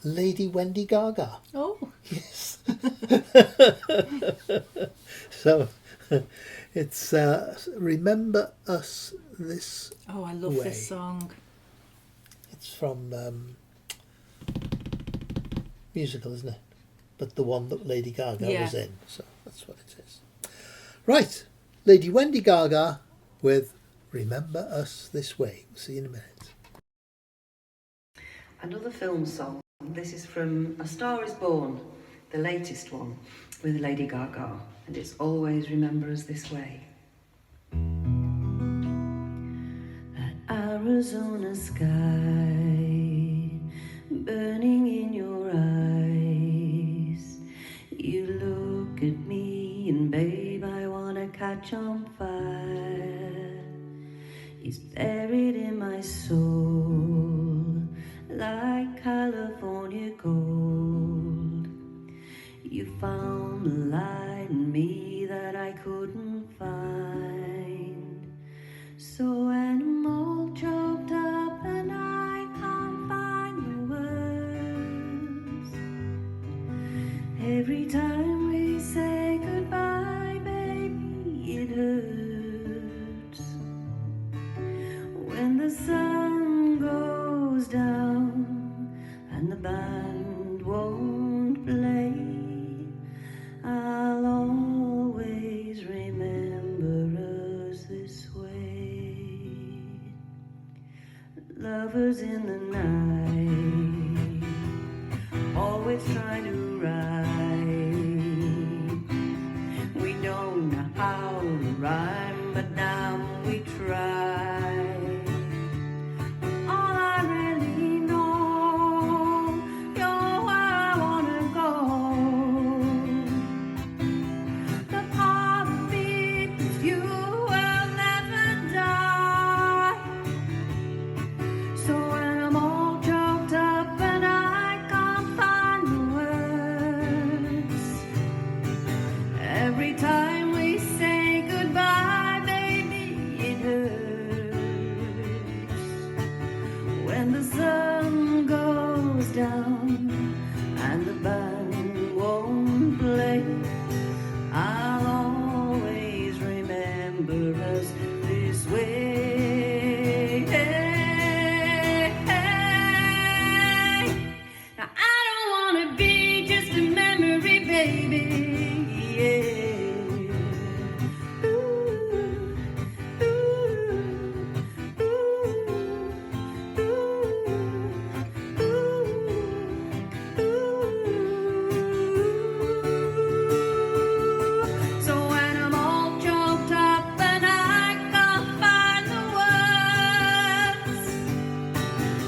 Lady Wendy Gaga. Oh. Yes. So it's Remember Us This Oh, I love Way. this song. It's from musical, isn't it? But the one that Lady Gaga was in. So that's what it is. Right. Lady Wendy Gaga with Remember Us This Way. We'll see you in a minute. Another film song. This is from A Star Is Born, the latest one, with Lady Gaga, and it's Always Remember Us This Way. That Arizona sky burning in your eyes. You look at me and babe, I wanna catch on fire. It's buried in my soul like California gold. You found the light in me that I couldn't find. So when I'm all choked up and I can't find the words, every time we say goodbye, baby, it hurts. When the sun goes down and the band won't play, I'll always remember us this way. Lovers in the night, always trying to rhyme. We don't know how to rhyme, but now we try. All I really know, you're where I wanna go. The part of me is you will never die. So when I'm all choked up and I can't find the words, every time we say goodbye, baby, it hurts. When the sun goes down and the band won't play, I'll always remember us this way. Now I don't wanna be just a memory, baby. Yeah. Ooh, ooh, ooh, ooh. So when I'm all choked up and I can't find the words,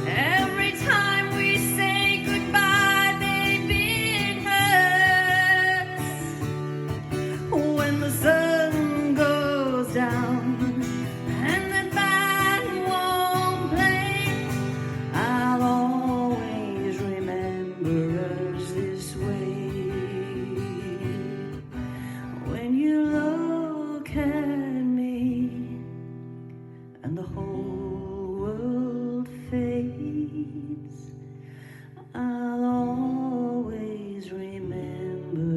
every time we say goodbye, baby, it hurts. When the sun goes down and the band won't play, I'll always remember us this way. When you look at me and the whole world fades, I'll always remember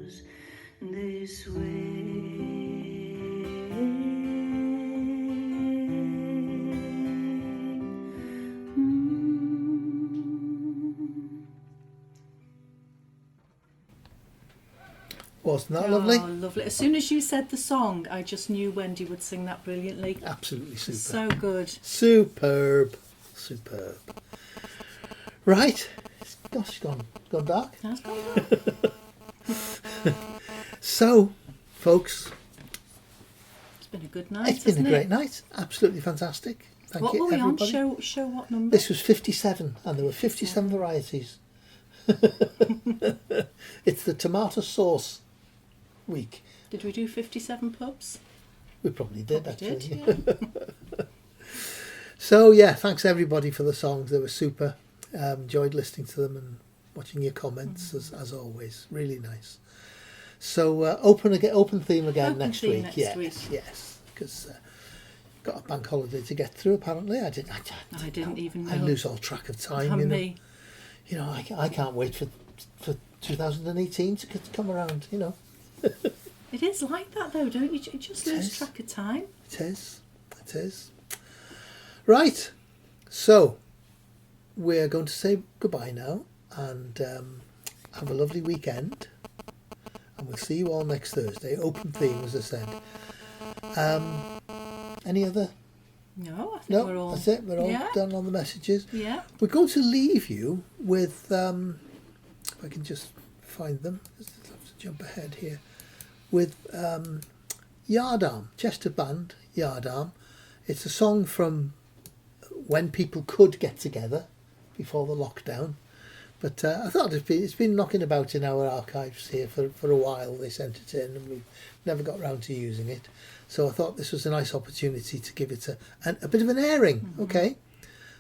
us this way. Wasn't that lovely? Oh, lovely. As soon as you said the song, I just knew Wendy would sing that brilliantly. Absolutely super. So good. Superb. Superb. Right. Gosh, it's gone dark. That's gone dark. So, folks, It's been a good night. it's been a hasn't great it? night. Absolutely fantastic. Thank What you, were we everybody. on? Show what number? This was 57, and there were 57 varieties. It's the tomato sauce week. Did we do 57 pubs? We probably did, Probably actually. did, yeah. So, yeah, thanks everybody for the songs. They were super. Enjoyed listening to them and watching your comments, as always. Really nice. So, open theme again Open next theme week. next Yes, week. yes. Because got a bank holiday to get through, apparently. I didn't even know. I lose all track of time. And you know. me. You know, I can't wait for 2018 to come around, you know. It is like that though, don't you? You just lose track of time. It is. Right. So we're going to say goodbye now, and have a lovely weekend, and we'll see you all next Thursday. Open theme, as I said. Any other? No, I think No, we're all... that's it. We're all Yeah. done on the messages. Yeah. We're going to leave you with, if I can just find them, I'll have to jump ahead here, with Yard Arm, Chester Band, Yard Arm. It's a song from when people could get together before the lockdown. But I thought it's been knocking about in our archives here for a while. They sent it in and we've never got round to using it. So I thought this was a nice opportunity to give it a bit of an airing. Mm-hmm. Okay.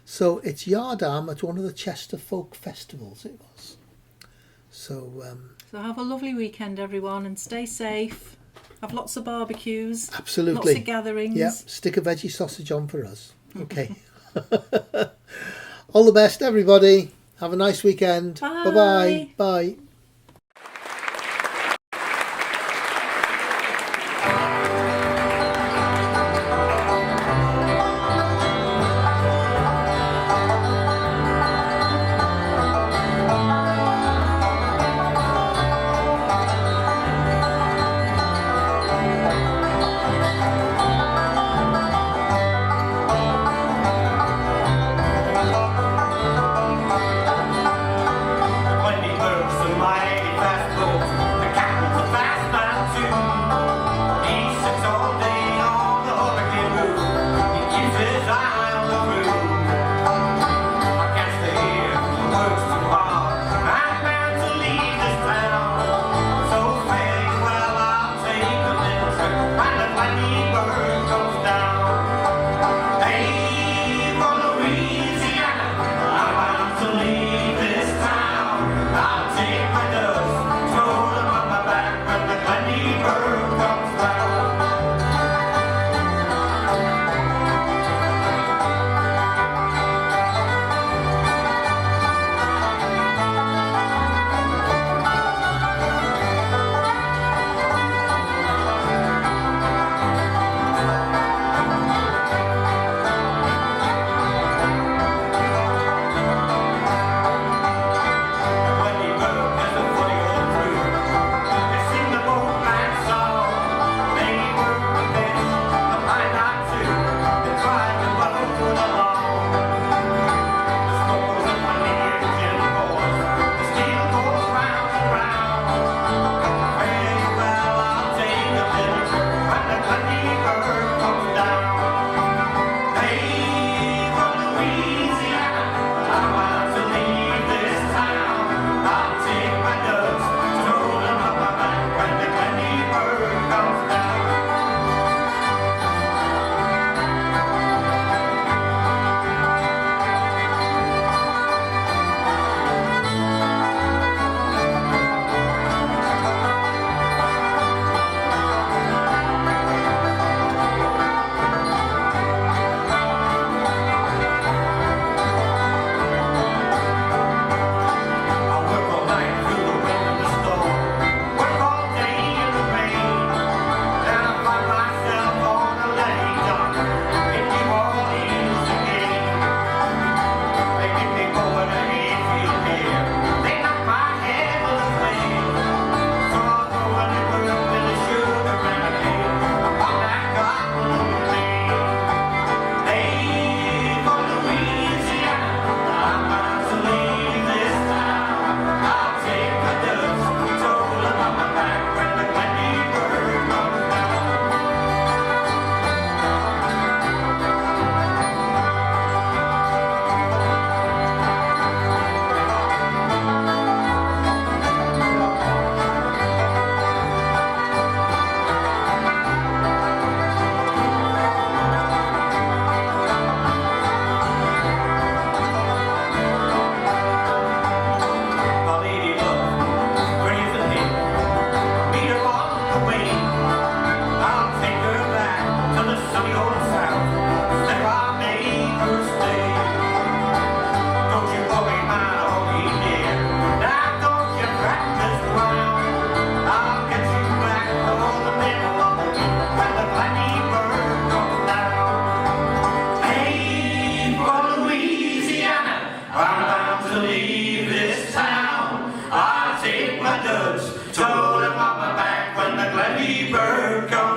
So it's Yard Arm at one of the Chester Folk Festivals it was. So have a lovely weekend, everyone, and stay safe. Have lots of barbecues. Absolutely. Lots of gatherings. Yeah, stick a veggie sausage on for us. Okay. All the best, everybody. Have a nice weekend. Bye. Bye-bye. Bye. Louise. Happy birthday.